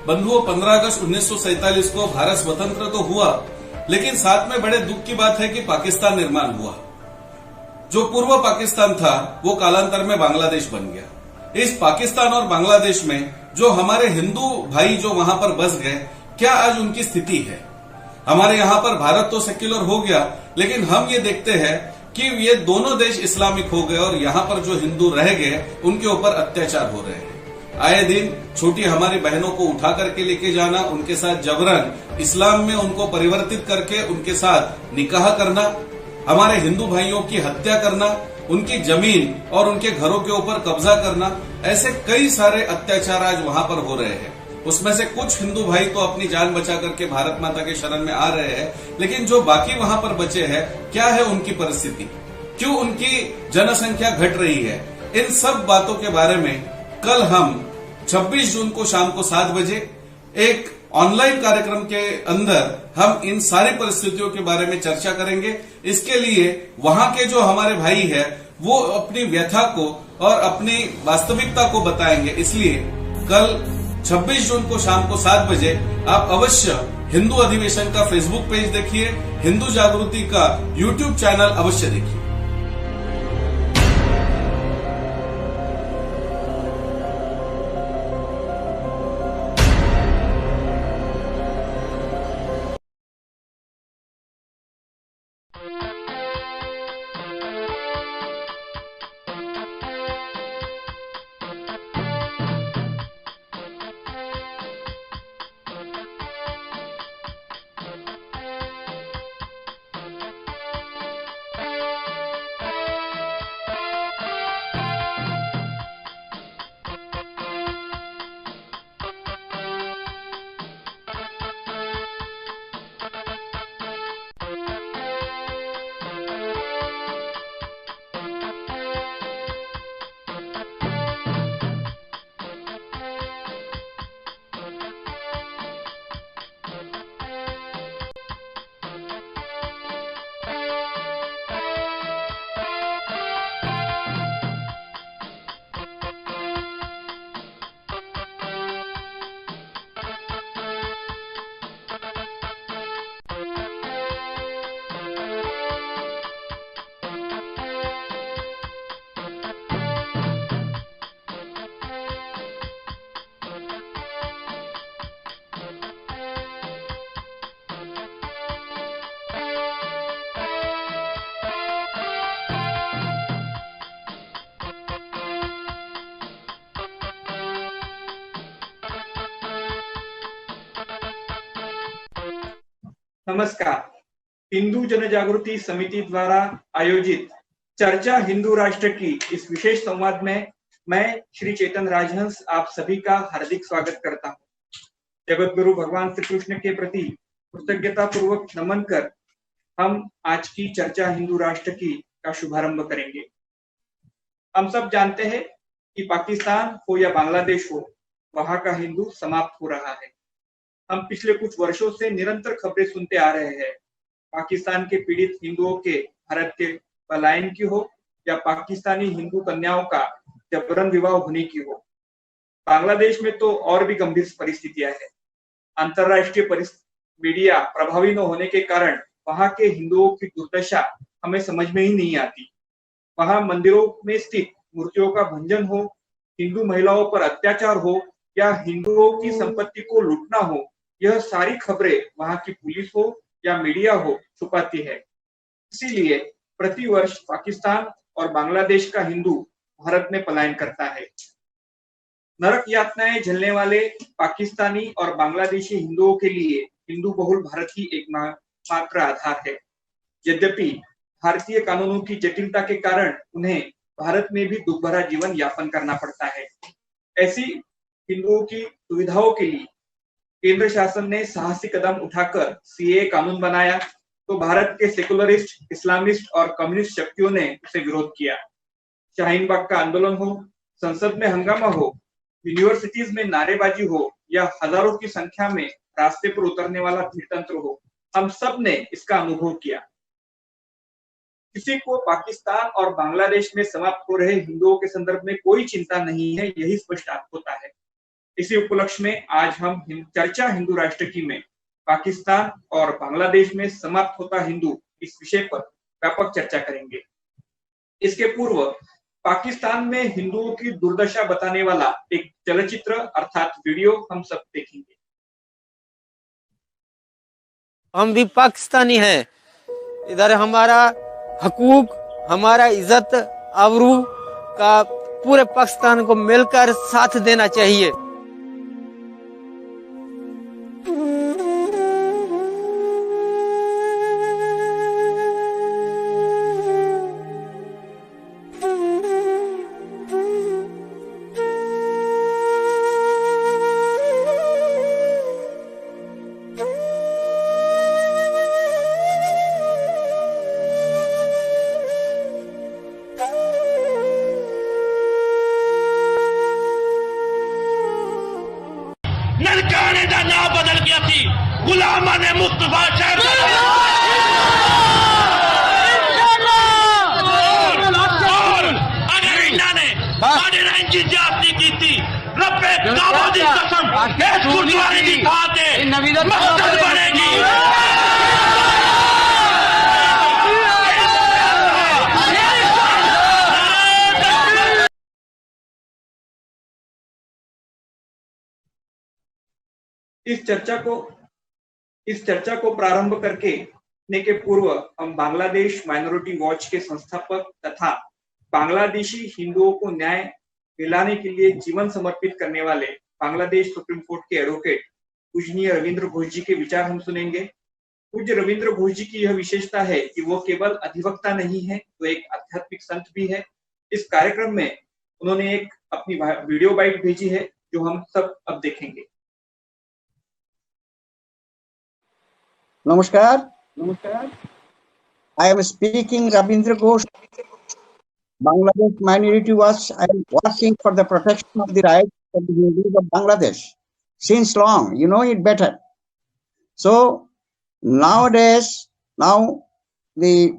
बंधुओं, 15 अगस्त 1947 को भारत स्वतंत्र तो हुआ, लेकिन साथ में बड़े दुख की बात है कि पाकिस्तान निर्माण हुआ। जो पूर्व पाकिस्तान था वो कालांतर में बांग्लादेश बन गया। इस पाकिस्तान और बांग्लादेश में जो हमारे हिंदू भाई जो वहां पर बस गए, क्या आज उनकी स्थिति है? हमारे यहाँ पर भारत तो सेक्युलर हो गया, लेकिन हम ये देखते हैं कि ये दोनों देश इस्लामिक हो गए और यहाँ पर जो हिंदू रह गए उनके ऊपर अत्याचार हो रहे हैं। आए दिन छोटी हमारी बहनों को उठा करके लेके जाना, उनके साथ जबरन इस्लाम में उनको परिवर्तित करके उनके साथ निकाह करना, हमारे हिंदू भाइयों की हत्या करना, उनकी जमीन और उनके घरों के ऊपर कब्जा करना, ऐसे कई सारे अत्याचार आज वहां पर हो रहे हैं। उसमें से कुछ हिंदू भाई तो अपनी जान बचा करके भारत माता के शरण में आ रहे हैं, लेकिन जो बाकी वहां पर बचे हैं, क्या है उनकी परिस्थिति? क्यों उनकी जनसंख्या घट रही है? इन सब बातों के बारे में कल हम 26 जून को शाम को 7 बजे एक ऑनलाइन कार्यक्रम के अंदर हम इन सारी परिस्थितियों के बारे में चर्चा करेंगे। इसके लिए वहां के जो हमारे भाई है वो अपनी व्यथा को और अपनी वास्तविकता को बताएंगे। इसलिए कल 26 जून को शाम को 7 बजे आप अवश्य हिंदू अधिवेशन का फेसबुक पेज देखिए, हिंदू जागृति का यूट्यूब चैनल अवश्य देखिए। नमस्कार। हिंदू जनजागृति समिति द्वारा आयोजित चर्चा हिंदू राष्ट्र की इस विशेष संवाद में मैं श्री चेतन राजहंस आप सभी का हार्दिक स्वागत करता हूँ। जगत गुरु भगवान श्री कृष्ण के प्रति कृतज्ञता पूर्वक नमन कर हम आज की चर्चा हिंदू राष्ट्र की का शुभारंभ करेंगे। हम सब जानते हैं कि पाकिस्तान हो या बांग्लादेश हो, वहां का हिंदू समाप्त हो रहा है। हम पिछले कुछ वर्षों से निरंतर खबरें सुनते आ रहे हैं, पाकिस्तान के पीड़ित हिंदुओं के भारत के पलायन की हो या पाकिस्तानी हिंदू कन्याओं का जबरन विवाह होने की हो। बांग्लादेश में तो और भी गंभीर परिस्थितियां हैं। अंतरराष्ट्रीय मीडिया प्रभावी न होने के कारण वहां के हिंदुओं की दुर्दशा हमें समझ में ही नहीं आती। वहां मंदिरों में स्थित मूर्तियों का भंजन हो, हिंदू महिलाओं पर अत्याचार हो या हिंदुओं की संपत्ति को लूटना हो, यह सारी खबरें वहां की पुलिस हो या मीडिया हो छुपाती है। इसीलिए प्रतिवर्ष पाकिस्तान और बांग्लादेश का हिंदू भारत में पलायन करता है। नरक यातनाएं झेलने वाले पाकिस्तानी और बांग्लादेशी हिंदुओं के लिए हिंदू बहुल भारत ही एकमात्र आधार है। यद्यपि भारतीय कानूनों की जटिलता के कारण उन्हें भारत में भी दुख भरा जीवन यापन करना पड़ता है। ऐसी हिंदुओं की सुविधाओं के लिए केंद्र शासन ने साहसी कदम उठाकर सीएए कानून बनाया, तो भारत के सेकुलरिस्ट, इस्लामिस्ट और कम्युनिस्ट शक्तियों ने उसे विरोध किया। शाहीन बाग का आंदोलन हो, संसद में हंगामा हो, यूनिवर्सिटीज में नारेबाजी हो या हजारों की संख्या में रास्ते पर उतरने वाला भीड़तंत्र हो, हम सब ने इसका अनुभव किया। किसी को पाकिस्तान और बांग्लादेश में समाप्त हो रहे हिंदुओं के संदर्भ में कोई चिंता नहीं है, यही स्पष्ट होता है। इसी उपलक्ष्य में आज हम चर्चा हिंदू राष्ट्र की में पाकिस्तान और बांग्लादेश में समाप्त होता हिंदू इस विषय पर व्यापक चर्चा करेंगे। इसके पूर्व पाकिस्तान में हिंदुओं की दुर्दशा बताने वाला एक चलचित्र अर्थात वीडियो हम सब देखेंगे। हम भी पाकिस्तानी हैं, इधर हमारा हकूक, हमारा इज्जत आबरू का पूरे पाकिस्तान को मिलकर साथ देना चाहिए। ननकाने का नाम बदल गया थी, गुलामा ने मुस्तफा शहर और अगर इन्होंने साढ़े 9 इंच ज्यादती की थी, रब्बे काबा दी कसम इस गुरुद्वारे की खाते मस्जिद बनेगी। इस चर्चा को प्रारंभ करने के पूर्व हम बांग्लादेश माइनॉरिटी वॉच के संस्थापक तथा बांग्लादेशी हिंदुओं को न्याय दिलाने के लिए जीवन समर्पित करने वाले बांग्लादेश सुप्रीम कोर्ट के एडवोकेट पूजनीय रविंद्र घोष जी के विचार हम सुनेंगे। पूज्य रविंद्र घोष जी की यह विशेषता है कि वो केवल अधिवक्ता नहीं है, वो एक आध्यात्मिक संत भी है। इस कार्यक्रम में उन्होंने एक अपनी वीडियो बाइट भेजी है जो हम सब अब देखेंगे। Namaskar. I am speaking Ravindra Ghosh, Bangladesh Minority Watch. I am working for the protection of the rights of the Hindus of Bangladesh since long. You know it better. So nowadays, now the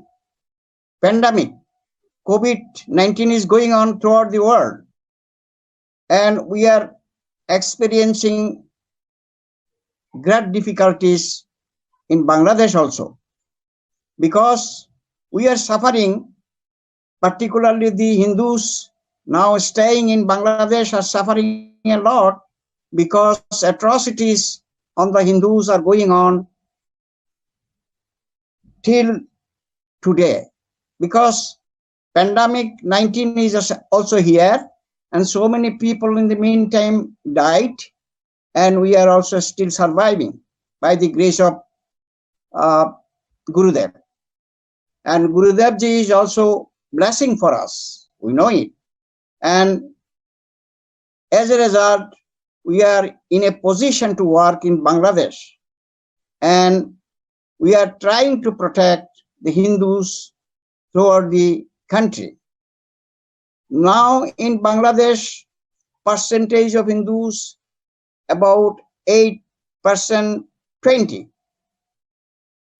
pandemic, COVID-19 is going on throughout the world, and we are experiencing great difficulties in Bangladesh also, because we are suffering, particularly the Hindus now staying in Bangladesh are suffering a lot because atrocities on the Hindus are going on till today, because pandemic 19 is also here and so many people in the meantime died, and we are also still surviving by the grace of Gurudev. And Gurudev ji is also blessing for us, we know it. And as a result, we are in a position to work in Bangladesh, and we are trying to protect the Hindus throughout the country. Now in Bangladesh, percentage of Hindus about 8%, 20%.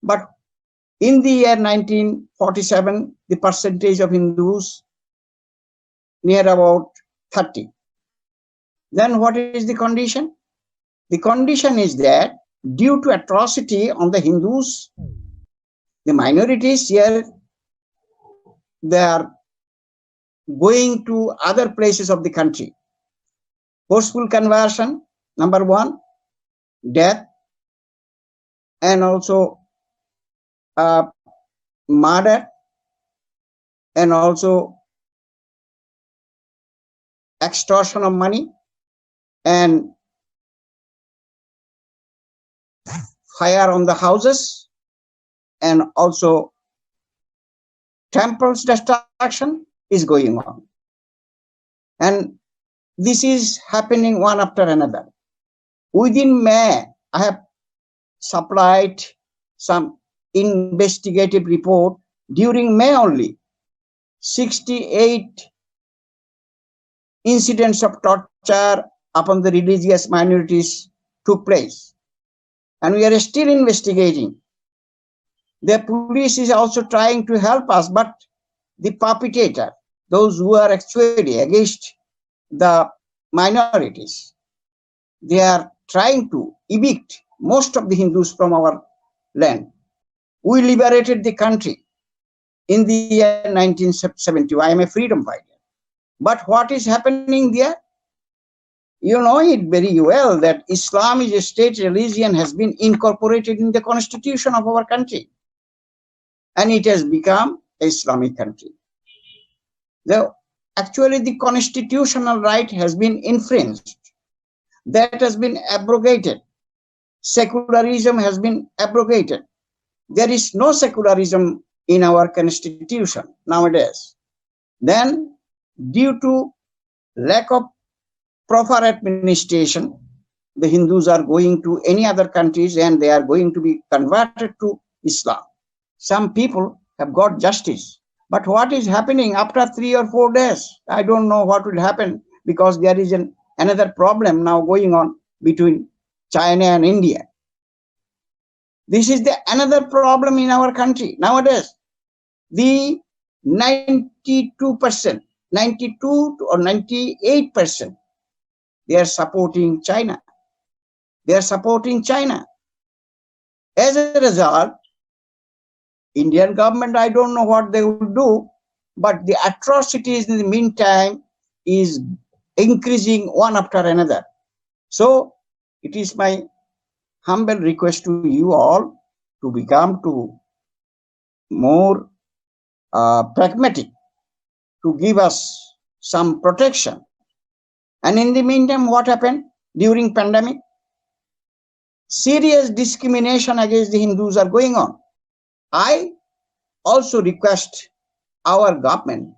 But in the year 1947, the percentage of Hindus near about 30. Then what is the condition? The condition is that due to atrocity on the Hindus, the minorities here, they are going to other places of the country. Forceful conversion, number one, death, and also murder, and also extortion of money, and fire on the houses, and also temples destruction is going on. And this is happening one after another. Within May, I have supplied some investigative report. During May only, 68 incidents of torture upon the religious minorities took place, and we are still investigating. The police is also trying to help us, but the perpetrator, those who are actually against the minorities, they are trying to evict most of the Hindus from our land. We liberated the country in the year 1970. I am a freedom fighter. But what is happening there? You know it very well that Islam is a state religion, has been incorporated in the constitution of our country. And it has become an Islamic country. Actually, the constitutional right has been infringed. That has been abrogated. Secularism has been abrogated. There is no secularism in our constitution nowadays. Then, due to lack of proper administration, the Hindus are going to any other countries and they are going to be converted to Islam. Some people have got justice. But what is happening after 3 or 4 days? I don't know what will happen, because there is another problem now going on between China and India. This is another problem in our country nowadays. The 92%, 92 or 98%, they are supporting China. They are supporting China. As a result, Indian government, I don't know what they will do, but the atrocities in the meantime is increasing one after another. So it is my humble request to you all to become more pragmatic, to give us some protection. And in the meantime, what happened during pandemic? Serious discrimination against the Hindus are going on. I also request our government,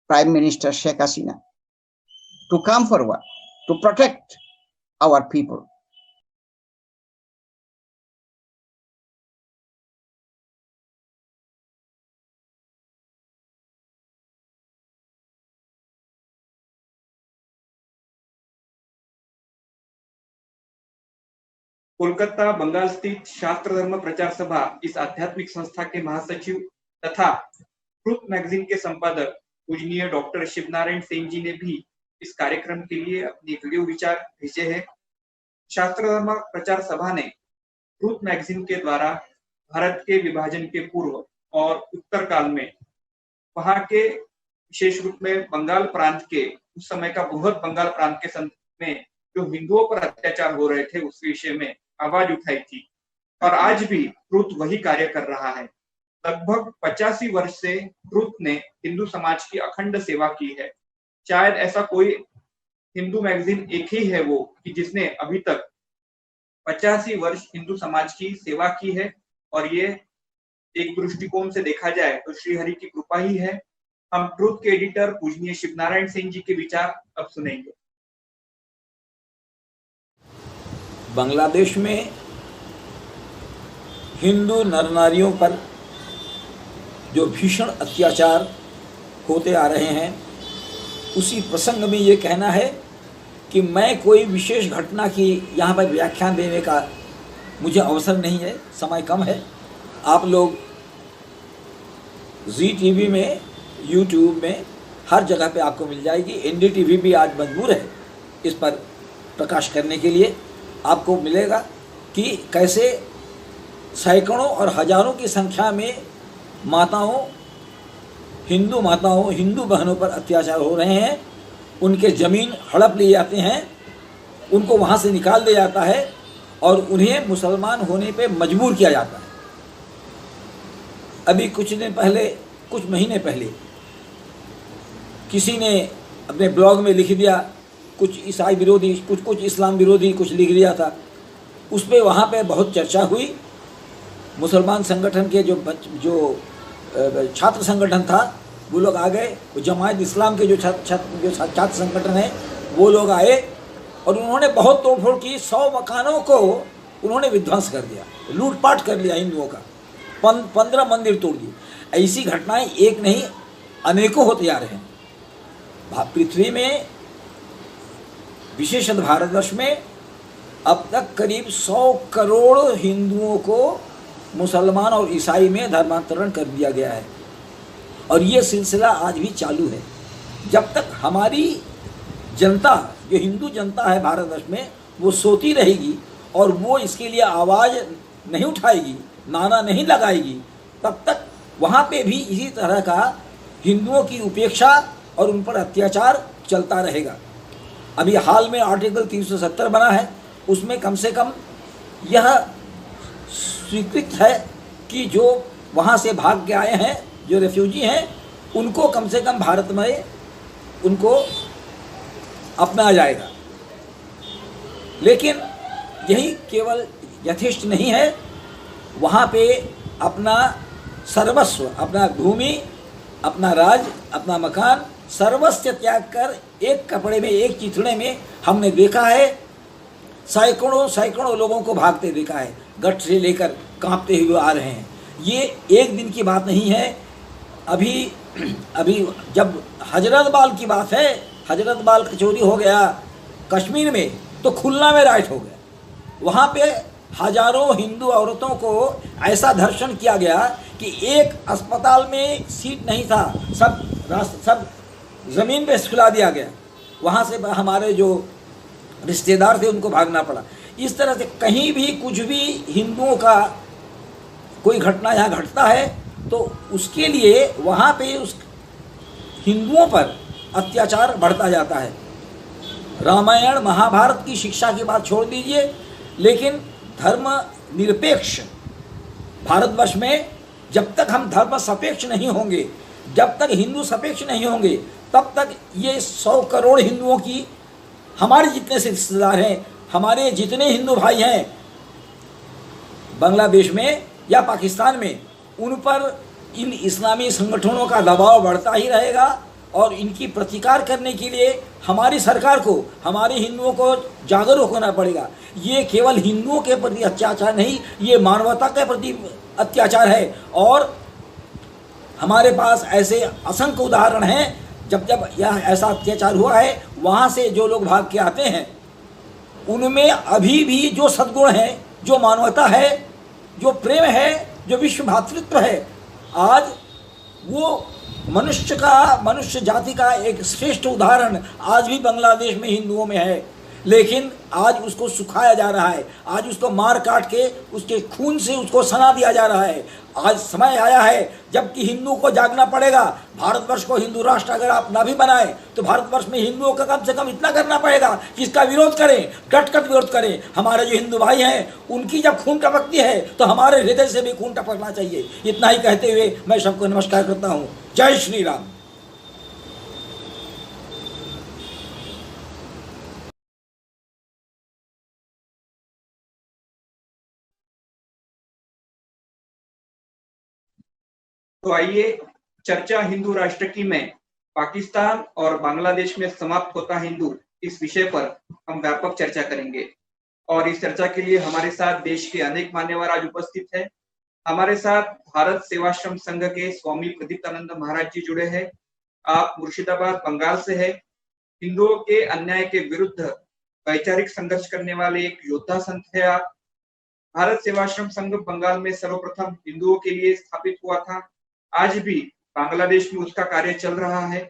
Prime Minister Sheikh Hasina, to come forward to protect our people. Kolkata Bengal स्थित शास्त्र धर्म प्रचार सभा इस आध्यात्मिक संस्था के महासचिव तथा ट्रुथ मैगजीन के संपादक पूजनीय डॉक्टर शिवनारायण सेन जी ने भी इस कार्यक्रम के लिए अपने वीडियो विचार भेजे हैं। शास्त्र धर्म प्रचार सभा ने ट्रुथ मैगजीन के द्वारा भारत के विभाजन के पूर्व और उत्तर काल में वहां के विशेष रूप में बंगाल प्रांत के उस समय का बृहद बंगाल प्रांत के में जो हिंदुओं पर अत्याचार हो रहे थे उस विषय में आवाज उठाई थी। और आज भी ट्रुथ वही कार्य कर रहा है। लगभग 85 वर्ष से ट्रुथ ने हिंदू समाज की अखंड सेवा की है। शायद ऐसा कोई हिंदू मैगजीन एक ही है वो कि जिसने अभी तक 85 वर्ष हिंदू समाज की सेवा की है। और ये एक दृष्टिकोण से देखा जाए तो श्री हरि की कृपा ही है। हम ट्रुथ के एडिटर पूजनीय शिवनारायण सिंह जी के विचार अब सुनेंगे। बांग्लादेश में हिंदू नर नारियों पर जो भीषण अत्याचार होते आ रहे हैं, उसी प्रसंग में ये कहना है कि मैं कोई विशेष घटना की यहाँ पर व्याख्यान देने का मुझे अवसर नहीं है, समय कम है। आप लोग जी टीवी में, यूट्यूब में, हर जगह पे आपको मिल जाएगी। एनडीटीवी भी आज मजबूर है इस पर प्रकाश करने के लिए। आपको मिलेगा कि कैसे सैकड़ों और हजारों की संख्या में माताओं, हिंदू माताओं, हिंदू बहनों पर अत्याचार हो रहे हैं। उनके ज़मीन हड़प लिए जाते हैं, उनको वहाँ से निकाल दिया जाता है और उन्हें मुसलमान होने पे मजबूर किया जाता है। अभी कुछ दिन पहले, कुछ महीने पहले किसी ने अपने ब्लॉग में लिख दिया, कुछ ईसाई विरोधी, कुछ इस्लाम विरोधी कुछ लिख दिया था। उस पर वहाँ पे बहुत चर्चा हुई। मुसलमान संगठन के जो छात्र संगठन था वो लोग आ गए, वो जमायत इस्लाम के जो छात्र संगठन है वो लोग आए और उन्होंने बहुत तोड़फोड़ की। 100 मकानों को उन्होंने विध्वंस कर दिया, लूटपाट कर लिया हिंदुओं का। 15 मंदिर तोड़ दिए। ऐसी घटनाएं एक नहीं अनेकों होते आ रहे हैं। पृथ्वी में, विशेषतः भारतवर्ष में अब तक करीब 100 करोड़ हिंदुओं को मुसलमान और ईसाई में धर्मांतरण कर दिया गया है और ये सिलसिला आज भी चालू है। जब तक हमारी जनता, जो हिंदू जनता है भारतवर्ष में, वो सोती रहेगी और वो इसके लिए आवाज़ नहीं उठाएगी, नारा नहीं लगाएगी, तब तक वहाँ पे भी इसी तरह का हिंदुओं की उपेक्षा और उन पर अत्याचार चलता रहेगा। अभी हाल में आर्टिकल 370 बना है, उसमें कम से कम यह स्वीकृत है कि जो वहाँ से भाग के आए हैं, जो रेफ्यूजी हैं, उनको कम से कम भारत में उनको अपनाया जाएगा। लेकिन यही केवल यथेष्ट नहीं है, वहाँ पे अपना सर्वस्व, अपना भूमि, अपना राज, अपना मकान, सर्वस्व त्याग कर एक कपड़े में, एक चिथड़े में हमने देखा है, सैकड़ों लोगों को भागते देखा है, गठ से लेकर कांपते हुए आ रहे हैं। ये एक दिन की बात नहीं है। अभी जब हजरतबाल की बात है, हजरतबाल चोरी हो गया कश्मीर में, तो खुलना में राइट हो गया। वहाँ पे हजारों हिंदू औरतों को ऐसा धर्षण किया गया कि एक अस्पताल में सीट नहीं था, सब ज़मीन पे सुला दिया गया। वहाँ से हमारे जो रिश्तेदार थे उनको भागना पड़ा। इस तरह से कहीं भी कुछ भी हिंदुओं का कोई घटना यहाँ घटता है तो उसके लिए वहाँ पे उस हिंदुओं पर अत्याचार बढ़ता जाता है। रामायण महाभारत की शिक्षा की बात छोड़ दीजिए, लेकिन धर्म निरपेक्ष भारतवर्ष में जब तक हम धर्म सापेक्ष नहीं होंगे, जब तक हिंदू सापेक्ष नहीं होंगे, तब तक ये 100 करोड़ हिंदुओं की, हमारे जितने से रिश्तेदार हैं, हमारे जितने हिंदू भाई हैं बांग्लादेश में या पाकिस्तान में, उन पर इन इस्लामी संगठनों का दबाव बढ़ता ही रहेगा। और इनकी प्रतिकार करने के लिए हमारी सरकार को, हमारे हिंदुओं को जागरूक होना पड़ेगा। ये केवल हिंदुओं के प्रति अत्याचार नहीं, ये मानवता के प्रति अत्याचार है। और हमारे पास ऐसे असंख्य उदाहरण हैं, जब यह ऐसा अत्याचार हुआ है, वहाँ से जो लोग भाग के आते हैं, उनमें अभी भी जो सद्गुण है, जो मानवता है, जो प्रेम है, जो विश्व भातृत्व है, आज वो मनुष्य जाति का एक श्रेष्ठ उदाहरण आज भी बांग्लादेश में हिंदुओं में है। लेकिन आज उसको सुखाया जा रहा है, आज उसको मार काट के उसके खून से उसको सना दिया जा रहा है। आज समय आया है जबकि हिंदू को जागना पड़ेगा। भारतवर्ष को हिंदू राष्ट्र अगर आप ना भी बनाए तो भारतवर्ष में हिंदुओं का कम से कम इतना करना पड़ेगा कि इसका विरोध करें, डटकर विरोध करें। हमारे जो हिंदू भाई हैं उनकी जब खून टपकती है तो हमारे हृदय से भी खून टपकना चाहिए। इतना ही कहते हुए मैं सबको नमस्कार करता हूँ। जय श्री राम। तो आइए चर्चा हिंदू राष्ट्र की में पाकिस्तान और बांग्लादेश में समाप्त होता हिंदू, इस विषय पर हम व्यापक चर्चा करेंगे। और इस चर्चा के लिए हमारे साथ देश के अनेक मान्यवर आज उपस्थित हैं। हमारे साथ भारत सेवाश्रम संघ के स्वामी प्रदीप्तानंद महाराज जी जुड़े हैं। आप मुर्शिदाबाद बंगाल से है। हिंदुओं के अन्याय के विरुद्ध वैचारिक संघर्ष करने वाले एक योद्धा संत है आप। भारत सेवाश्रम संघ बंगाल में सर्वप्रथम हिंदुओं के लिए स्थापित हुआ था। आज भी बांग्लादेश में उसका कार्य चल रहा है।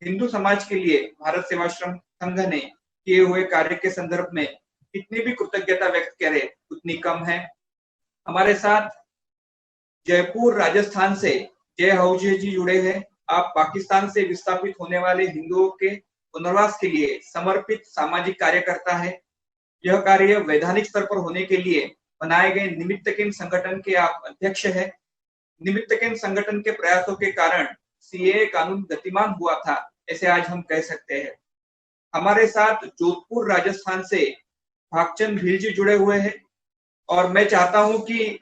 हिंदू समाज के लिए भारत सेवाश्रम संघ ने किए हुए कार्य के संदर्भ में कितनी भी कृतज्ञता व्यक्त करे उतनी कम है। हमारे साथ जयपुर राजस्थान से जय आहूजा जी जुड़े हैं। आप पाकिस्तान से विस्थापित होने वाले हिंदुओं के पुनर्वास के लिए समर्पित सामाजिक कार्यकर्ता है। यह कार्य वैधानिक स्तर पर होने के लिए बनाए गए निमित्तकीन संगठन के आप अध्यक्ष है। निमित्तकीन संगठन के प्रयासों के कारण सीएए कानून गतिमान हुआ था, ऐसे आज हम कह सकते हैं। हमारे साथ जोधपुर राजस्थान से भागचंद भील जी जुड़े हुए हैं और मैं चाहता हूं कि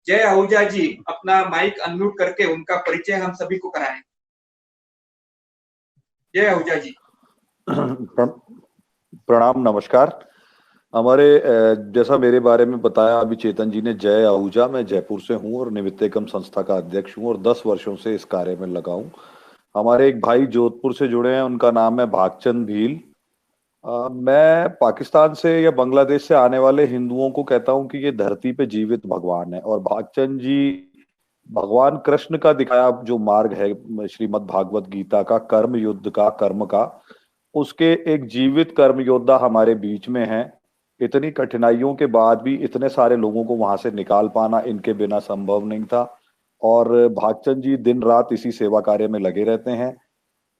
जय आहूजा जी अपना माइक अनम्यूट करके उनका परिचय हम सभी को कराएं। जय आहूजा जी। प्रणाम, नमस्कार। हमारे जैसा मेरे बारे में बताया अभी चेतन जी ने, जय आहूजा, मैं जयपुर से हूँ और निमित्तकम संस्था का अध्यक्ष हूँ और 10 वर्षों से इस कार्य में लगा हूँ। हमारे एक भाई जोधपुर से जुड़े हैं, उनका नाम है भागचंद भील। मैं पाकिस्तान से या बांग्लादेश से आने वाले हिंदुओं को कहता हूँ कि ये धरती पे जीवित भगवान है और भागचंद जी भगवान कृष्ण का दिखाया जो मार्ग है श्रीमद् भागवत गीता का, कर्म युद्ध का, कर्म का, उसके एक जीवित कर्म योद्धा हमारे बीच में हैं। इतनी कठिनाइयों के बाद भी इतने सारे लोगों को वहां से निकाल पाना इनके बिना संभव नहीं था। और भागचंद जी दिन रात इसी सेवा कार्य में लगे रहते हैं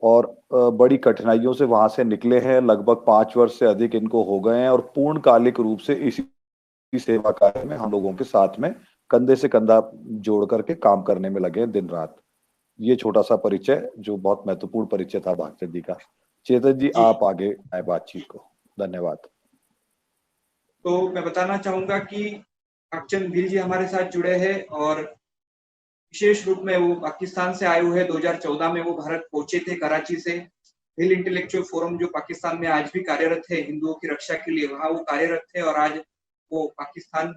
और बड़ी कठिनाइयों से वहां से निकले हैं। लगभग 5 वर्ष से अधिक इनको हो गए हैं और पूर्णकालिक रूप से इसी सेवा कार्य में हम लोगों के साथ में कंधे से कंधा जोड़ करके काम करने में लगे हैं दिन रात। ये छोटा सा परिचय जो बहुत महत्वपूर्ण परिचय था भागचंद जी का। चेतन जी आप आगे आए बातचीत को। धन्यवाद। तो मैं बताना चाहूंगा कि भागचंद भील जी हमारे साथ जुड़े हैं और विशेष रूप में वो पाकिस्तान से आए हुए हैं। 2014 में वो भारत पहुंचे थे कराची से। भील इंटेलेक्चुअल फोरम जो पाकिस्तान में आज भी कार्यरत है हिंदुओं की रक्षा के लिए, वहां वो कार्यरत थे और आज वो पाकिस्तान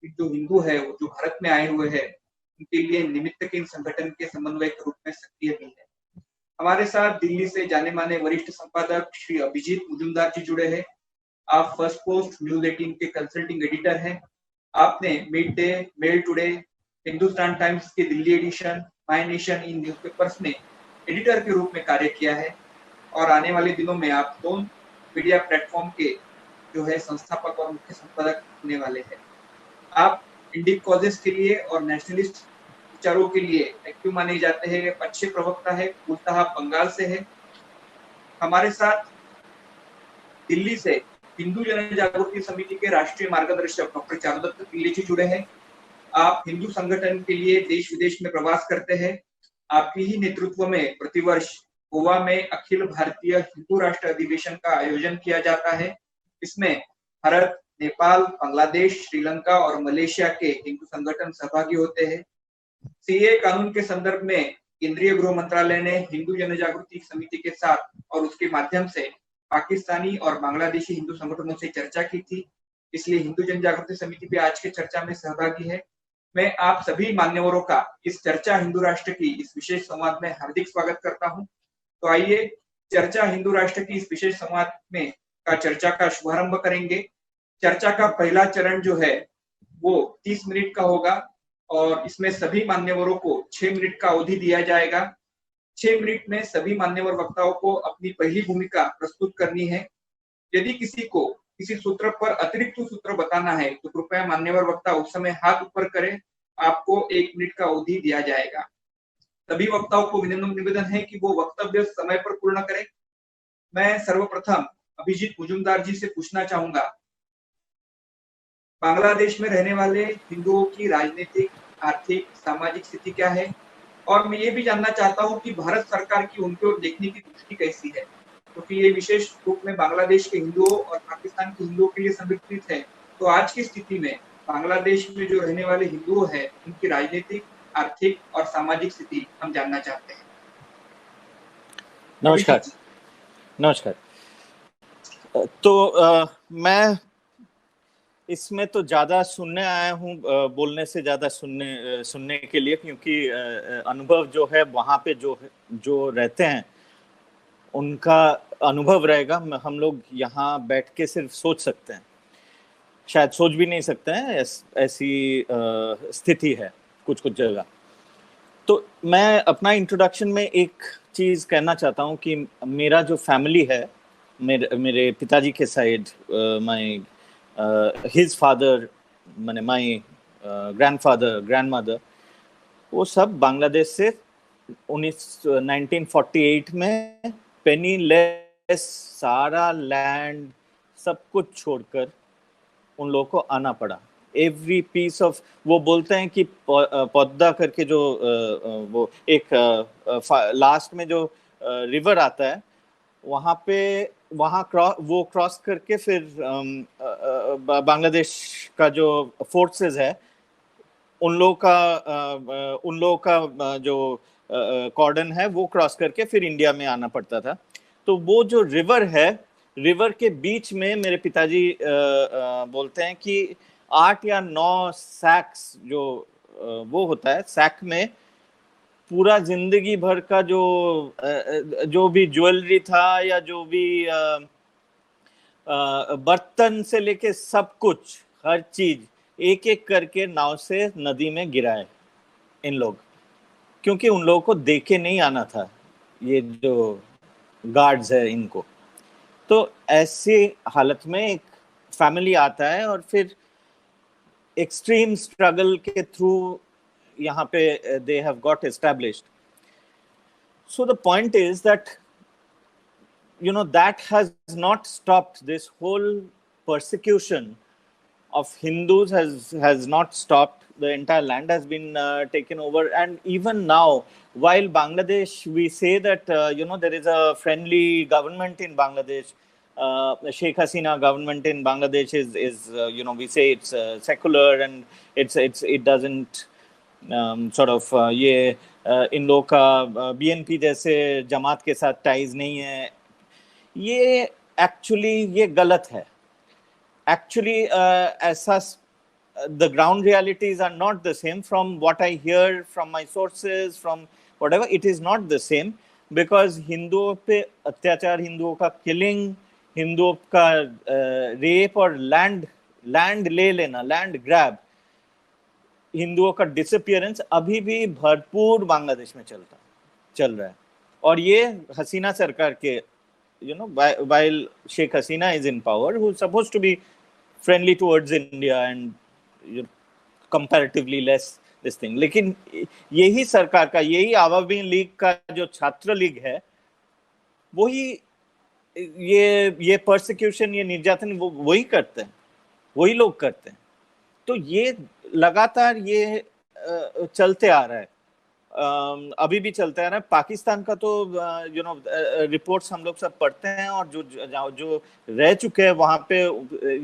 जो हिंदू है जो भारत में आए हुए हैं उनके लिए निमित्त के संगठन के समन्वय के रूप में सक्रिय भी है। हमारे साथ दिल्ली से जाने माने वरिष्ठ संपादक श्री अभिजीत मुजुमदार जी जुड़े हैं। आप फर्स्ट पोस्ट न्यूज 18 के कंसल्टिंग एडिटर हैं। आपने Mid Day, Mail Today, Hindustan Times के Delhi edition, My Nation in newspapers में एडिटर के रूप में कार्य किया है और आने वाले दिनों में आप दोनों मीडिया प्लेटफॉर्म के जो है संस्थापक और मुख्य संपादक होने वाले हैं। आप इंडिक कॉजेस के लिए और नेशनलिस्ट विचारों के लिए एक्टिव माने जाते हैं। अच्छे प्रवक्ता है, मूलतः बंगाल से है। हमारे साथ दिल्ली से हिंदू जन जागृति समिति के राष्ट्रीय मार्गदर्शक डॉक्टर चारुदत्त पिल्ले जी जुड़े हैं। आप हिंदू संगठन के लिए देश विदेश में प्रवास करते हैं। आपके ही नेतृत्व में प्रतिवर्ष गोवा में अखिल भारतीय हिंदू राष्ट्र अधिवेशन का आयोजन किया जाता है। इसमें भारत, नेपाल, बांग्लादेश, श्रीलंका और मलेशिया के हिंदू संगठन सहभागी होते हैं। सीए कानून के संदर्भ में केंद्रीय गृह मंत्रालय ने हिंदू जनजागृति समिति के साथ और उसके माध्यम से पाकिस्तानी और बांग्लादेशी हिंदू संगठनों से चर्चा की थी, इसलिए हिंदू जनजागृति समिति भी आज के चर्चा में सहभागी है। मैं आप सभी मान्यवरों का इस चर्चा हिंदू राष्ट्र की इस विशेष संवाद में हार्दिक स्वागत करता हूं। तो आइए चर्चा हिंदू राष्ट्र की इस विशेष संवाद में चर्चा का शुभारंभ करेंगे। चर्चा का पहला चरण जो है वो 30 मिनट का होगा और इसमें सभी मान्यवरों को 6 मिनट का अवधि दिया जाएगा। 6 मिनट में सभी मान्यवर वक्ताओं को अपनी पहली भूमिका प्रस्तुत करनी है। यदि किसी को किसी सूत्र पर अतिरिक्त सूत्र बताना है तो कृपया मान्यवर वक्ता उस समय हाथ ऊपर करें। आपको 1 मिनट का अवधि दिया जाएगा। सभी वक्ताओं को विनम्र निवेदन है कि वो वक्तव्य समय पर पूर्ण करें। मैं सर्वप्रथम अभिजीत मुजुमदार जी से पूछना चाहूंगा, बांग्लादेश में रहने वाले हिंदुओं की राजनीतिक, आर्थिक, सामाजिक स्थिति क्या है? और मैं ये भी जानना चाहता हूँ कि भारत सरकार की उनकी ओर देखने की दृष्टि कैसी है, क्योंकि ये विशेष रूप में बांग्लादेश के हिंदुओं और पाकिस्तान के हिंदुओं के लिए समर्पित है। तो आज की स्थिति में बांग्लादेश में जो रहने वाले हिंदुओं हैं उनकी राजनीतिक, आर्थिक और सामाजिक स्थिति हम जानना चाहते हैं। नमस्कार। तो मैं इसमें तो ज्यादा सुनने आया हूँ, बोलने से ज्यादा सुनने के लिए, क्योंकि अनुभव जो है वहाँ पे जो रहते हैं उनका अनुभव रहेगा। हम लोग यहाँ बैठ के सिर्फ सोच सकते हैं, शायद सोच भी नहीं सकते हैं, ऐसी स्थिति है कुछ जगह। तो मैं अपना इंट्रोडक्शन में एक चीज़ कहना चाहता हूँ कि मेरा जो फैमिली है, मेरे पिताजी के साइड, माय हिज फादर, माने माय ग्रैंडफादर, ग्रैंडमदर, वो सब बांग्लादेश से 1948 में पेनीलेस सारा लैंड सब कुछ छोड़कर उन लोगों को आना पड़ा। एवरी पीस ऑफ, वो बोलते हैं कि पौधा करके जो वो एक लास्ट में जो रिवर आता है वहाँ क्रॉस करके फिर बांग्लादेश का जो फोर्सेस है उन लोगों का जो कॉर्डन है वो क्रॉस करके फिर इंडिया में आना पड़ता था। तो वो जो रिवर है, रिवर के बीच में मेरे पिताजी बोलते हैं कि 8 या 9 सैक्स जो वो होता है, सैक में पूरा जिंदगी भर का जो भी ज्वेलरी था या जो भी बर्तन से लेके सब कुछ, हर चीज एक एक करके नाव से नदी में गिराए इन लोग, क्योंकि उन लोगों को देखे नहीं आना था, ये जो गार्ड्स है इनको। तो ऐसी हालत में एक फैमिली आता है और फिर एक्सट्रीम स्ट्रगल के थ्रू यहाँ पे they have got established. So the point is that, you know, that has not stopped. This whole persecution of Hindus has not stopped. The entire land has been taken over, and even now, while Bangladesh, we say that you know, there is a friendly government in Bangladesh. Sheikh Hasina government in Bangladesh is you know, we say it's secular, and it doesn't sort of ये इन लोगों का BNP जैसे जमात के साथ ties नहीं है. ये actually ये गलत है. एक्चुअली ऐसा the ground realities are not the same. From what I hear from my sources, from whatever, it is not the same, because हिंदुओं पे अत्याचार, हिंदुओं का किलिंग, हिंदुओं का रेप और लैंड ले लेना, लैंड ग्रैब, हिंदुओं का डिसअपियरेंस अभी भी भरपूर बांग्लादेश में चल रहा है. और ये हसीना सरकार के, you know, while Sheikh Hasina is in power, who is supposed to be friendly towards India and, you know, comparatively less this thing, लेकिन यही सरकार का, यही आवामी लीग का जो छात्र लीग है, वही ये परसिक्यूशन, ये निर्यातन वही करते हैं, वही लोग करते हैं. तो ये लगातार ये चलते आ रहा है, अभी भी चलते आ रहा है. पाकिस्तान का तो यू नो रिपोर्ट्स हम लोग सब पढ़ते हैं, और जो रह चुके हैं वहां पे,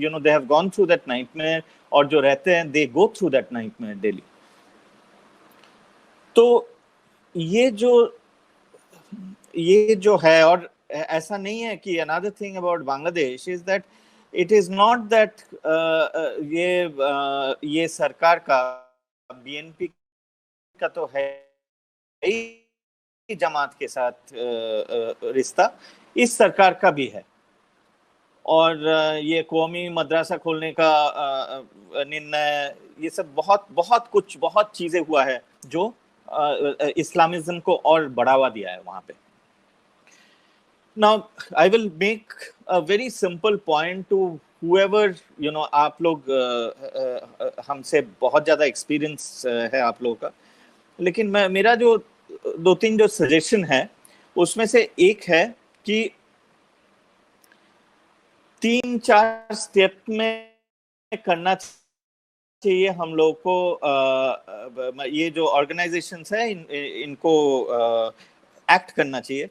you know, they have gone through that nightmare, और जो रहते हैं they go through that nightmare daily. तो ये जो है, और ऐसा नहीं है कि another thing about Bangladesh is that it is not that ये सरकार का, बीएनपी का तो है ही जमात के साथ रिश्ता, इस सरकार का भी है. और ये कौमी मदरसा खोलने का निर्णय, ये सब बहुत चीजें हुआ है जो इस्लामिज्म को और बढ़ावा दिया है वहां पे. Now, I will make a very simple point to whoever, you know, आप लोग हमसे बहुत ज़्यादा एक्सपीरियंस है आप लोगों का, लेकिन मेरा जो 2-3 जो सजेशन है, उसमें से एक है कि 3-4 स्टेप में करना चाहिए हम लोग को. ये जो ऑर्गेनाइजेशंस है, इनको एक्ट करना चाहिए.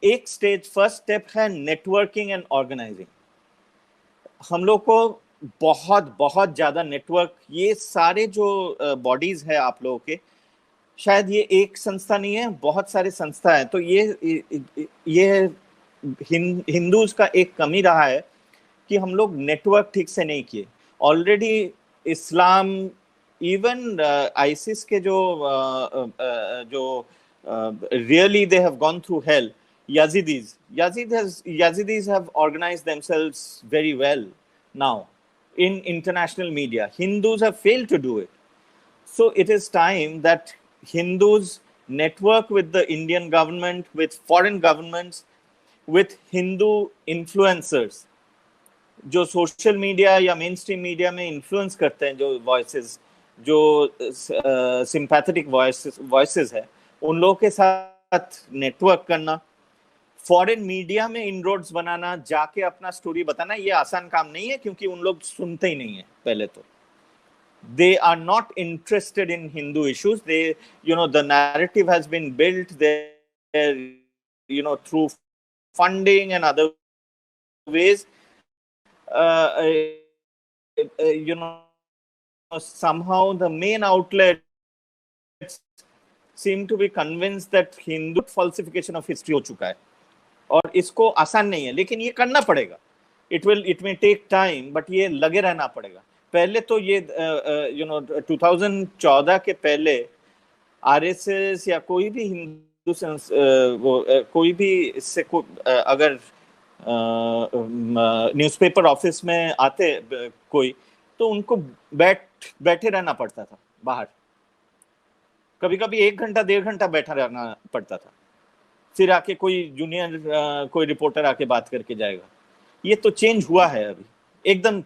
एक फर्स्ट स्टेप है नेटवर्किंग एंड ऑर्गेनाइजिंग. हम लोग को बहुत ज्यादा नेटवर्क, ये सारे जो बॉडीज है आप लोगों के, शायद ये एक संस्था नहीं है, बहुत सारे संस्था है. तो ये हिंदूज का एक कमी रहा है कि हम लोग नेटवर्क ठीक से नहीं किए. ऑलरेडी इस्लाम, इवन आईसिस के जो really they have gone through hell. Yazidis have organized themselves very well now in international media. Hindus have failed to do it. So it is time that Hindus network with the Indian government, with foreign governments, with Hindu influencers, जो social media या main stream media में influence करते हैं, जो voices, जो sympathetic voices है, उन लोगों के साथ नेटवर्क करना, फॉरेन मीडिया में इनरोड्स बनाना, जाके अपना स्टोरी बताना. ये आसान काम नहीं है, क्योंकि उन लोग सुनते ही नहीं है. पहले तो they are not interested in Hindu issues. They, you know, the narrative has been built there, you know, through funding and other ways. You know, somehow the main outlets seem to be convinced that Hindu falsification of history हो चुका है, और इसको आसान नहीं है, लेकिन ये करना पड़ेगा. It may take time, but ये लगे रहना पड़ेगा. पहले तो ये you know 2014 के पहले आरएसएस या कोई भी हिंदू कोई भी इससे अगर न्यूज़पेपर ऑफिस में आते कोई, तो उनको बैठे रहना पड़ता था बाहर. कभी कभी 1 घंटा 1.5 घंटा बैठा रहना पड़ता था. फिर आके कोई जूनियर कोई रिपोर्टर आके बात करके जाएगा. ये तो चेंज हुआ है, अभी एकदम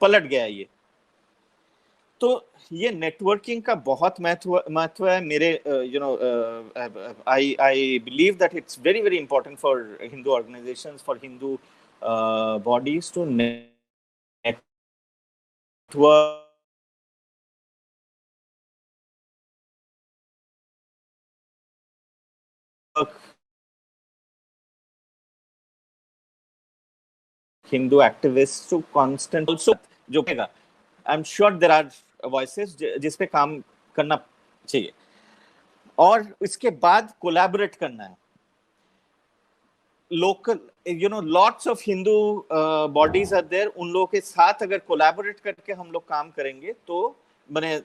पलट गया ये। तो ये नेटवर्किंग का बहुत महत्व है मेरे, I believe that it's very very important for Hindu organisations, for Hindu bodies to network Hindu activists to constant also जो कहेगा, I'm sure there are voices जिस पे काम करना चाहिए, और इसके बाद कोलैबोरेट करना है। Local lots of Hindu bodies are there, उन लोगों के साथ अगर कोलैबोरेट करके हम लोग काम करेंगे तो मैंने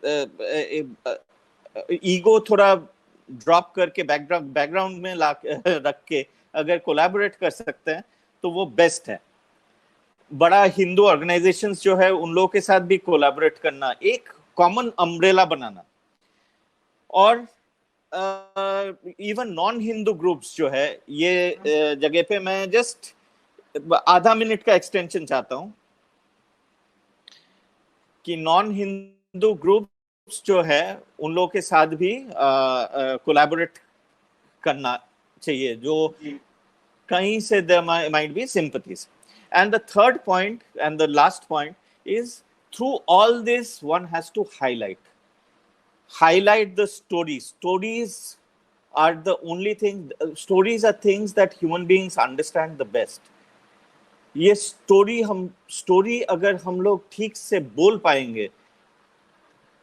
ईगो थोड़ा ड्रॉप करके बैकग्राउंड में रख के अगर कोलैबोरेट कर सकते हैं तो वो बेस्ट है। बड़ा हिंदू ऑर्गेनाइजेशंस जो है उन लोगों के साथ भी कोलैबोरेट करना, एक कॉमन अम्ब्रेला बनाना, और इवन नॉन हिंदू ग्रुप्स जो है, ये जगह पे मैं जस्ट आधा मिनट का एक्सटेंशन चाहता हूं कि नॉन हिंदू ग्रुप्स जो है उन लोगों के साथ भी कोलैबोरेट करना चाहिए, जो कहीं से there might be sympathies. And the third point and the last point is, through all this one has to highlight the stories. Stories are the only thing, stories are things that human beings understand the best. ये story अगर हम लोग ठीक से बोल पाएंगे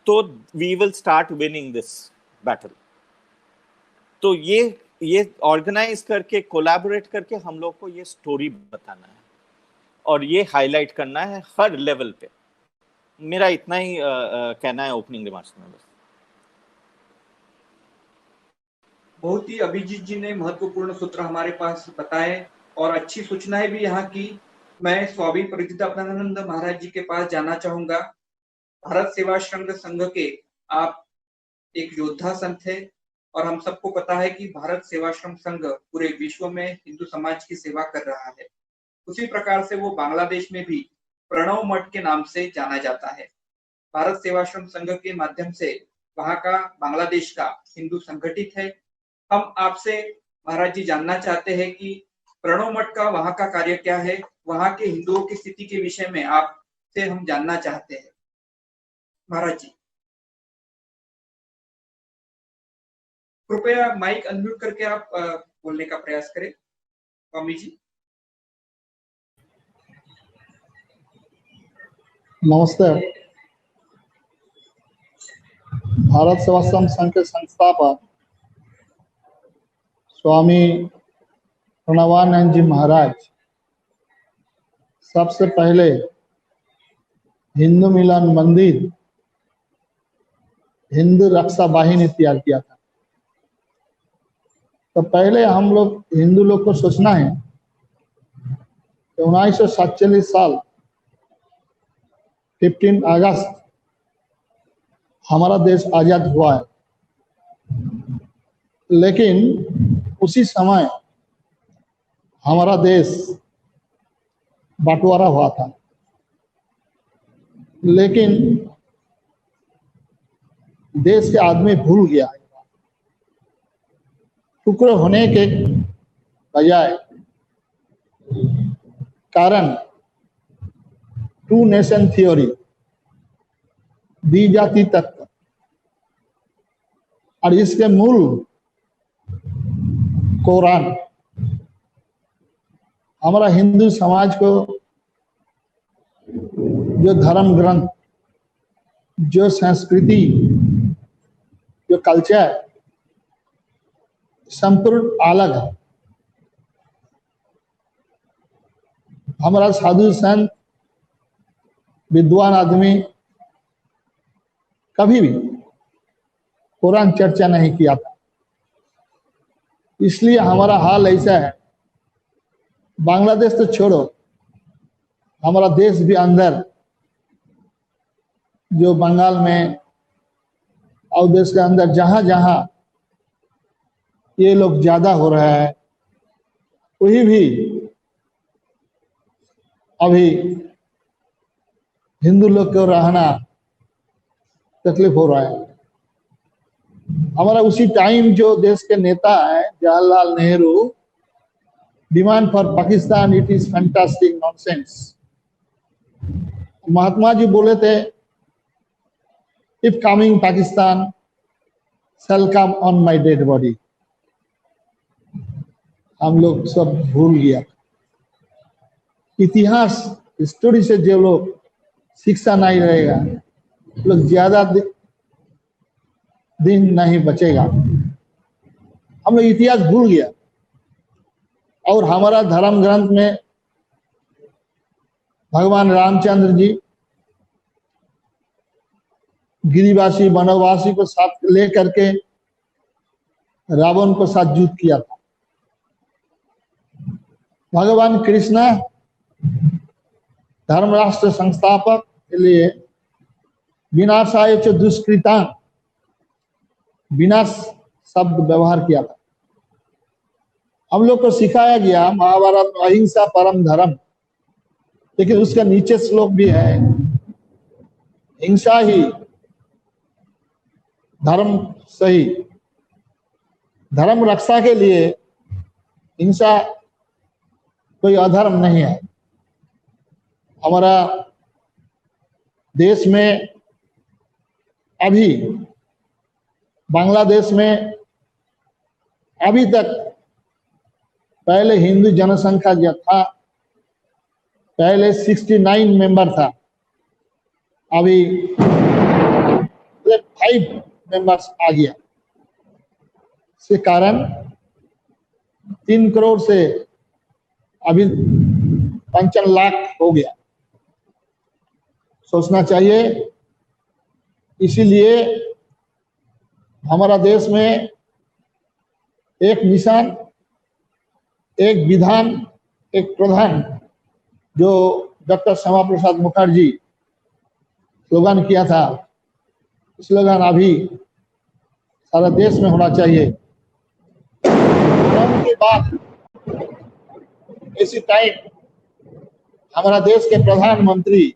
तो we will start winning this battle. तो ये ऑर्गेनाइज करके कोलैबोरेट करके हम लोग को ये स्टोरी बताना है और ये हाईलाइट करना है हर लेवल पे। मेरा इतना ही कहना है ओपनिंग रिमार्क्स में। बस बहुत ही अभिजीत जी ने महत्वपूर्ण सूत्र हमारे पास बताए और अच्छी सूचनाएं भी यहाँ की। मैं स्वामी परिचितानंद महाराज जी के पास जाना चाहूंगा। भारत सेवाश्रम संघ के आप एक योद्धा संत है और हम सबको पता है कि भारत सेवाश्रम संघ पूरे विश्व में हिंदू समाज की सेवा कर रहा है। उसी प्रकार से वो बांग्लादेश में भी प्रणव मठ के नाम से जाना जाता है। भारत सेवाश्रम संघ के माध्यम से वहां का, बांग्लादेश का हिंदू संगठित है। हम आपसे महाराज जी जानना चाहते हैं कि प्रणव मठ का वहां का कार्य क्या है, वहां के हिंदुओं की स्थिति के विषय में आपसे हम जानना चाहते हैं। महाराज जी कृपया माइक अनम्यूट करके आप बोलने का प्रयास करें। स्वामी जी नमस्ते। भारत सेवाश्रम संघ के संस्थापक स्वामी प्रणवानंद जी महाराज सबसे पहले हिंदू मिलन मंदिर, हिंदू रक्षा वाहिनी तैयार किया था। तो पहले हम लोग हिंदू लोग को सोचना है कि 1947 साल 15 अगस्त हमारा देश आजाद हुआ है, लेकिन उसी समय हमारा देश बंटवारा हुआ था। लेकिन देश के आदमी भूल गया, टुकड़े होने के बजाय कारण टू नेशन थ्योरी, द्विजाति तत्व, और इसके मूल कुरान हमारा हिंदू समाज को जो धर्म ग्रंथ, जो संस्कृति, जो कल्चर संपूर्ण अलग है। हमारा साधु संत विद्वान आदमी कभी भी कुरान चर्चा नहीं किया था। इसलिए हमारा हाल ऐसा है, बांग्लादेश तो छोड़ो, हमारा देश भी अंदर जो बंगाल में और देश के अंदर जहां जहां ये लोग ज्यादा हो रहा है, वही भी अभी हिंदू लोग को रहना तकलीफ हो रहा है। हमारा उसी टाइम जो देश के नेता है Jawaharlal Nehru, demand for Pakistan it is fantastic nonsense. Mahatma ji बोले थे if coming Pakistan shall come on my dead body। हम लोग सब भूल गया। इतिहास स्टोरी से जो लोग शिक्षा नहीं रहेगा, लोग ज्यादा दिन नहीं बचेगा। हम लोग इतिहास भूल गया। और हमारा धर्म ग्रंथ में भगवान रामचंद्र जी गिरिवासी वनवासी को साथ लेकर के रावण को साथ युद्ध किया था। भगवान कृष्ण धर्म राष्ट्र संस्थापक के लिए विनाशाय च दुष्कृता विनाश शब्द व्यवहार किया था। हम लोग को सिखाया गया महाभारत में अहिंसा परम धर्म, लेकिन उसका नीचे श्लोक भी है हिंसा ही धर्म सही। धर्म रक्षा के लिए हिंसा कोई अधर्म नहीं है। हमारा देश में अभी बांग्लादेश में अभी तक पहले हिंदू जनसंख्या जो था पहले 69 मेंबर था, अभी 5 मेंबर्स आ गया। इसके कारण 3 करोड़ से अभी 55 लाख हो गया। सोचना चाहिए। इसीलिए हमारा देश में एक निशान, एक विधान, एक प्रधान, जो डॉक्टर श्यामा प्रसाद मुखर्जी स्लोगन किया था, स्लोगन अभी सारा देश में होना चाहिए। के बाद इसी टाइम हमारा देश के प्रधानमंत्री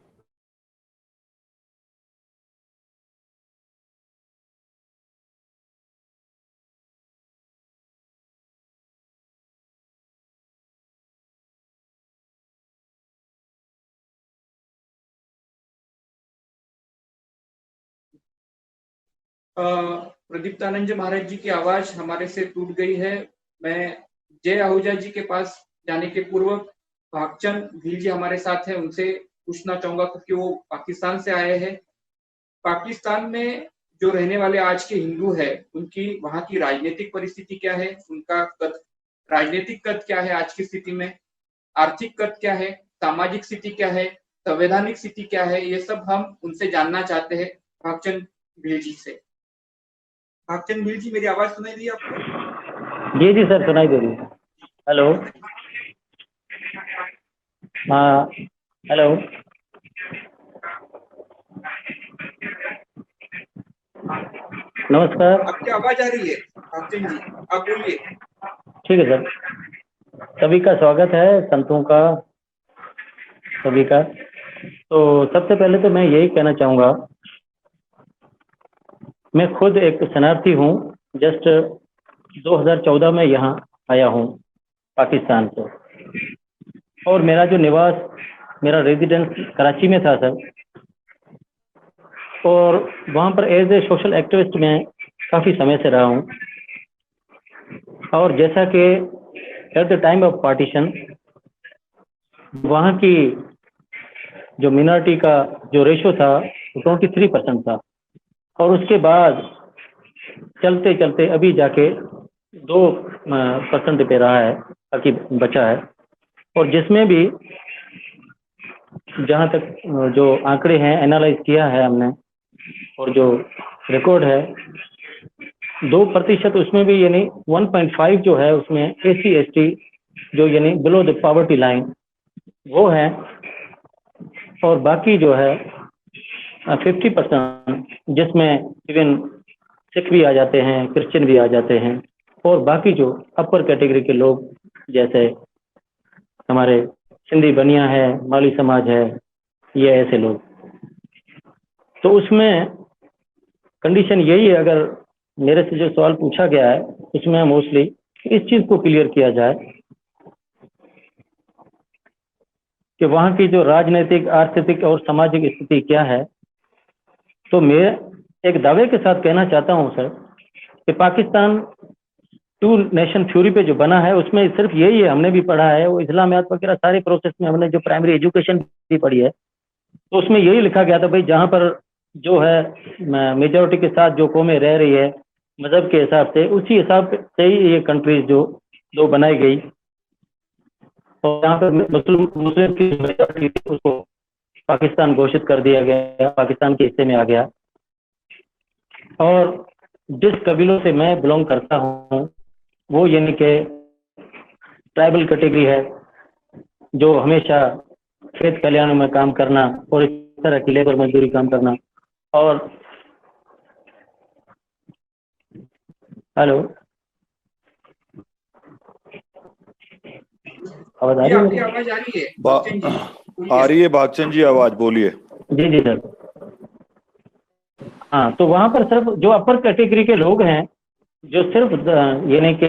प्रदीप्तानंद महाराज जी की आवाज हमारे से टूट गई है। मैं जय आहूजा जी के पास जाने के पूर्व भागचंद भील जी हमारे साथ हैं, उनसे पूछना चाहूंगा क्योंकि वो पाकिस्तान से आए हैं। पाकिस्तान में जो रहने वाले आज के हिंदू है, उनकी वहां की राजनीतिक परिस्थिति क्या है, उनका कद, राजनीतिक कद क्या है आज की स्थिति में, आर्थिक कद क्या है, सामाजिक स्थिति क्या है, संवैधानिक स्थिति क्या है, ये सब हम उनसे जानना चाहते हैं भागचंद भील जी से। भागचंद भील जी, मेरी आवाज सुनाई दी आपको? जी जी सर, सुनाई दे रही है। हेलो, हाँ हेलो, नमस्कार। आपकी आवाज आ रही है भागचंद जी, आप बोलिए। ठीक है सर, सभी का स्वागत है, संतों का, सभी का। तो सबसे पहले तो मैं यही कहना चाहूँगा, मैं खुद एक शरणार्थी हूँ। जस्ट 2014 में यहाँ आया हूँ पाकिस्तान से, और मेरा जो निवास, मेरा रेजिडेंस कराची में था सर, और वहाँ पर एज ए सोशल एक्टिविस्ट में काफ़ी समय से रहा हूँ। और जैसा कि at the time of partition वहाँ की जो मिनॉरिटी का जो रेशो था वो 23% था, और उसके बाद चलते चलते अभी जाके 2% पे रहा है, बाकी बचा है। और जिसमें भी जहाँ तक जो आंकड़े हैं एनालाइज किया है हमने, और जो रिकॉर्ड है 2% उसमें भी, यानी 1.5 जो है उसमें SC/ST जो यानी बिलो द पॉवर्टी लाइन वो है, और बाकी जो है 50% जिसमें इवन सिख भी आ जाते हैं, क्रिश्चियन भी आ जाते हैं, और बाकी जो अपर कैटेगरी के लोग जैसे हमारे सिंधी बनिया है, माली समाज है, ये ऐसे लोग। तो उसमें कंडीशन यही है, अगर मेरे से जो सवाल पूछा गया है उसमें मोस्टली इस चीज को क्लियर किया जाए कि वहाँ की जो राजनीतिक, आर्थिक और सामाजिक स्थिति क्या है। तो मैं एक दावे के साथ कहना चाहता हूँ सर कि पाकिस्तान टू नेशन थ्योरी पे जो बना है उसमें सिर्फ यही है, हमने भी पढ़ा है, वो इस्लामियात वगैरह सारे प्रोसेस में हमने जो प्राइमरी एजुकेशन भी पढ़ी है, तो उसमें यही लिखा गया था भाई जहाँ पर जो है मेजोरिटी के साथ जो कौमें रह रही है मजहब के हिसाब से, उसी हिसाब से ही ये कंट्रीज जो बनाई गई, और यहाँ पर मुस्लिम की मेजोरिटी थी उसको पाकिस्तान घोषित कर दिया गया, पाकिस्तान के हिस्से में आ गया। और जिस कबीलों से मैं बिलोंग करता हूँ वो यानी कि ट्राइबल कैटेगरी है, जो हमेशा खेत खलिहानों में काम करना और इस तरह की लेबर मजदूरी काम करना। और हेलो, आवाज आ रही है? आपकी आवाज आ रही है? आ रही है भागचंद जी, आवाज बोलिए। जी जी सर। हाँ, तो वहां पर सिर्फ जो अपर कैटेगरी के लोग हैं, जो सिर्फ यानी कि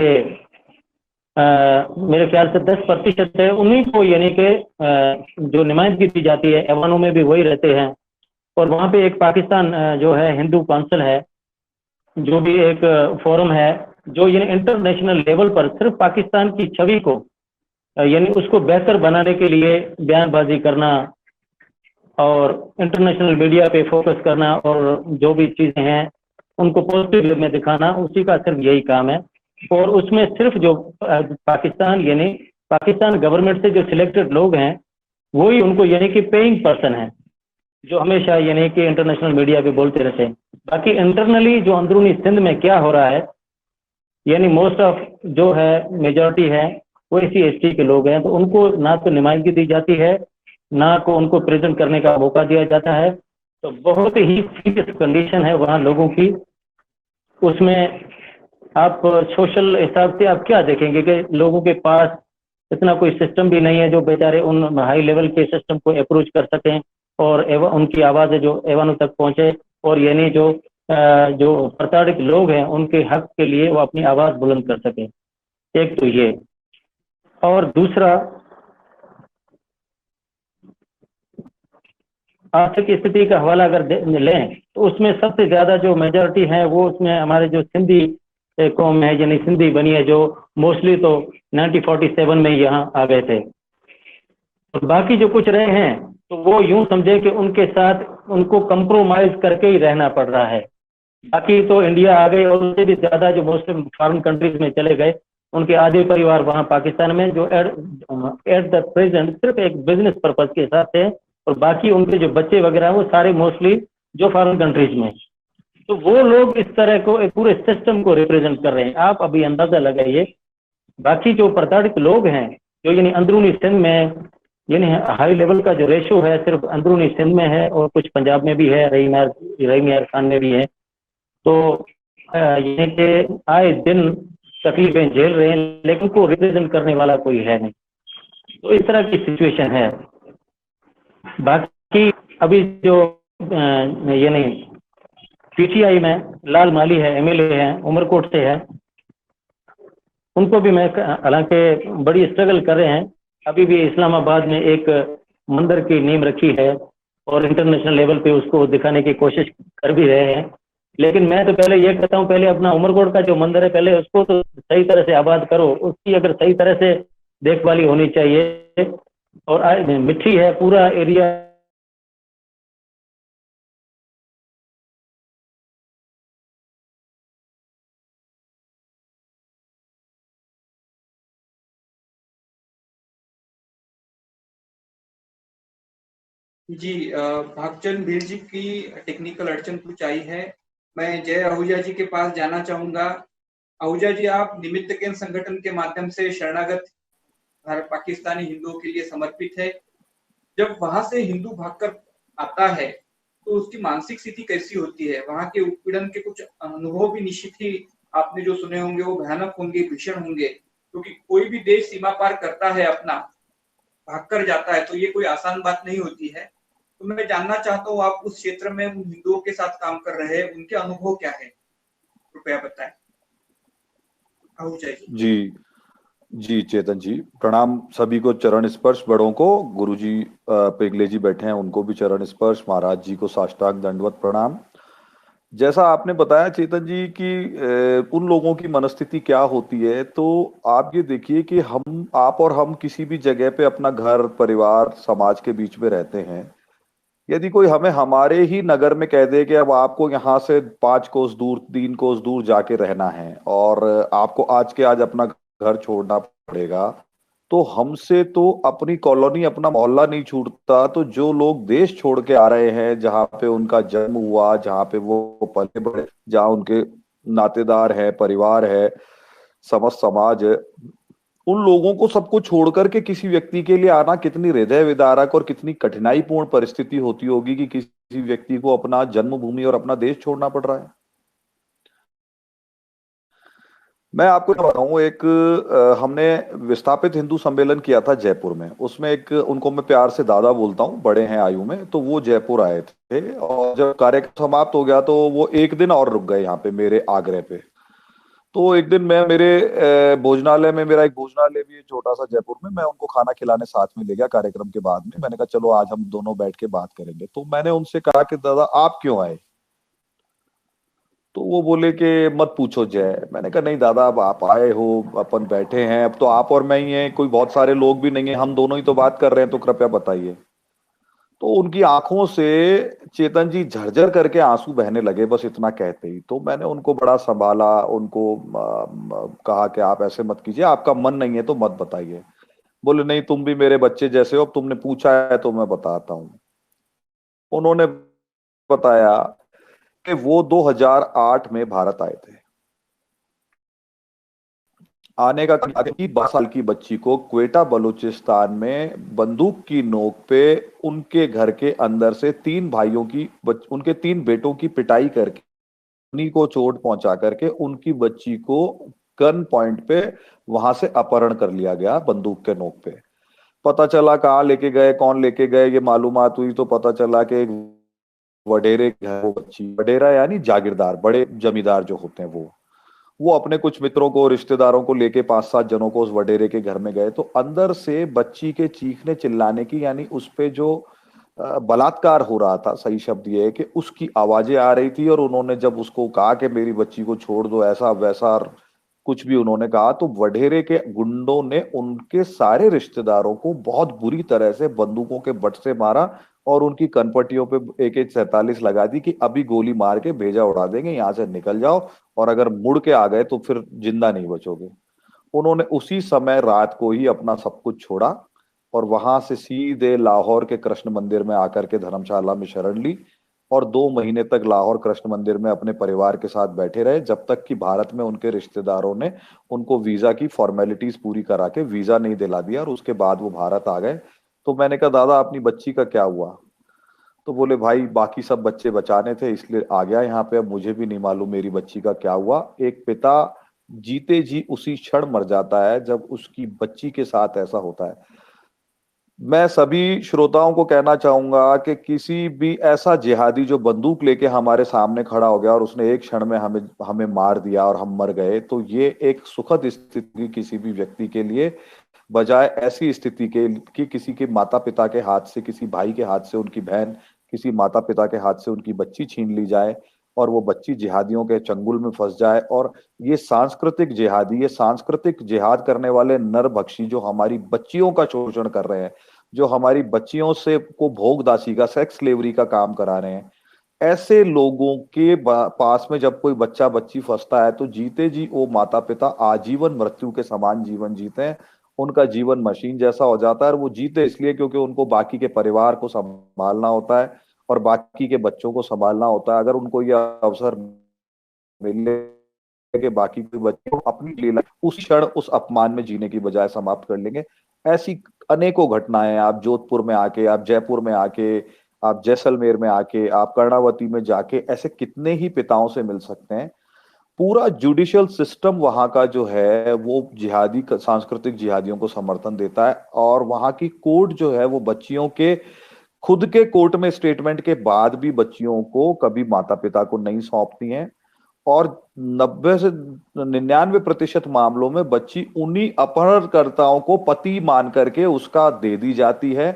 मेरे ख्याल से 10% है, उन्हीं को यानी कि जो नुमाइंदगी दी जाती है, ऐवानों में भी वही रहते हैं। और वहाँ पे एक पाकिस्तान जो है हिंदू काउंसिल है, जो भी एक फोरम है जो यानी इंटरनेशनल लेवल पर सिर्फ पाकिस्तान की छवि को यानी उसको बेहतर बनाने के लिए बयानबाजी करना और इंटरनेशनल मीडिया पे फोकस करना और जो भी चीज़ें हैं उनको पॉजिटिव वे में दिखाना, उसी का सिर्फ यही काम है। और उसमें सिर्फ जो पाकिस्तान यानी पाकिस्तान गवर्नमेंट से जो सिलेक्टेड लोग हैं वही उनको यानी कि पेइंग पर्सन है, जो हमेशा यानी कि इंटरनेशनल मीडिया पे बोलते रहते हैं। बाकी इंटरनली जो अंदरूनी सिंध में क्या हो रहा है, यानी मोस्ट ऑफ जो है मेजॉरिटी है वो SC/ST के लोग हैं, तो उनको ना तो नुमाइंदगी दी जाती है, ना को उनको प्रेजेंट करने का मौका दिया जाता है। तो बहुत ही सीरियस कंडीशन है वहाँ लोगों की। उसमें आप सोशल हिसाब से आप क्या देखेंगे कि लोगों के पास इतना कोई सिस्टम भी नहीं है जो बेचारे उन हाई लेवल के सिस्टम को अप्रोच कर सकें और उनकी आवाज़ें जो ऐवानों तक पहुँचे, और यानी जो प्रताड़ित लोग हैं उनके हक के लिए वो अपनी आवाज़ बुलंद कर सकें। एक तो ये, और दूसरा आर्थिक स्थिति का हवाला अगर लें तो उसमें सबसे ज़्यादा जो मेजॉरिटी है वो उसमें हमारे जो सिंधी कौम है, यानी सिंधी बनी है, जो मोस्टली तो 1947 में यहाँ आ गए थे। और बाकी जो कुछ रहे हैं तो वो यूं समझे कि उनके साथ उनको कंप्रोमाइज करके ही रहना पड़ रहा है। बाकी तो इंडिया आ गए और उससे भी ज़्यादा जो मुस्लिम फॉरेन कंट्रीज में चले गए, उनके आधे परिवार वहाँ पाकिस्तान में जो एट द प्रेजेंट सिर्फ एक बिजनेस पर्पज के हिसाब से, और बाकी उनके जो बच्चे वगैरह वो सारे मोस्टली जो फॉरेन कंट्रीज में। तो वो लोग इस तरह को एक पूरे सिस्टम को रिप्रेजेंट कर रहे हैं। आप अभी अंदाजा लगाइए, बाकी जो प्रताड़ित लोग हैं जो यानी अंदरूनी सिंध में यानी हाई लेवल का जो रेशो है सिर्फ अंदरूनी सिंध में है, और कुछ पंजाब में भी है, रहीम यार खान में भी है। तो यानी कि आए दिन तकलीफें झेल रहे हैं, लेकिन उनको रिप्रेजेंट करने वाला कोई है नहीं। तो इस तरह की सिचुएशन है। बाकी अभी जो यानी PTI में लाल माली है, MLA है, उमरकोट से है, उनको भी मैं हालांकि बड़ी स्ट्रगल कर रहे हैं। अभी भी इस्लामाबाद में एक मंदिर की नींव रखी है और इंटरनेशनल लेवल पे उसको दिखाने की कोशिश कर भी रहे हैं। लेकिन मैं तो पहले ये कहता हूँ, पहले अपना उमरकोट का जो मंदिर है पहले उसको तो सही तरह से आबाद करो, उसकी अगर सही तरह से देखभाली होनी चाहिए। और मिट्टी है पूरा एरिया, जी भागचंद भीर जी की टेक्निकल अड़चन कुछ आई है। मैं जय आहूजा जी के पास जाना चाहूंगा। आहूजा जी, आप निमित्त केंद्र संगठन के माध्यम से शरणागत पाकिस्तानी हिंदुओं के लिए समर्पित है। जब वहां से हिंदू भागकर आता है तो उसकी मानसिक स्थिति कैसी होती है? वहां के उत्पीड़न के कुछ अनुभव भी निश्चित ही आपने जो सुने होंगे वो भयानक होंगे, भीषण होंगे, क्योंकि कोई भी देश सीमा पार करता है अपना भागकर जाता है तो ये कोई आसान बात नहीं होती है। तो मैं जानना चाहता हूँ, आप उस क्षेत्र में उन हिंदुओं के साथ काम कर रहे हैं, उनके अनुभव क्या है, कृपया बताएं। आहूजा जी। जी जी चेतन जी, प्रणाम सभी को। चरण स्पर्श बड़ों को, गुरु जी पिघले जी बैठे हैं उनको भी चरण स्पर्श, महाराज जी को साष्टांग दंडवत प्रणाम। जैसा आपने बताया चेतन जी कि उन लोगों की मनस्थिति क्या होती है, तो आप ये देखिए कि हम, आप और हम किसी भी जगह पे अपना घर, परिवार, समाज के बीच में रहते हैं। यदि कोई हमें हमारे ही नगर में कह दे कि अब आपको यहाँ से 5 कोस दूर, 3 कोस दूर जाके रहना है और आपको आज के आज अपना घर छोड़ना पड़ेगा, तो हमसे तो अपनी कॉलोनी, अपना मोहल्ला नहीं छूटता। तो जो लोग देश छोड़ के आ रहे हैं, जहाँ पे उनका जन्म हुआ, जहाँ पे वो पले बड़े, जहाँ उनके नातेदार है, परिवार है, समस्त समाज है, उन लोगों को सबको छोड़ करके किसी व्यक्ति के लिए आना कितनी हृदय विदारक और कितनी कठिनाईपूर्ण परिस्थिति होती होगी कि किसी व्यक्ति को अपना जन्मभूमि और अपना देश छोड़ना पड़ रहा है। मैं आपको बताऊं, एक हमने विस्थापित हिंदू सम्मेलन किया था जयपुर में। उसमें एक, उनको मैं प्यार से दादा बोलता हूं, बड़े हैं आयु में, तो वो जयपुर आए थे और जब कार्यक्रम समाप्त हो गया तो वो एक दिन और रुक गए यहाँ पे मेरे आग्रह पे। तो एक दिन मैं, मेरे भोजनालय में, मेरा एक भोजनालय भी है छोटा सा जयपुर में, मैं उनको खाना खिलाने साथ में ले गया कार्यक्रम के बाद में। मैंने कहा चलो आज हम दोनों बैठ के बात करेंगे। तो मैंने उनसे कहा कि दादा आप क्यों आए? तो वो बोले कि मत पूछो जय। मैंने कहा नहीं दादा, अब आप आए हो, अपन बैठे हैं, अब तो आप और मैं ही हैं, कोई बहुत सारे लोग भी नहीं है, हम दोनों ही तो बात कर रहे हैं, तो कृपया बताइए। तो उनकी आंखों से चेतन जी झरझर करके आंसू बहने लगे बस इतना कहते ही। तो मैंने उनको बड़ा संभाला, उनको कहा कि आप ऐसे मत कीजिए, आपका मन नहीं है तो मत बताइए। बोले नहीं, तुम भी मेरे बच्चे जैसे हो, अब तुमने पूछा है तो मैं बताता हूँ। उन्होंने बताया कि वो 2008 में भारत आए थे। आने का 12 साल की बच्ची को क्वेटा बलूचिस्तान में बंदूक की नोक पे उनके घर के अंदर से 3 भाइयों की, उनके 3 बेटों की पिटाई करके, उन्हीं को चोट पहुंचा करके उनकी बच्ची को गन पॉइंट पे वहां से अपहरण कर लिया गया बंदूक के नोक पे। पता चला कहाँ लेके गए, कौन लेके गए, ये मालूमात हुई तो पता चला कि एक वडेरे घर वो बच्ची, वडेरा यानी जागीरदार, बड़े जमींदार जो होते हैं, वो अपने कुछ मित्रों को, रिश्तेदारों को लेके 5-7 जनों को उस वडेरे के घर में गए। तो अंदर से बच्ची के चीखने चिल्लाने की, यानी उस पे जो बलात्कार हो रहा था, सही शब्द ये है कि उसकी आवाजें आ रही थी। और उन्होंने जब उसको कहा कि मेरी बच्ची को छोड़ दो, ऐसा वैसा कुछ भी उन्होंने कहा, तो वडेरे के गुंडों ने उनके सारे रिश्तेदारों को बहुत बुरी तरह से बंदूकों के बट से मारा और उनकी कनपट्टियों पे AK-47 लगा दी कि अभी गोली मार के भेजा उड़ा देंगे, यहाँ से निकल जाओ, और अगर मुड़ के आ गए तो फिर जिंदा नहीं बचोगे। उन्होंने उसी समय रात को ही अपना सब कुछ छोड़ा और वहां से सीधे लाहौर के कृष्ण मंदिर में आकर के धर्मशाला में शरण ली और 2 महीने तक लाहौर कृष्ण मंदिर में अपने परिवार के साथ बैठे रहे, जब तक कि भारत में उनके रिश्तेदारों ने उनको वीजा की फॉर्मेलिटीज पूरी करा के वीजा नहीं दिला दिया और उसके बाद वो भारत आ गए। तो मैंने कहा दादा अपनी बच्ची का क्या हुआ? तो बोले भाई बाकी सब बच्चे बचाने थे इसलिए आ गया यहाँ पे, अब मुझे भी नहीं मालूम मेरी बच्ची का क्या हुआ। एक पिता जीते जी उसी क्षण मर जाता है जब उसकी बच्ची के साथ ऐसा होता है। मैं सभी श्रोताओं को कहना चाहूंगा कि किसी भी ऐसा जिहादी जो बंदूक लेके हमारे सामने खड़ा हो गया और उसने एक क्षण में हमें मार दिया और हम मर गए, तो ये एक सुखद स्थिति किसी भी व्यक्ति के लिए, बजाय ऐसी स्थिति के कि किसी के माता पिता के हाथ से, किसी भाई के हाथ से उनकी बहन, किसी माता पिता के हाथ से उनकी बच्ची छीन ली जाए और वो बच्ची जिहादियों के चंगुल में फंस जाए। और ये सांस्कृतिक जिहादी, ये सांस्कृतिक जिहाद करने वाले नरभक्षी जो हमारी बच्चियों का शोषण कर रहे हैं, जो हमारी बच्चियों से को भोगदासी का, सेक्स स्लेवरी का काम करा रहे हैं, ऐसे लोगों के पास में जब कोई बच्चा बच्ची फंसता है तो जीते जी वो माता पिता आजीवन मृत्यु के समान जीवन जीते हैं। उनका जीवन मशीन जैसा हो जाता है और वो जीते इसलिए क्योंकि उनको बाकी के परिवार को संभालना होता है और बाकी के बच्चों को संभालना होता है। अगर उनको यह अवसर मिले कि बाकी के बच्चों अपनी लीला उस क्षण उस अपमान में जीने की बजाय समाप्त कर लेंगे। ऐसी अनेकों घटनाएं, आप जोधपुर में आके, आप जयपुर में आके, आप जैसलमेर में आके, आप कर्णावती में जाके ऐसे कितने ही पिताओं से मिल सकते हैं। पूरा जुडिशियल सिस्टम वहां का जो है वो जिहादी सांस्कृतिक जिहादियों को समर्थन देता है, और वहां की कोर्ट जो है वो बच्चियों के खुद के कोर्ट में स्टेटमेंट के बाद भी बच्चियों को कभी माता पिता को नहीं सौंपती हैं, और 90 से 99% मामलों में बच्ची उन्हीं अपहरणकर्ताओं को पति मान करके उसका दे दी जाती है।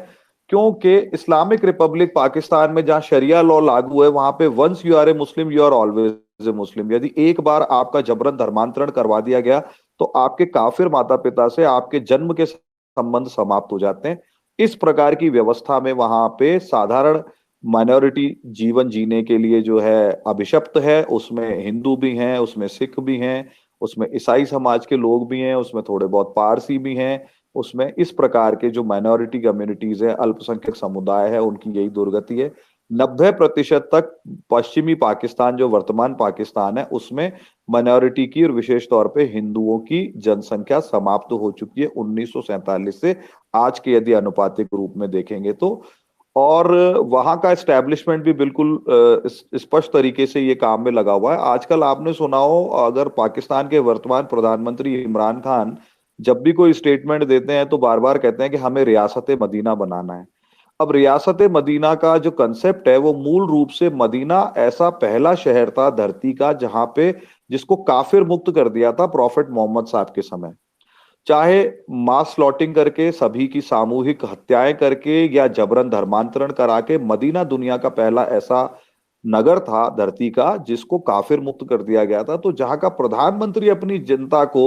क्योंकि इस्लामिक रिपब्लिक पाकिस्तान में जहां शरिया लॉ लागू है, वहां पे once you are a Muslim you are always a Muslim. यदि एक बार आपका जबरन धर्मांतरण करवा दिया गया तो आपके काफिर माता पिता से आपके जन्म के संबंध समाप्त हो जाते हैं। इस प्रकार की व्यवस्था में वहां पे साधारण माइनॉरिटी जीवन जीने के लिए जो है अभिशप्त है। उसमें हिंदू भी हैं, उसमें सिख भी हैं, उसमें ईसाई समाज के लोग भी हैं, उसमें थोड़े बहुत पारसी भी हैं, उसमें इस प्रकार के जो माइनॉरिटी कम्युनिटीज है, अल्पसंख्यक समुदाय है, उनकी यही दुर्गति है। 90% तक पश्चिमी पाकिस्तान जो वर्तमान पाकिस्तान है उसमें माइनॉरिटी की और विशेष तौर पे हिंदुओं की जनसंख्या समाप्त हो चुकी है 1947 से आज के यदि अनुपातिक रूप में देखेंगे तो। और वहां का एस्टेब्लिशमेंट भी बिल्कुल स्पष्ट तरीके से ये काम में लगा हुआ है। आजकल आपने सुना हो, अगर पाकिस्तान के वर्तमान प्रधानमंत्री इमरान खान जब भी कोई स्टेटमेंट देते हैं तो बार बार कहते हैं कि हमें रियासत मदीना बनाना है। अब रियासत मदीना का जो कंसेप्ट है वो मूल रूप से मदीना ऐसा पहला शहर था धरती का जहां पे जिसको काफिर मुक्त कर दिया था प्रॉफेट मोहम्मद साहब के समय। चाहे मास स्लॉटिंग करके, सभी की सामूहिक हत्याएं करके, या जबरन धर्मांतरण करा के, मदीना दुनिया का पहला ऐसा नगर था धरती का जिसको काफिर मुक्त कर दिया गया था। तो जहां का प्रधानमंत्री अपनी जनता को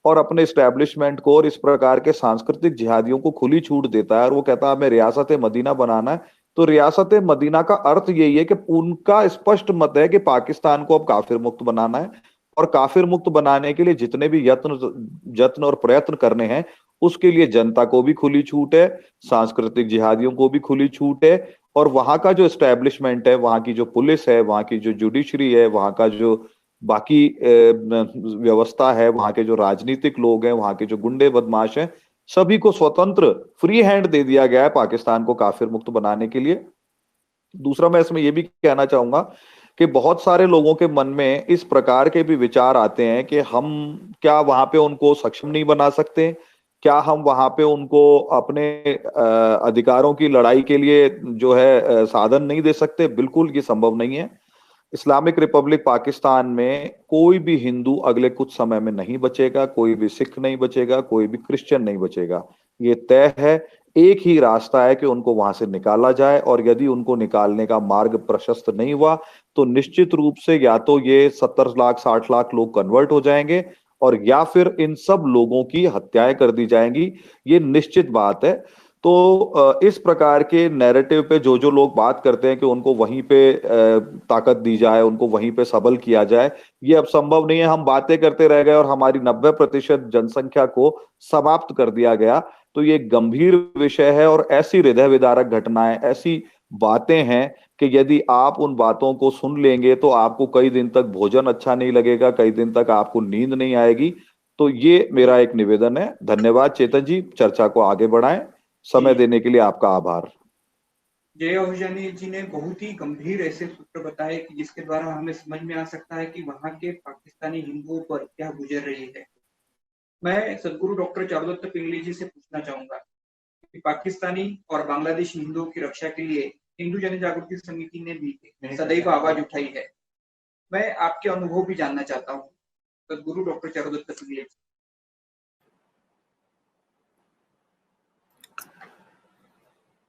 और अपने एस्टेब्लिशमेंट को और इस प्रकार के सांस्कृतिक जिहादियों को खुली छूट देता है और वो कहता है हमें रियासत मदीना बनाना है, तो रियासत मदीना का अर्थ यही है कि उनका स्पष्ट मत है कि पाकिस्तान को अब काफिर मुक्त बनाना है, और काफिर मुक्त बनाने के लिए जितने भी यत्न और प्रयत्न करने हैं उसके लिए जनता को भी खुली छूट है, सांस्कृतिक जिहादियों को भी खुली छूट है। और वहां का जो एस्टेब्लिशमेंट है, वहां की जो पुलिस है, वहां की जो जुडिशरी है, वहां का जो बाकी व्यवस्था है, वहां के जो राजनीतिक लोग हैं, वहां के जो गुंडे बदमाश हैं, सभी को स्वतंत्र फ्री हैंड दे दिया गया है पाकिस्तान को काफिर मुक्त बनाने के लिए। दूसरा मैं इसमें यह भी कहना चाहूंगा कि बहुत सारे लोगों के मन में इस प्रकार के भी विचार आते हैं कि हम क्या वहां पे उनको सक्षम नहीं बना सकते, क्या हम वहां पे उनको अपने अधिकारों की लड़ाई के लिए जो है साधन नहीं दे सकते। बिल्कुल ये संभव नहीं है। इस्लामिक रिपब्लिक पाकिस्तान में कोई भी हिंदू अगले कुछ समय में नहीं बचेगा, कोई भी सिख नहीं बचेगा, कोई भी क्रिश्चियन नहीं बचेगा। ये तय है। एक ही रास्ता है कि उनको वहां से निकाला जाए, और यदि उनको निकालने का मार्ग प्रशस्त नहीं हुआ तो निश्चित रूप से या तो ये 70 लाख 60 लाख लोग कन्वर्ट हो जाएंगे, और या फिर इन सब लोगों की हत्याएं कर दी जाएंगी। ये निश्चित बात है। तो इस प्रकार के नैरेटिव पे जो जो लोग बात करते हैं कि उनको वहीं पे ताकत दी जाए, उनको वहीं पे सबल किया जाए, ये अब संभव नहीं है। हम बातें करते रह गए और हमारी 90% जनसंख्या को समाप्त कर दिया गया, तो ये गंभीर विषय है। और ऐसी हृदय विदारक घटनाएं, ऐसी बातें हैं कि यदि आप उन बातों को सुन लेंगे तो आपको कई दिन तक भोजन अच्छा नहीं लगेगा, कई दिन तक आपको नींद नहीं आएगी। तो ये मेरा एक निवेदन है। धन्यवाद चेतन जी, चर्चा को आगे बढ़ाएं। समय देने के लिए आपका आभार। जय आहूजानी जी ने बहुत ही गंभीर ऐसे सूत्र बताए कि जिसके द्वारा हमें समझ में आ सकता है कि वहां के पाकिस्तानी हिंदुओं पर क्या गुजर रही है। मैं सदगुरु डॉक्टर चारुदत्त पिंगली जी से पूछना चाहूंगा कि पाकिस्तानी और बांग्लादेशी हिंदुओं की रक्षा के लिए हिंदू जन जागृति समिति ने भी सदैव आवाज उठाई है। मैं आपके अनुभव भी जानना चाहता हूँ, सदगुरु डॉक्टर चारुदत्त पिंगली जी।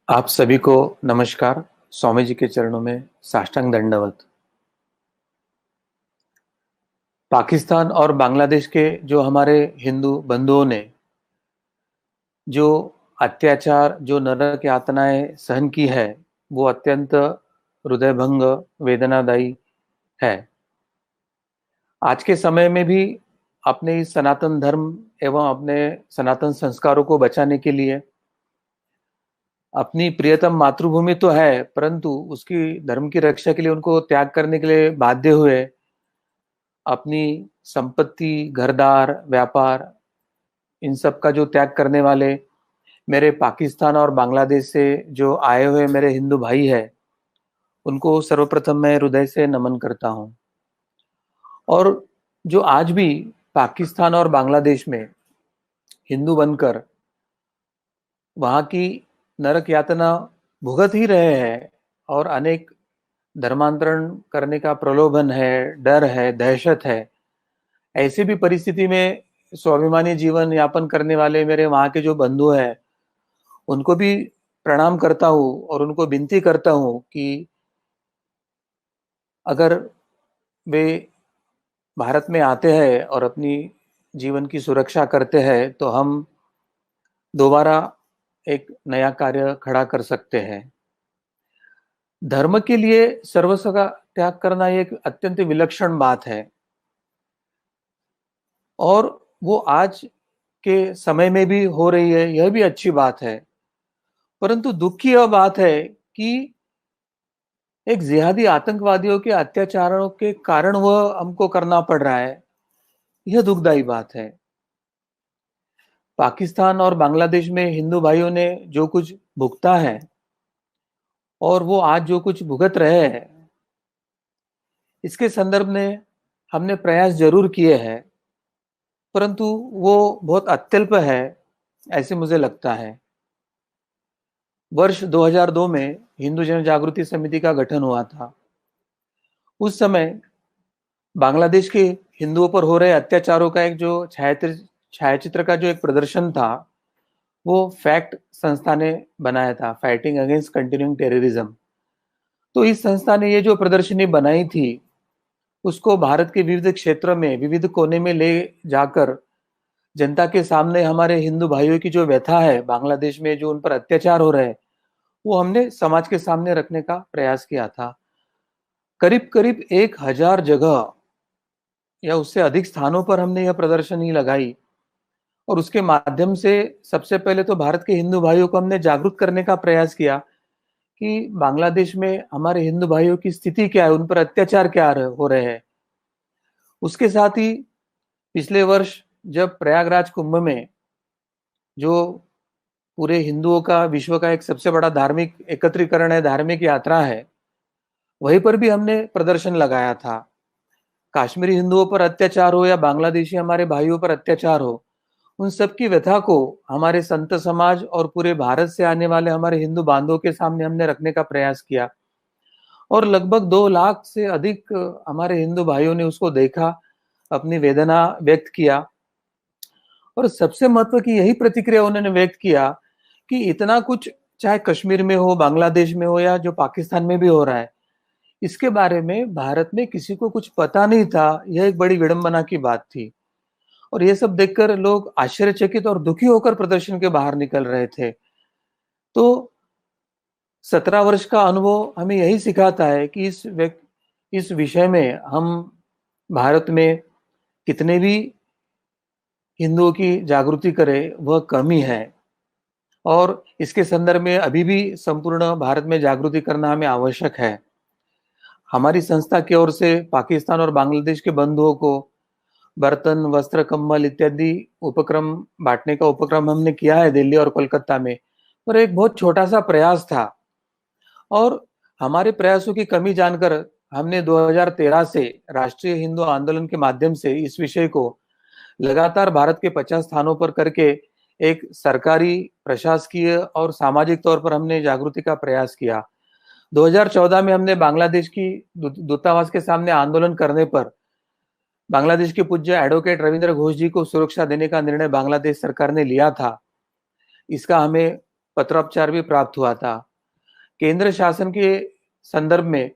आप सभी को नमस्कार। स्वामी जी के चरणों में साष्टांग दंडवत। पाकिस्तान और बांग्लादेश के जो हमारे हिंदू बंधुओं ने जो अत्याचार, जो नरक यातनाएं सहन की है, वो अत्यंत हृदयभंग, वेदनादायी है। आज के समय में भी अपने इस सनातन धर्म एवं अपने सनातन संस्कारों को बचाने के लिए अपनी प्रियतम मातृभूमि तो है, परंतु उसकी धर्म की रक्षा के लिए उनको त्याग करने के लिए बाध्य हुए। अपनी संपत्ति, घरदार, व्यापार, इन सब का जो त्याग करने वाले मेरे पाकिस्तान और बांग्लादेश से जो आए हुए मेरे हिंदू भाई है, उनको सर्वप्रथम मैं हृदय से नमन करता हूं। और जो आज भी पाकिस्तान और बांग्लादेश में हिंदू बनकर वहां की नरक यातना भुगत ही रहे हैं और अनेक धर्मांतरण करने का प्रलोभन है, डर है, दहशत है, ऐसी भी परिस्थिति में स्वाभिमानी जीवन यापन करने वाले मेरे वहां के जो बंधु हैं, उनको भी प्रणाम करता हूँ और उनको विनती करता हूँ कि अगर वे भारत में आते हैं और अपनी जीवन की सुरक्षा करते हैं तो हम दोबारा एक नया कार्य खड़ा कर सकते हैं। धर्म के लिए सर्वस्व का त्याग करना एक अत्यंत विलक्षण बात है और वो आज के समय में भी हो रही है, यह भी अच्छी बात है। परंतु दुख की यह बात है कि एक जिहादी आतंकवादियों के अत्याचारों के कारण वह हमको करना पड़ रहा है, यह दुखदायी बात है। पाकिस्तान और बांग्लादेश में हिंदू भाइयों ने जो कुछ भुगता है और वो आज जो कुछ भुगत रहे हैं, इसके संदर्भ में हमने प्रयास जरूर किए हैं, परंतु वो बहुत अत्यल्प है, ऐसे मुझे लगता है। वर्ष 2002 में हिंदू जन जागृति समिति का गठन हुआ था। उस समय बांग्लादेश के हिंदुओं पर हो रहे अत्याचारों का एक जो छायाचित्र का जो एक प्रदर्शन था, वो फैक्ट संस्था ने बनाया था, फाइटिंग अगेंस्ट कंटिन्यूइंग टेररिज्म। तो इस संस्था ने ये जो प्रदर्शनी बनाई थी, उसको भारत के विविध क्षेत्रों में, विविध कोने में ले जाकर जनता के सामने हमारे हिंदू भाइयों की जो व्यथा है, बांग्लादेश में जो उन पर अत्याचार हो रहे हैं, वो हमने समाज के सामने रखने का प्रयास किया था। करीब करीब 1000 जगह या उससे अधिक स्थानों पर हमने यह प्रदर्शनी लगाई और उसके माध्यम से सबसे पहले तो भारत के हिंदू भाइयों को हमने जागरूक करने का प्रयास किया कि बांग्लादेश में हमारे हिंदू भाइयों की स्थिति क्या है, उन पर अत्याचार क्या हो रहे हैं। उसके साथ ही पिछले वर्ष जब प्रयागराज कुंभ में, जो पूरे हिंदुओं का, विश्व का एक सबसे बड़ा धार्मिक एकत्रीकरण है, धार्मिक यात्रा है, वहीं पर भी हमने प्रदर्शन लगाया था। कश्मीरी हिंदुओं पर अत्याचार हो या बांग्लादेशी हमारे भाइयों पर अत्याचार हो, उन सबकी व्यथा को हमारे संत समाज और पूरे भारत से आने वाले हमारे हिंदू बांधवों के सामने हमने रखने का प्रयास किया और लगभग 2 लाख से अधिक हमारे हिंदू भाइयों ने उसको देखा, अपनी वेदना व्यक्त किया और सबसे महत्व की यही प्रतिक्रिया उन्होंने व्यक्त किया कि इतना कुछ चाहे कश्मीर में हो, बांग्लादेश में हो या जो पाकिस्तान में भी हो रहा है, इसके बारे में भारत में किसी को कुछ पता नहीं था। यह एक बड़ी विडंबना की बात थी और ये सब देखकर लोग आश्चर्यचकित और दुखी होकर प्रदर्शन के बाहर निकल रहे थे। तो 17 वर्ष का अनुभव हमें यही सिखाता है कि इस विषय में हम भारत में कितने भी हिंदुओं की जागृति करें, वह कमी है और इसके संदर्भ में अभी भी संपूर्ण भारत में जागृति करना हमें आवश्यक है। हमारी संस्था की ओर से पाकिस्तान और बांग्लादेश के बंधुओं को बर्तन, वस्त्र, कंबल इत्यादि उपक्रम बांटने का उपक्रम हमने किया है दिल्ली और कोलकाता में, पर एक बहुत छोटा सा प्रयास था और हमारे प्रयासों की कमी जानकर हमने 2013 से राष्ट्रीय हिंदू आंदोलन के माध्यम से इस विषय को लगातार भारत के 50 स्थानों पर करके एक सरकारी, प्रशासकीय और सामाजिक तौर पर हमने जागृति का प्रयास किया। 2014 में हमने बांग्लादेश की दूतावास के सामने आंदोलन करने पर बांग्लादेश के पूज्य एडवोकेट रविंद्र घोष जी को सुरक्षा देने का निर्णय बांग्लादेश सरकार ने लिया था। इसका हमें पत्रोपचार भी प्राप्त हुआ था। केंद्र शासन के संदर्भ में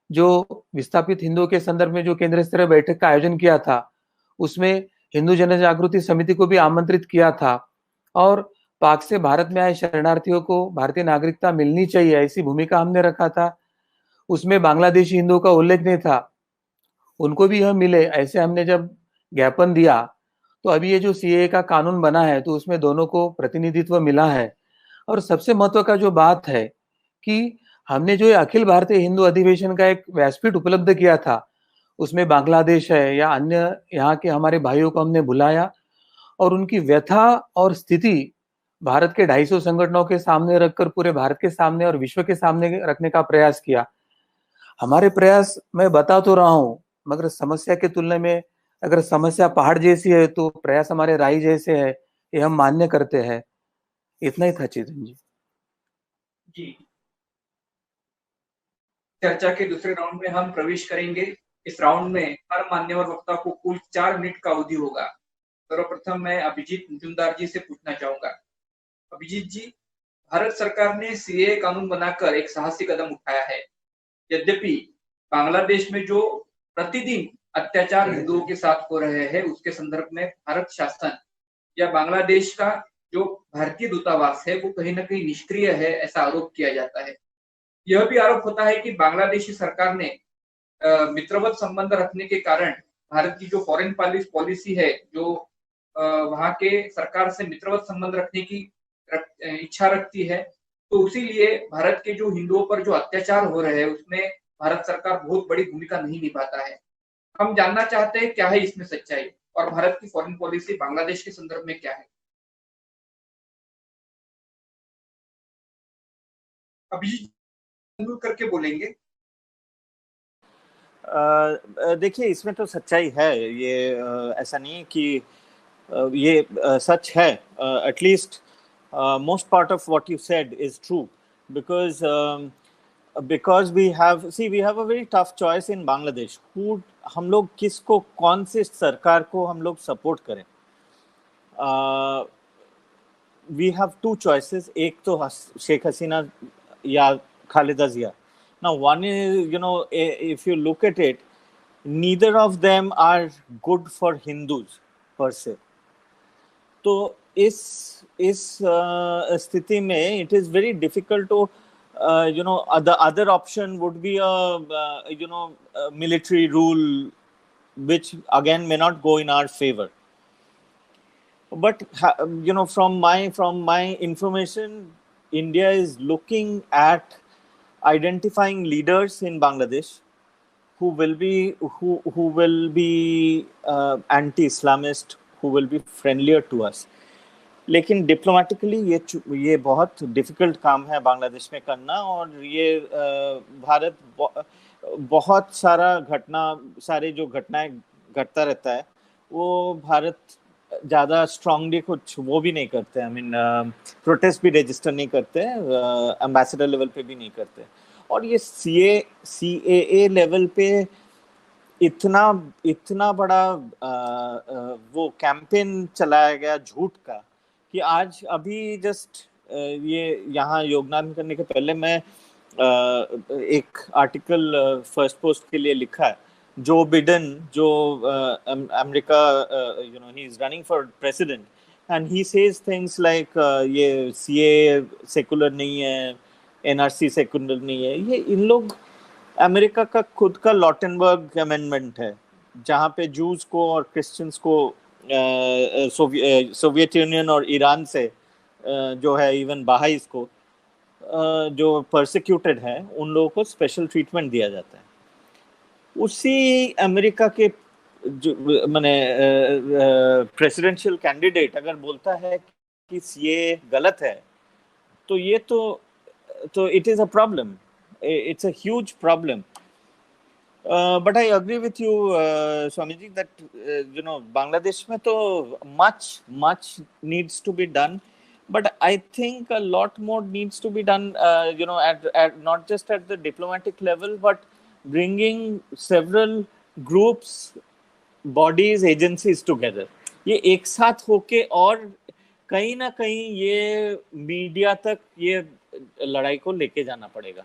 जो विस्थापित हिंदुओं के संदर्भ में जो केंद्र स्तरीय बैठक का आयोजन किया था, उसमें हिंदू जन जागृति समिति को भी आमंत्रित किया था और पाक से भारत में आए शरणार्थियों को भारतीय नागरिकता मिलनी चाहिए, ऐसी भूमिका हमने रखा था। उसमें बांग्लादेशी हिंदुओं का उल्लेख नहीं था, उनको भी यह मिले, ऐसे हमने जब ज्ञापन दिया तो अभी ये जो सीएए का कानून बना है तो उसमें दोनों को प्रतिनिधित्व मिला है। और सबसे महत्व का जो बात है कि हमने जो अखिल भारतीय हिंदू अधिवेशन का एक व्यासपीठ उपलब्ध किया था, उसमें बांग्लादेश है या अन्य यहाँ के हमारे भाइयों को हमने बुलाया और उनकी व्यथा और स्थिति भारत के 250 संगठनों के सामने रखकर पूरे भारत के सामने और विश्व के सामने रखने का प्रयास किया। हमारे प्रयास मैं बता तो रहा हूं, मगर समस्या के तुलना में अगर समस्या पहाड़ जैसी है तो प्रयास हमारे राई जैसे है, ये हम मान्य करते हैं। इतना ही था चेतन जी। जी, चर्चा के दूसरे राउंड में हम प्रवेश करेंगे। इस राउंड में हर मान्यवर वक्ता को कुल 4 मिनट का अवधि होगा। सर्वप्रथम मैं अभिजीत मुजुमदार जी से पूछना चाहूंगा। अभिजीत जी, भारत सरकार ने सीएए कानून बनाकर एक साहसी कदम उठाया है। यद्यपि बांग्लादेश में जो प्रतिदिन अत्याचार हिंदुओं के साथ हो रहे हैं, उसके संदर्भ में भारत शासन या बांग्लादेश का जो भारतीय दूतावास है वो कहीं ना कहीं निष्क्रिय है, ऐसा आरोप किया जाता है। यह भी आरोप होता है कि बांग्लादेशी सरकार ने मित्रवत संबंध रखने के कारण भारत की जो फॉरेन पॉलिसी है, जो वहां के सरकार से मित्रवत संबंध रखने की इच्छा रखती है, तो इसीलिए भारत के जो हिंदुओं पर जो अत्याचार हो रहे हैं उसमें भारत सरकार बहुत बड़ी भूमिका नहीं निभाता है। हम जानना चाहते हैं क्या है इसमें सच्चाई और भारत की फॉरेन पॉलिसी बांग्लादेश के संदर्भ में क्या है। अभिजीत करके बोलेंगे। देखिए, इसमें तो सच्चाई है, ये ऐसा नहीं है कि ये सच है। At least most part of what you said is true, because we have a very tough choice in Bangladesh. who हम लोग किसको, कौन से सरकार को हम लोग सपोर्ट करें। we have two choices, एक तो शेख हसीना या खालिदा जिया। Now one is, if you look at it, neither of them are good for Hindus per se. तो इस स्थिति में it is very difficult to the other option would be a military rule, which again may not go in our favor. But from my information, India is looking at identifying leaders in Bangladesh who will be anti-Islamist, who will be friendlier to us. लेकिन diplomatically ये बहुत difficult काम है बांग्लादेश में करना, और ये भारत बहुत सारे जो घटनाएं घटता रहता है वो भारत ज़्यादा स्ट्रांगली कुछ वो भी नहीं करते। आई मीन प्रोटेस्ट भी रजिस्टर नहीं करते, एम्बेसडर लेवल पे भी नहीं करते। और ये CAA लेवल पे इतना बड़ा वो कैंपेन चलाया गया झूठ का कि आज अभी जस्ट ये यहाँ योगदान करने के पहले मैं एक आर्टिकल फर्स्ट पोस्ट के लिए लिखा है। जो बिडेन, जो America, he is running for president, and he says things like ये CAA सेकुलर नहीं है, NRC सेकुलर नहीं है। ये इन लोग, अमेरिका का खुद का लॉटेनबर्ग अमेंडमेंट है जहाँ पे जूस को और क्रिश्चियंस को सोवियत यूनियन और ईरान से जो है, इवन बहाइस को जो परसिक्यूटेड है, उन लोगों को स्पेशल ट्रीटमेंट दिया जाता है। उसी अमेरिका के जो माने प्रेसिडेंशियल कैंडिडेट अगर बोलता है कि ये गलत है, तो ये तो it is a problem, it's a huge problem. But I agree with you, Swamiji, that Bangladesh mein to much needs to be done, but I think a lot more needs to be done, at not just at the diplomatic level, but bringing several groups, bodies, agencies together. ये एक साथ होके, और कहीं ना कहीं ये media तक ये लड़ाई को लेके जाना पड़ेगा,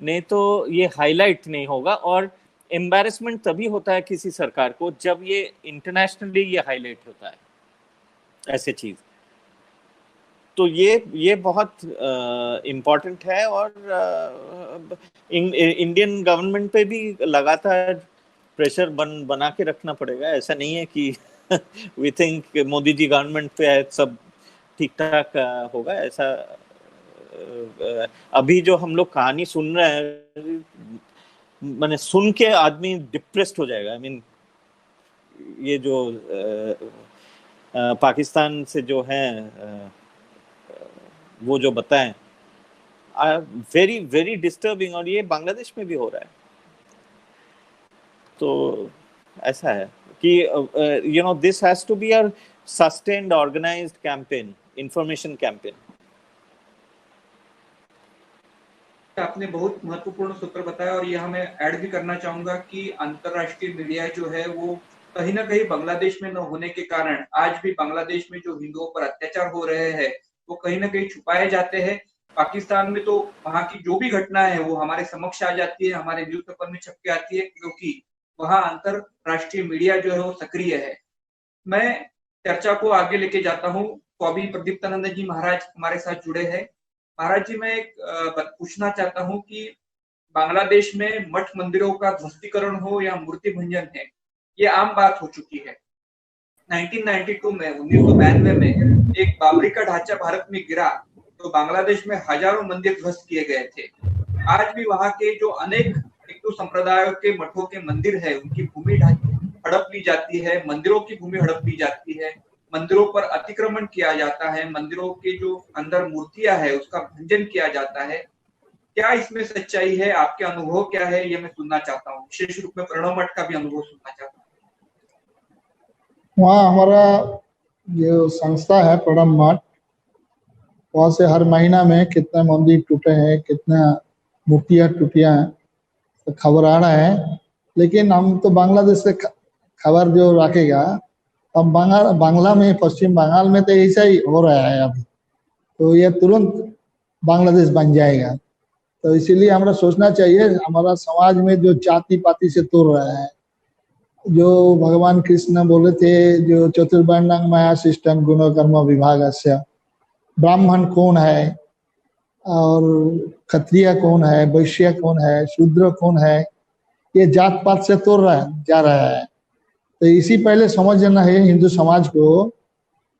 नहीं तो ये हाईलाइट नहीं होगा। और एम्बैरेसमेंट तभी होता है किसी सरकार को जब ये इंटरनेशनली ये हाईलाइट होता है ऐसे चीज। तो ये बहुत इम्पोर्टेंट है, और इंडियन गवर्नमेंट पे भी लगातार प्रेशर बना के रखना पड़ेगा। ऐसा नहीं है कि we think Modi ji government पे है सब ठीक ठाक होगा, ऐसा अभी जो हम लोग कहानी सुन रहे हैं, मैंने सुन के आदमी डिप्रेस्ड हो जाएगा। आई मीन ये जो पाकिस्तान से जो है वो जो बताएं, वेरी वेरी डिस्टर्बिंग, और ये बांग्लादेश में भी हो रहा है। तो ऐसा है। कि this has to be a sustained organized campaign, information campaign. आपने बहुत महत्वपूर्ण सूत्र बताया और यह मैं ऐड भी करना चाहूंगा कि अंतरराष्ट्रीय मीडिया जो है वो कहीं ना कहीं बांग्लादेश में न होने के कारण आज भी बांग्लादेश में जो हिंदुओं पर अत्याचार हो रहे हैं वो कहीं ना कहीं छुपाए जाते हैं। पाकिस्तान में तो वहां की जो भी घटना है वो हमारे समक्ष आ जाती है, हमारे न्यूज़पेपर में छप के आती है, क्योंकि वहां अंतरराष्ट्रीय मीडिया जो है वो सक्रिय है। मैं चर्चा को आगे लेके जाता हूँ तो अभी प्रदीप्तानंद जी महाराज हमारे साथ जुड़े हैं। महाराज जी, मैं एक पूछना चाहता हूँ कि बांग्लादेश में मठ मंदिरों का ध्वस्तीकरण हो या मूर्ति भंजन है, ये आम बात हो चुकी है। 1992 में 1992 में एक बाबरी का ढांचा भारत में गिरा तो बांग्लादेश में हजारों मंदिर ध्वस्त किए गए थे। आज भी वहां के जो अनेक हिंदू संप्रदायों के मठों के मंदिर है उनकी भूमि हड़प ली जाती है, मंदिरों की भूमि हड़प ली जाती है, मंदिरों पर अतिक्रमण किया जाता है, मंदिरों के जो अंदर मूर्तियां है उसका भंजन किया जाता है। क्या इसमें सच्चाई है? आपके अनुभव क्या है ये मैं सुनना चाहता हूँ। विशेष रूप में प्रणव मठ का भी अनुभव सुनना चाहता हूँ। वहाँ हमारा जो संस्था है प्रणव मठ, वहाँ से हर महीना में कितने मंदिर टूटे हैं, कितना मूर्तियाँ टूटियाँ हैं तो खबर आ रहा है। लेकिन हम तो बांग्लादेश से खबर जो रखेगा, हम बांग्ला में पश्चिम बंगाल में तो ऐसा ही हो रहा है अभी, तो ये तुरंत बांग्लादेश बन जाएगा। तो इसीलिए हमारा सोचना चाहिए, हमारा समाज में जो जाति पाति से तोड़ रहा है, जो भगवान कृष्ण बोले थे जो चतुर्वर्णं माया सिस्टम गुण कर्म विभागस्य, ब्राह्मण कौन है और क्षत्रिय कौन है, वैश्य कौन है, शूद्र कौन है, ये जात पात से तोड़ जा रहा है। तो इसी पहले समझना है हिंदू समाज को,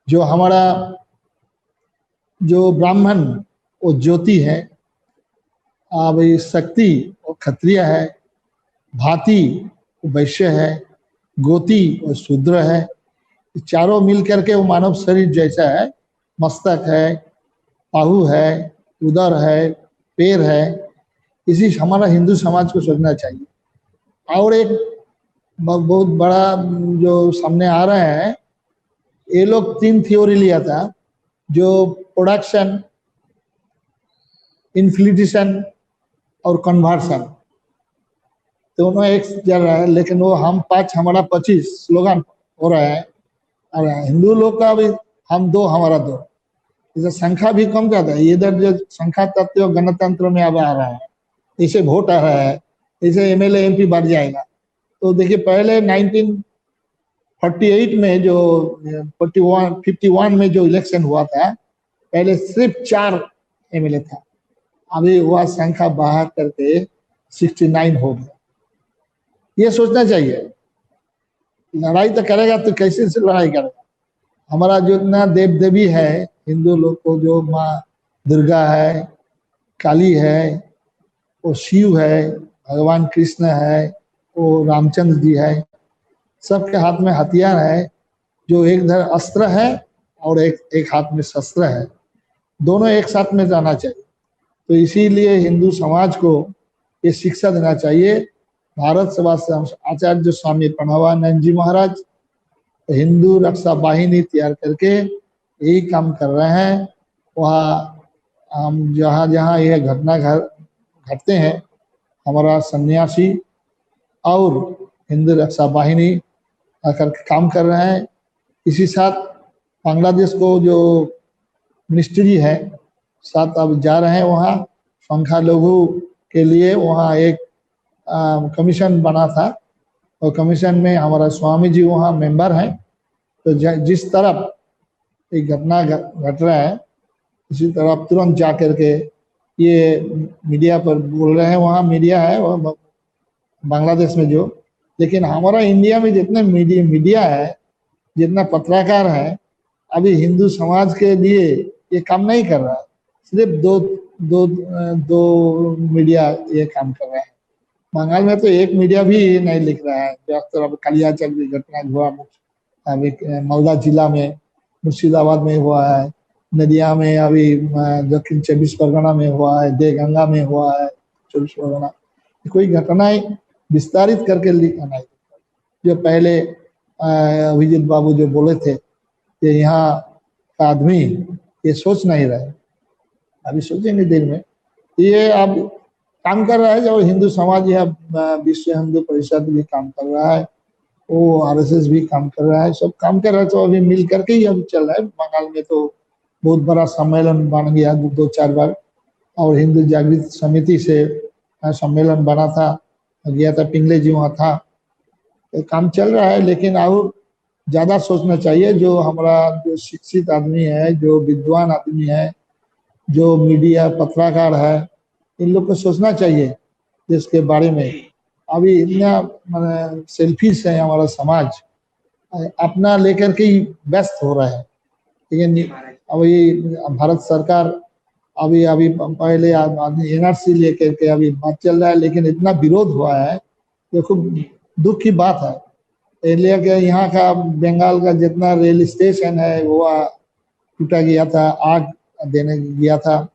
जो हमारा जो ब्राह्मण वो ज्योति है, भाई शक्ति वो क्षत्रिय है, भाती वो वैश्य है, गोती वो शूद्र है। चारों मिल करके वो मानव शरीर जैसा है, मस्तक है, बाहु है, उदर है, पैर है। इसी हमारा हिंदू समाज को सोचना चाहिए। और एक बहुत बड़ा जो सामने आ रहा है, ये लोग 3 थ्योरी लिया था, जो प्रोडक्शन, इन्फ्लिटेशन और कन्वर्सन, दोनों एक चल रहा है। लेकिन वो हम 5 हमारा 25 स्लोगन हो रहा है। और हिंदू लोग का भी हम 2 हमारा 2, जैसे संख्या भी कम जाता है। इधर जो संख्या तत्व गणतंत्र में अब आ रहा है, इसे वोट आ रहा है, इसे एमएलए एमपी बढ़ जाएगा। तो देखिए पहले 1948 में जो 51 में जो इलेक्शन हुआ था, पहले सिर्फ 4 एमएलए था, अभी वह संख्या बढ़ा करके 69 हो गया। ये सोचना चाहिए, लड़ाई तो करेगा तो कैसे से लड़ाई करेगा। हमारा जो इतना देव देवी है हिंदू लोग को, जो माँ दुर्गा है, काली है, वो शिव है, भगवान कृष्ण है, वो रामचंद्र जी है, सबके हाथ में हथियार है, जो एक इधर अस्त्र है और एक हाथ में शस्त्र है, दोनों एक साथ में जाना चाहिए। तो इसीलिए हिंदू समाज को ये शिक्षा देना चाहिए। भारत सभा से आचार्य स्वामी प्रणवानंद जी महाराज हिंदू रक्षा वाहिनी तैयार करके यही काम कर रहे हैं। वहाँ हम जहाँ जहाँ यह घटना घटते हैं, हमारा सन्यासी और हिंदू रक्षा वाहिनी आकर काम कर रहे हैं। इसी साथ बांग्लादेश को जो मिनिस्ट्री है साथ अब जा रहे हैं, वहाँ संख्या लघु के लिए वहाँ एक कमीशन बना था, और कमीशन में हमारा स्वामी जी वहाँ मेंबर हैं। तो जिस तरफ एक घटना घट रहा है, इसी तरफ तुरंत जा करके ये मीडिया पर बोल रहे हैं। वहाँ मीडिया है वह बांग्लादेश में जो, लेकिन हमारा इंडिया में जितने मीडिया है, जितना पत्रकार है, अभी हिंदू समाज के लिए ये काम नहीं कर रहा है। सिर्फ दो मीडिया ये काम कर रहे हैं। बंगाल में तो एक मीडिया भी नहीं लिख रहा है। जो कालियाचक भी घटना हुआ मालदा जिला में, मुर्शिदाबाद में हुआ है, नदिया में अभी दक्षिण 24 परगना में हुआ है, देगंगा में हुआ है 24 परगना। कोई घटनाएं विस्तारित करके लिखना नहीं। जो पहले अभिजीत बाबू जो बोले थे कि यहाँ का आदमी ये सोच नहीं रहे, अभी सोचेंगे देर में। ये अब काम कर रहा है, जो हिंदू समाज या विश्व हिंदू परिषद भी काम कर रहा है, वो आरएसएस भी काम कर रहा है, सब काम कर रहा है। तो अभी मिल करके ही अभी चल रहा है। बंगाल में तो बहुत बड़ा सम्मेलन बन गया 2-4 बार, और हिंदू जागृत समिति से सम्मेलन बना था, गया था, पिंगले जी वहाँ था। तो काम चल रहा है, लेकिन और ज्यादा सोचना चाहिए। जो हमारा जो शिक्षित आदमी है, जो विद्वान आदमी है, जो मीडिया पत्रकार है, इन लोग को सोचना चाहिए देश के बारे में। अभी इतना सेल्फिश है हमारा समाज, अपना लेकर के ही व्यस्त हो रहा है। लेकिन अभी भारत सरकार अभी पहले एनआरसी लेकर के अभी बात चल रहा है, लेकिन इतना विरोध हुआ है, ये खूब दुख की बात है। इसलिए कि यहाँ का बंगाल का जितना रेल स्टेशन है वो टूटा गया था, आग देने गया था,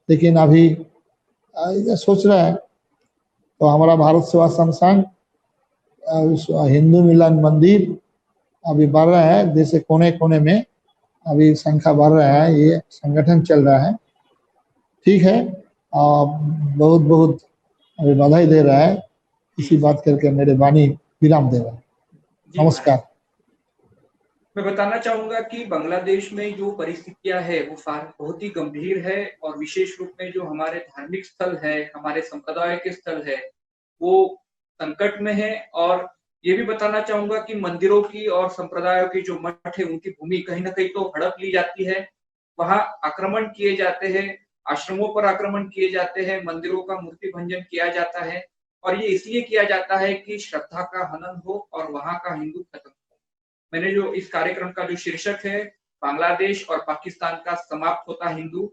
लेकिन अभी सोच रहा है। तो हमारा भारत सेवा संस्थान, हिंदू मिलन मंदिर अभी बढ़ रहा है, देश के कोने कोने में अभी संख्या बढ़ रहा है, ये संगठन चल रहा है। ठीक है, बहुत बहुत अभी बधाई दे रहा है। इसी बात करके मेरे वाणी विराम दे रहा है। नमस्कार। मैं बताना चाहूंगा कि बांग्लादेश में जो परिस्थितियां है वो बहुत ही गंभीर है, और विशेष रूप में जो हमारे धार्मिक स्थल है, हमारे संप्रदाय के स्थल है, वो संकट में है। और ये भी बताना चाहूंगा कि मंदिरों की और संप्रदायों की जो मठ है, उनकी भूमि कहीं ना कहीं तो हड़प ली जाती है। वहां आक्रमण किए जाते हैं, आश्रमों पर आक्रमण किए जाते हैं, मंदिरों का मूर्ति भंजन किया जाता है, और ये इसलिए किया जाता है कि श्रद्धा का हनन हो और वहां का हिंदू खत्म हो। मैंने जो इस कार्यक्रम का जो शीर्षक है, बांग्लादेश और पाकिस्तान का समाप्त होता हिंदू,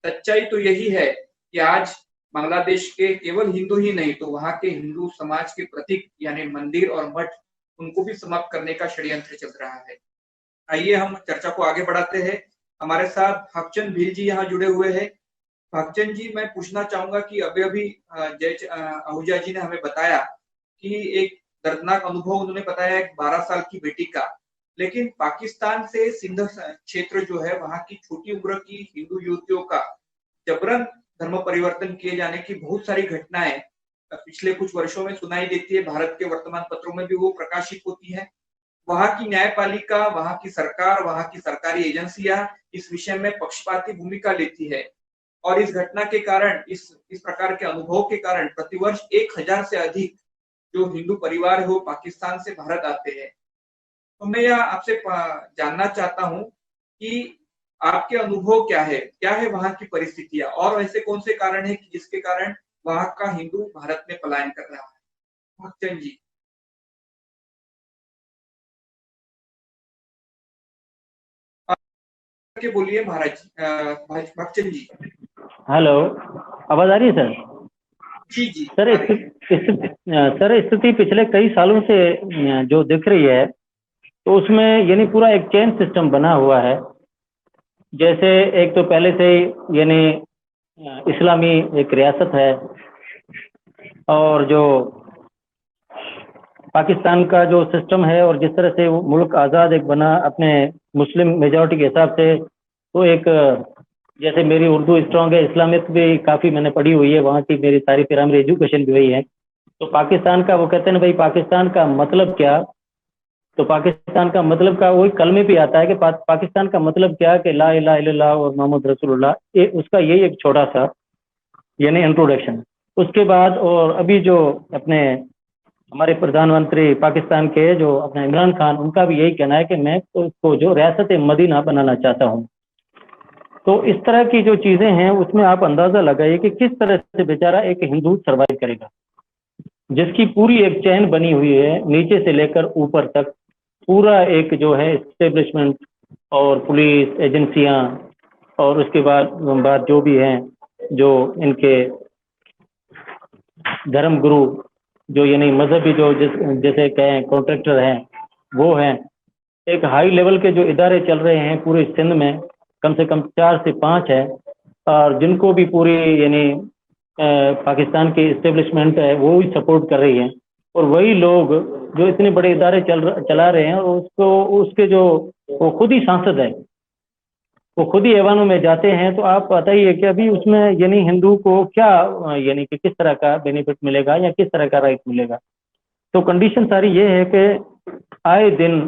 सच्चाई तो यही है कि आज बांग्लादेश के केवल हिंदू ही नहीं, तो वहां के हिंदू समाज के प्रतीक यानी मंदिर और मठ, उनको भी समाप्त करने का षड्यंत्र चल रहा है। आइए हम चर्चा को आगे बढ़ाते हैं। हमारे साथ भागचंद भील जी यहाँ जुड़े हुए हैं। भागचंद जी, मैं पूछना चाहूंगा कि अभी जय आहूजा जी ने हमें बताया कि एक दर्दनाक अनुभव उन्होंने बताया एक 12 साल की बेटी का, लेकिन पाकिस्तान से सिंध क्षेत्र जो है, वहां की छोटी उम्र की हिंदू युवतियों का जबरन धर्म परिवर्तन किए जाने की बहुत सारी घटनाएं पिछले कुछ वर्षों में सुनाई देती है। भारत के वर्तमान पत्रों में भी वो प्रकाशित होती है। वहां की न्यायपालिका, वहां की सरकार, वहां की सरकारी एजेंसियां इस विषय में पक्षपाती भूमिका लेती है, और इस घटना के कारण, इस प्रकार के अनुभव के कारण प्रतिवर्ष 1000 से अधिक जो हिंदू परिवार है वो पाकिस्तान से भारत आते हैं। तो मैं यह आपसे जानना चाहता हूं कि आपके अनुभव क्या है वहां की परिस्थितियां, और ऐसे कौन से कारण है कि जिसके कारण वहां का हिंदू भारत में पलायन कर रहा है। भागचंद जी। के बोलिए महाराज। भागचंद जी। हेलो, आवाज आ रही है सर? जी जी सर, स्थिति पिछले कई सालों से जो दिख रही है, तो उसमें यानी पूरा एक चेन सिस्टम बना हुआ है। जैसे एक तो पहले से ही यानी इस्लामी एक रियासत है, और जो पाकिस्तान का जो सिस्टम है, और जिस तरह से वो मुल्क आज़ाद एक बना अपने मुस्लिम मेजॉरिटी के हिसाब से, तो एक जैसे मेरी उर्दू स्ट्रांग है, इस्लामिक भी काफ़ी मैंने पढ़ी हुई है, वहाँ की मेरी सारी प्राइमरी एजुकेशन भी हुई है। तो पाकिस्तान का वो कहते हैं ना भाई, पाकिस्तान का मतलब क्या? तो पाकिस्तान का मतलब का वही कलमे भी आता है कि पाकिस्तान का मतलब क्या, कि ला इलाहा इल्लल्लाह और मोहम्मद रसूलुल्लाह। उसका यही एक छोटा सा यानी इंट्रोडक्शन। उसके बाद और अभी जो अपने हमारे प्रधानमंत्री पाकिस्तान के जो अपने इमरान खान, उनका भी यही कहना है कि मैं उसको जो रियासत मदीना बनाना चाहता हूँ। तो इस तरह की जो चीज़ें हैं, उसमें आप अंदाज़ा लगाइए कि किस तरह से बेचारा एक हिंदू सर्वाइव करेगा, जिसकी पूरी एक चैन बनी हुई है नीचे से लेकर ऊपर तक। पूरा एक जो है एस्टेब्लिशमेंट और पुलिस एजेंसियां, और उसके बाद जो भी हैं, जो इनके धर्म गुरु, जो यानी मजहबी जो जैसे कहें कॉन्ट्रैक्टर हैं, वो हैं। एक हाई लेवल के जो इदारे चल रहे हैं पूरे सिंध में, कम से कम 4 से 5 है, और जिनको भी पूरी यानी पाकिस्तान की एस्टेब्लिशमेंट है वो ही सपोर्ट कर रही है। और वही लोग जो इतने बड़े इदारे चला रहे हैं, उसको उसके जो वो खुद ही सांसद है, वो खुद ही ऐवानों में जाते हैं, तो आप बताइए कि अभी उसमें यानी हिंदू को क्या यानी कि किस तरह का बेनिफिट मिलेगा या किस तरह का राइट मिलेगा। तो कंडीशन सारी ये है कि आए दिन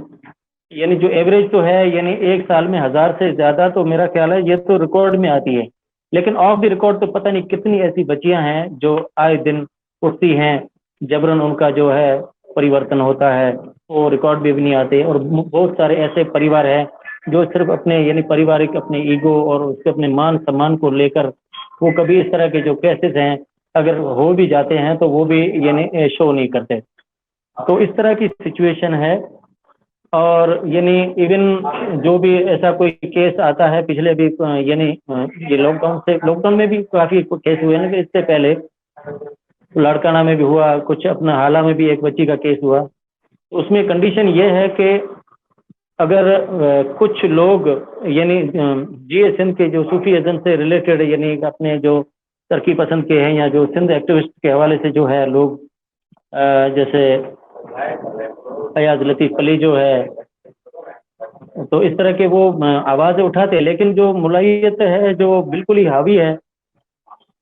यानी जो एवरेज तो है यानी एक साल में 1000 से ज्यादा, तो मेरा ख्याल है ये तो रिकॉर्ड में आती है, लेकिन ऑफ द रिकॉर्ड तो पता नहीं कितनी ऐसी बच्चियां हैं जो आए दिन उठती हैं, जबरन उनका जो है परिवर्तन होता है, वो रिकॉर्ड भी नहीं आते। और बहुत सारे ऐसे परिवार हैं जो सिर्फ अपने यानी पारिवारिक अपने ईगो और उसके अपने मान सम्मान को लेकर वो कभी इस तरह के जो केसेस हैं अगर हो भी जाते हैं तो वो भी यानी शो नहीं करते। तो इस तरह की सिचुएशन है। और यानी इवन जो भी ऐसा कोई केस आता है, पिछले भी यानी ये लॉकडाउन में भी काफी केस हुए ना, कि इससे पहले लड़काना में भी हुआ, कुछ अपना हाला में भी एक बच्ची का केस हुआ। उसमें कंडीशन ये है कि अगर कुछ लोग यानी जीए सिंध के जो सूफी अजम से रिलेटेड यानी अपने जो तरक्की पसंद के हैं या जो सिंध एक्टिविस्ट के हवाले से जो है लोग जैसे फयाज लतीफ अली जो है, तो इस तरह के वो आवाज़ें उठाते हैं, लेकिन जो मुलायत है जो बिल्कुल ही हावी है,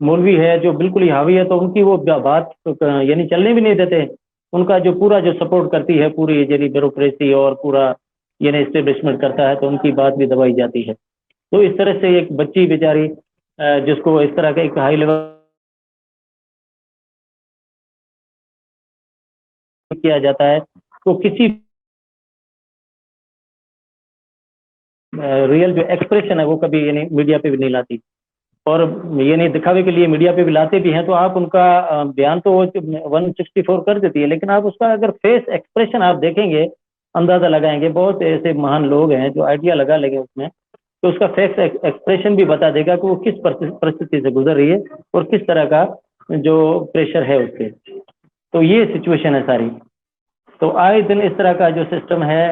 मौलवी है जो बिल्कुल ही हावी है, तो उनकी वो बात यानी चलने भी नहीं देते। उनका जो पूरा जो सपोर्ट करती है पूरी यानी ब्यूरोक्रेसी और पूरा यानी एस्टेब्लिशमेंट करता है, तो उनकी बात भी दबाई जाती है। तो इस तरह से एक बच्ची बेचारी जिसको इस तरह का एक हाई लेवल किया जाता है, तो किसी रियल जो एक्सप्रेशन है वो कभी यानी मीडिया पे भी नहीं लाती, और ये नहीं दिखावे के लिए मीडिया पे भी लाते भी हैं, तो आप उनका बयान तो 164 कर देती है, लेकिन आप उसका अगर फेस एक्सप्रेशन आप देखेंगे, अंदाजा लगाएंगे, बहुत ऐसे महान लोग हैं जो आइडिया लगा लेंगे उसमें, तो उसका फेस एक्सप्रेशन भी बता देगा कि वो किस परिस्थिति से गुजर रही है और किस तरह का जो प्रेशर है उसके। तो ये सिचुएशन है सारी। तो आए दिन इस तरह का जो सिस्टम है,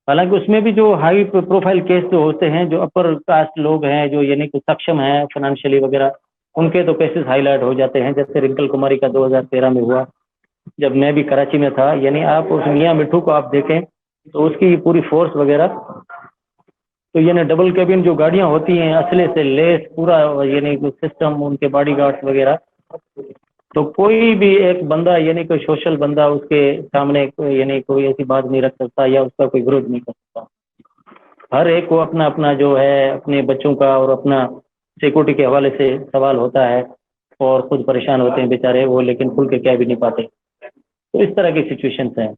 हालांकि उसमें भी जो हाई प्रोफाइल केस जो होते हैं, जो अपर कास्ट लोग हैं जो यानी कि सक्षम हैं फाइनेंशियली वगैरह, उनके तो केसेस हाईलाइट हो जाते हैं। जैसे रिंकल कुमारी का 2013 में हुआ, जब मैं भी कराची में था। यानी आप उस मियाँ मिठू को आप देखें तो उसकी पूरी फोर्स वगैरह, तो यानी डबल कैबिन जो गाड़ियां होती हैं असले से लेस पूरा यानी सिस्टम, उनके बॉडीगार्ड्स वगैरह, तो कोई भी एक बंदा यानी कोई सोशल बंदा उसके सामने यानी कोई ऐसी बात नहीं रख सकता या उसका कोई विरोध नहीं कर सकता। हर एक को अपना अपना जो है अपने बच्चों का और अपना सिक्योरिटी के हवाले से सवाल होता है, और खुद परेशान होते हैं बेचारे वो, लेकिन खुल के कह भी नहीं पाते। तो इस तरह की सिचुएशन है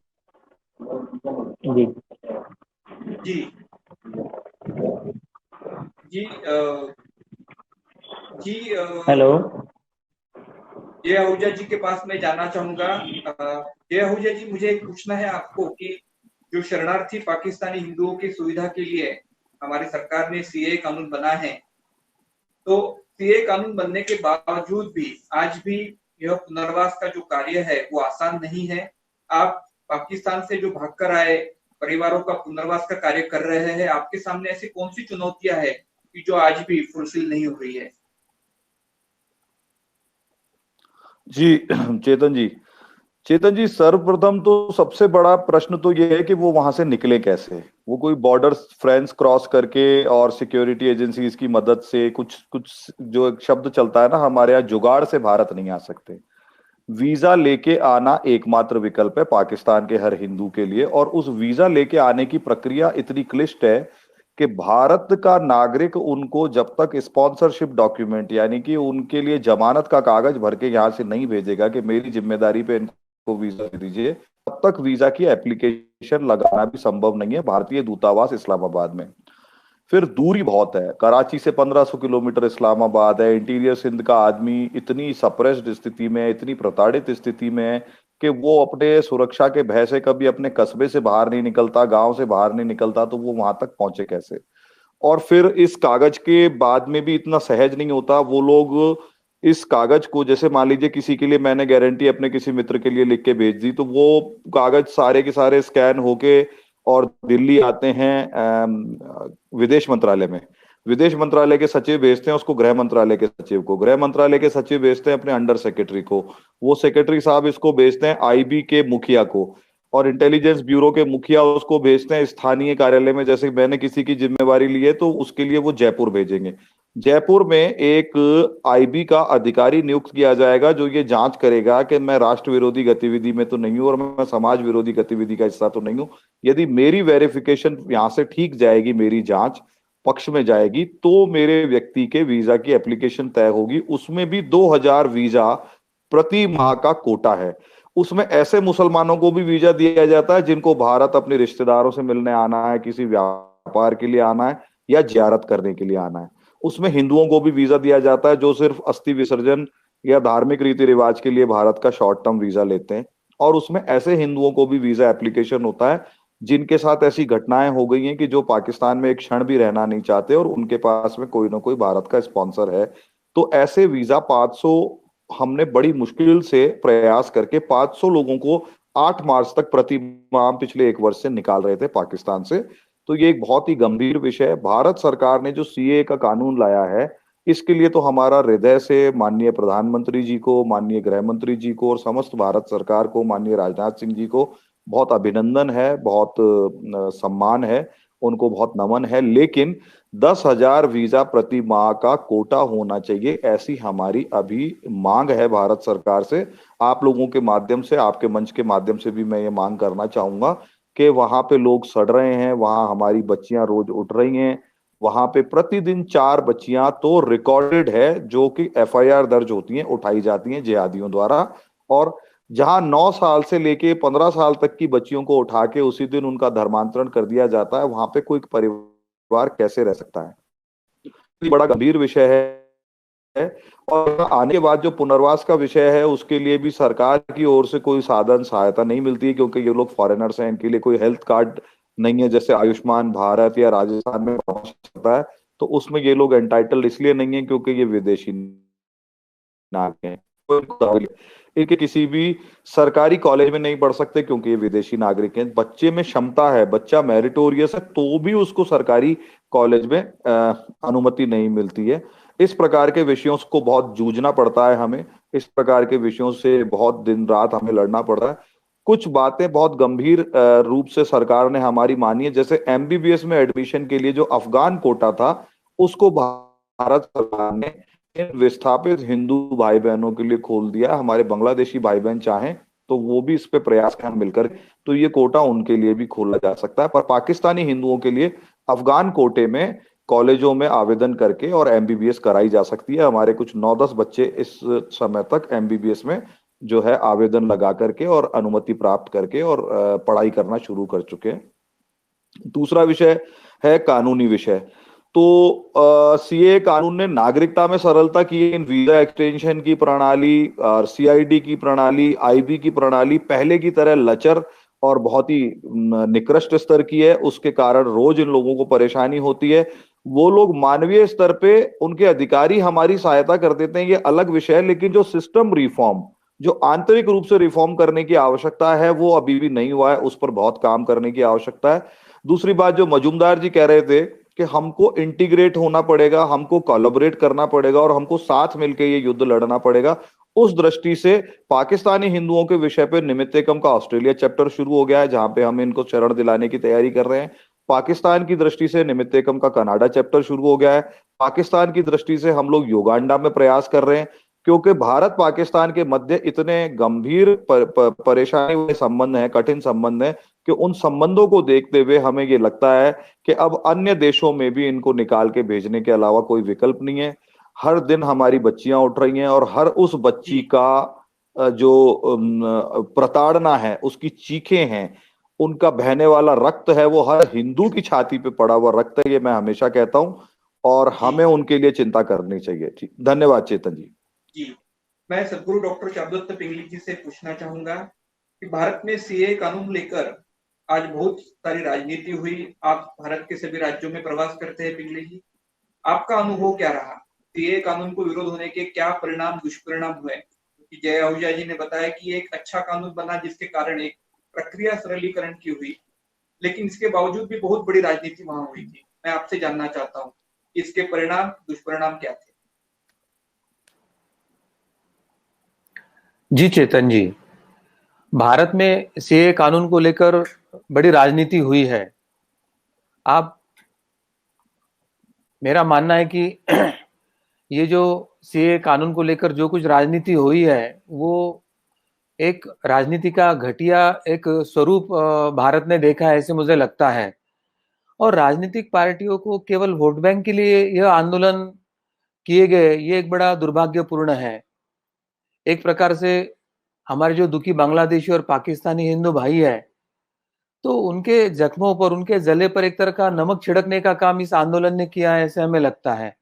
जी। जी जी जी हेलो, जय आहूजा जी के पास मैं जाना चाहूंगा। जय आहूजा जी, मुझे एक पूछना है आपको कि जो शरणार्थी पाकिस्तानी हिंदुओं की सुविधा के लिए हमारी सरकार ने सीए कानून बना है, तो सीए कानून बनने के बावजूद भी आज भी यह पुनर्वास का जो कार्य है वो आसान नहीं है। आप पाकिस्तान से जो भागकर आए परिवारों का पुनर्वास का कार्य कर रहे हैं, आपके सामने ऐसी कौन सी चुनौतियां हैं कि जो आज भी फुलफिल नहीं हो रही है? जी चेतन जी, सर्वप्रथम तो सबसे बड़ा प्रश्न तो ये है कि वो वहां से निकले कैसे। वो कोई बॉर्डर फ्रेंच क्रॉस करके और सिक्योरिटी एजेंसीज की मदद से कुछ जो एक शब्द चलता है ना हमारे यहाँ, जुगाड़ से भारत नहीं आ सकते। वीजा लेके आना एकमात्र विकल्प है पाकिस्तान के हर हिंदू के लिए, और उस वीजा लेके आने की प्रक्रिया इतनी क्लिष्ट है कि भारत का नागरिक उनको जब तक स्पॉन्सरशिप डॉक्यूमेंट यानी कि उनके लिए जमानत का कागज भर के यहाँ से नहीं भेजेगा कि मेरी जिम्मेदारी पे इनको वीजा दे दीजिए, तब तक वीजा की एप्लीकेशन लगाना भी संभव नहीं है भारतीय दूतावास इस्लामाबाद में। फिर दूरी बहुत है, कराची से 1500 किलोमीटर इस्लामाबाद है। इंटीरियर सिंध का आदमी इतनी सप्रेस्ड स्थिति में, इतनी प्रताड़ित स्थिति में है कि वो अपने सुरक्षा के भय से कभी अपने कस्बे से बाहर नहीं निकलता, गांव से बाहर नहीं निकलता, तो वो वहां तक पहुंचे कैसे? और फिर इस कागज के बाद में भी इतना सहज नहीं होता। वो लोग इस कागज को, जैसे मान लीजिए किसी के लिए मैंने गारंटी अपने किसी मित्र के लिए लिख के भेज दी, तो वो कागज सारे के सारे स्कैन होके और दिल्ली आते हैं विदेश मंत्रालय में। विदेश मंत्रालय के सचिव भेजते हैं उसको गृह मंत्रालय के सचिव को, गृह मंत्रालय के सचिव भेजते हैं अपने अंडर सेक्रेटरी को, वो सेक्रेटरी साहब इसको भेजते हैं आईबी के मुखिया को, और इंटेलिजेंस ब्यूरो के मुखिया उसको भेजते हैं स्थानीय कार्यालय में। जैसे मैंने किसी की जिम्मेवारी ली है तो उसके लिए वो जयपुर भेजेंगे। जयपुर में एक आईबी का अधिकारी नियुक्त किया जाएगा जो ये जांच करेगा कि मैं राष्ट्र विरोधी गतिविधि में तो नहीं हूं और मैं समाज विरोधी गतिविधि का हिस्सा तो नहीं हूं। यदि मेरी वेरिफिकेशन यहां से ठीक जाएगी, मेरी जांच पक्ष में जाएगी, तो मेरे व्यक्ति के वीजा की एप्लीकेशन तय होगी। उसमें भी 2000 वीजा प्रति माह का कोटा है। उसमें ऐसे मुसलमानों को भी वीजा दिया जाता है जिनको भारत अपने रिश्तेदारों से मिलने आना है, किसी व्यापार के लिए आना है या जियारत करने के लिए आना है। उसमें हिंदुओं को भी वीजा दिया जाता है जो सिर्फ अस्थि विसर्जन या धार्मिक रीति रिवाज के लिए भारत का शॉर्ट टर्म वीजा लेते हैं। और उसमें ऐसे हिंदुओं को भी वीजा एप्लीकेशन होता है जिनके साथ ऐसी घटनाएं हो गई हैं कि जो पाकिस्तान में एक क्षण भी रहना नहीं चाहते और उनके पास में कोई ना कोई भारत का स्पॉन्सर है। तो ऐसे वीजा 500 हमने बड़ी मुश्किल से प्रयास करके 500 लोगों को 8 मार्च तक प्रति माह पिछले 1 वर्ष से निकाल रहे थे पाकिस्तान से। तो ये एक बहुत ही गंभीर विषय है। भारत सरकार ने जो सीए का कानून लाया है, इसके लिए तो हमारा हृदय से माननीय प्रधानमंत्री जी को, माननीय गृह मंत्री जी को और समस्त भारत सरकार को, माननीय राजनाथ सिंह जी को बहुत अभिनंदन है, बहुत सम्मान है, उनको बहुत नमन है। लेकिन 10,000 वीजा प्रति माह का कोटा होना चाहिए, ऐसी हमारी अभी मांग है भारत सरकार से। आप लोगों के माध्यम से, आपके मंच के माध्यम से भी मैं ये मांग करना चाहूंगा कि वहां पे लोग सड़ रहे हैं, वहां हमारी बच्चियां रोज उठ रही हैं, वहां पे प्रतिदिन 4 बच्चियां तो रिकॉर्डेड है जो कि एफआईआर दर्ज होती हैं, उठाई जाती हैं जिहादियों द्वारा। और जहां 9 साल से लेके 15 साल तक की बच्चियों को उठा के उसी दिन उनका धर्मांतरण कर दिया जाता है, वहां पे कोई परिवार कैसे रह सकता है? ये बड़ा गंभीर विषय है। और आने के बाद जो पुनर्वास का विषय है उसके लिए भी सरकार की ओर से कोई साधन सहायता नहीं मिलती है, क्योंकि ये लोग फॉरेनर्स हैं, इनके लिए कोई हेल्थ कार्ड नहीं है जैसे आयुष्मान भारत या राजस्थान में होता है। तो उसमें ये लोग एंटाइटल्ड इसलिए नहीं है क्योंकि ये विदेशी नागरिक हैं। इनके किसी भी सरकारी कॉलेज में नहीं पढ़ सकते क्योंकि ये विदेशी नागरिक हैं। बच्चे में क्षमता है, बच्चा मेरिटोरियस है, तो भी उसको सरकारी कॉलेज में अनुमति नहीं मिलती है। इस प्रकार के विषयों को बहुत जूझना पड़ता है हमें, इस प्रकार के विषयों से बहुत दिन रात हमें लड़ना पड़ रहा है। कुछ बातें बहुत गंभीर रूप से सरकार ने हमारी मानी है, जैसे एमबीबीएस में एडमिशन के लिए जो अफगान कोटा था उसको भारत सरकार ने विस्थापित हिंदू भाई बहनों के लिए खोल दिया। हमारे बांग्लादेशी भाई बहन चाहें तो वो भी इस पे प्रयास करें मिलकर, तो ये कोटा उनके लिए भी खोला जा सकता है। पर पाकिस्तानी हिंदुओं के लिए अफगान कोटे में कॉलेजों में आवेदन करके और एमबीबीएस कराई जा सकती है। हमारे कुछ 9-10 बच्चे इस समय तक एमबीबीएस में जो है आवेदन लगा करके और अनुमति प्राप्त करके और पढ़ाई करना शुरू कर चुके हैं। दूसरा विषय है कानूनी विषय। तो सीए कानून ने नागरिकता में सरलता की, इन वीजा एक्सटेंशन की प्रणाली और सीआईडी की प्रणाली, आईबी की प्रणाली पहले की तरह लचर और बहुत ही निकृष्ट स्तर की है। उसके कारण रोज इन लोगों को परेशानी होती है। वो लोग मानवीय स्तर पे उनके अधिकारी हमारी सहायता कर देते हैं, ये अलग विषय है, लेकिन जो सिस्टम रिफॉर्म, जो आंतरिक रूप से रिफॉर्म करने की आवश्यकता है वो अभी भी नहीं हुआ है। उस पर बहुत काम करने की आवश्यकता है। दूसरी बात जो मजूमदार जी कह रहे थे कि हमको इंटीग्रेट होना पड़ेगा, हमको कोलैबोरेट करना पड़ेगा और हमको साथ मिलकर ये युद्ध लड़ना पड़ेगा, उस दृष्टि से पाकिस्तानी हिंदुओं के विषय पर निमित्तकम का ऑस्ट्रेलिया चैप्टर शुरू हो गया है, जहां पे हम इनको शरण दिलाने की तैयारी कर रहे हैं। पाकिस्तान की दृष्टि से निमित्तकम का कनाडा चैप्टर शुरू हो गया है। पाकिस्तान की दृष्टि से हम लोग युगांडा में प्रयास कर रहे हैं, क्योंकि भारत पाकिस्तान के मध्य इतने गंभीर परेशानी वाले संबंध हैं, कठिन संबंध हैं, कि उन संबंधों को देखते हुए हमें ये लगता है कि अब अन्य देशों में भी इनको निकाल के भेजने के अलावा कोई विकल्प नहीं है। हर दिन हमारी बच्चियां उठ रही हैं और हर उस बच्ची का जो प्रताड़ना है, उसकी चीखें हैं, उनका बहने वाला रक्त है, वो हर हिंदू की छाती पे पड़ा हुआ रक्त है, ये मैं हमेशा कहता हूं, और हमें उनके लिए चिंता करनी चाहिए। ठीक, धन्यवाद चेतन जी। जी, मैं सदगुरु डॉक्टर चारुदत्त पिंगली जी से पूछना चाहूंगा कि भारत में सीए कानून लेकर आज बहुत सारी राजनीति हुई। आप भारत के सभी राज्यों में प्रवास करते हैं पिंगली जी, आपका अनुभव क्या रहा? सीए कानून को विरोध होने के क्या परिणाम, दुष्परिणाम हुए? क्योंकि जय आहूजा जी ने बताया कि एक अच्छा कानून बना जिसके कारण एक प्रक्रिया सरलीकरण की हुई, लेकिन इसके बावजूद भी बहुत बड़ी राजनीति वहां हुई थी। मैं आपसे जानना चाहता हूँ इसके परिणाम दुष्परिणाम क्या थे? जी चेतन जी, भारत में सीए कानून को लेकर बड़ी राजनीति हुई है। मेरा मानना है कि ये जो सीए कानून को लेकर जो कुछ राजनीति हुई है वो एक राजनीति का घटिया एक स्वरूप भारत ने देखा है, ऐसे मुझे लगता है। और राजनीतिक पार्टियों को केवल वोट बैंक के लिए यह आंदोलन किए गए, ये एक बड़ा दुर्भाग्यपूर्ण है। एक प्रकार से हमारे जो दुखी बांग्लादेशी और पाकिस्तानी हिंदू भाई है, तो उनके जख्मों पर, उनके जले पर एक तरह का नमक छिड़कने का काम इस आंदोलन ने किया है, ऐसे हमें लगता है।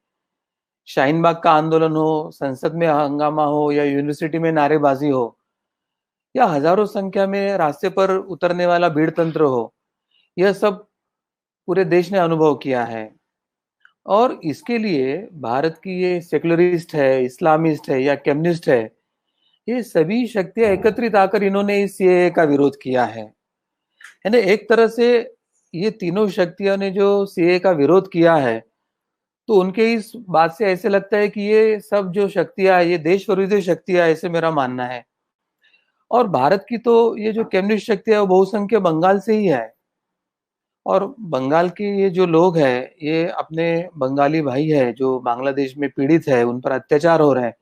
शाहीन बाग का आंदोलन हो, संसद में हंगामा हो, या यूनिवर्सिटी में नारेबाजी हो, या हजारों संख्या में रास्ते पर उतरने वाला भीड़ तंत्र हो, यह सब पूरे देश ने अनुभव किया है। और इसके लिए भारत की ये सेक्युलरिस्ट है, इस्लामिस्ट है या कम्युनिस्ट है, ये सभी शक्तियां एकत्रित आकर इन्होंने इस सीएए का विरोध किया है। यानी एक तरह से ये तीनों शक्तियों ने जो सीएए का विरोध किया है, तो उनके इस बात से ऐसे लगता है कि ये सब जो शक्तियां, ये देश विरोधी शक्तियां, ऐसे मेरा मानना है। और भारत की तो ये जो कम्युनिस्ट शक्तियां वो बहुसंख्य बंगाल से ही है। और बंगाल के ये जो लोग हैं, ये अपने बंगाली भाई है जो बांग्लादेश में पीड़ित है, उन पर अत्याचार हो रहे हैं,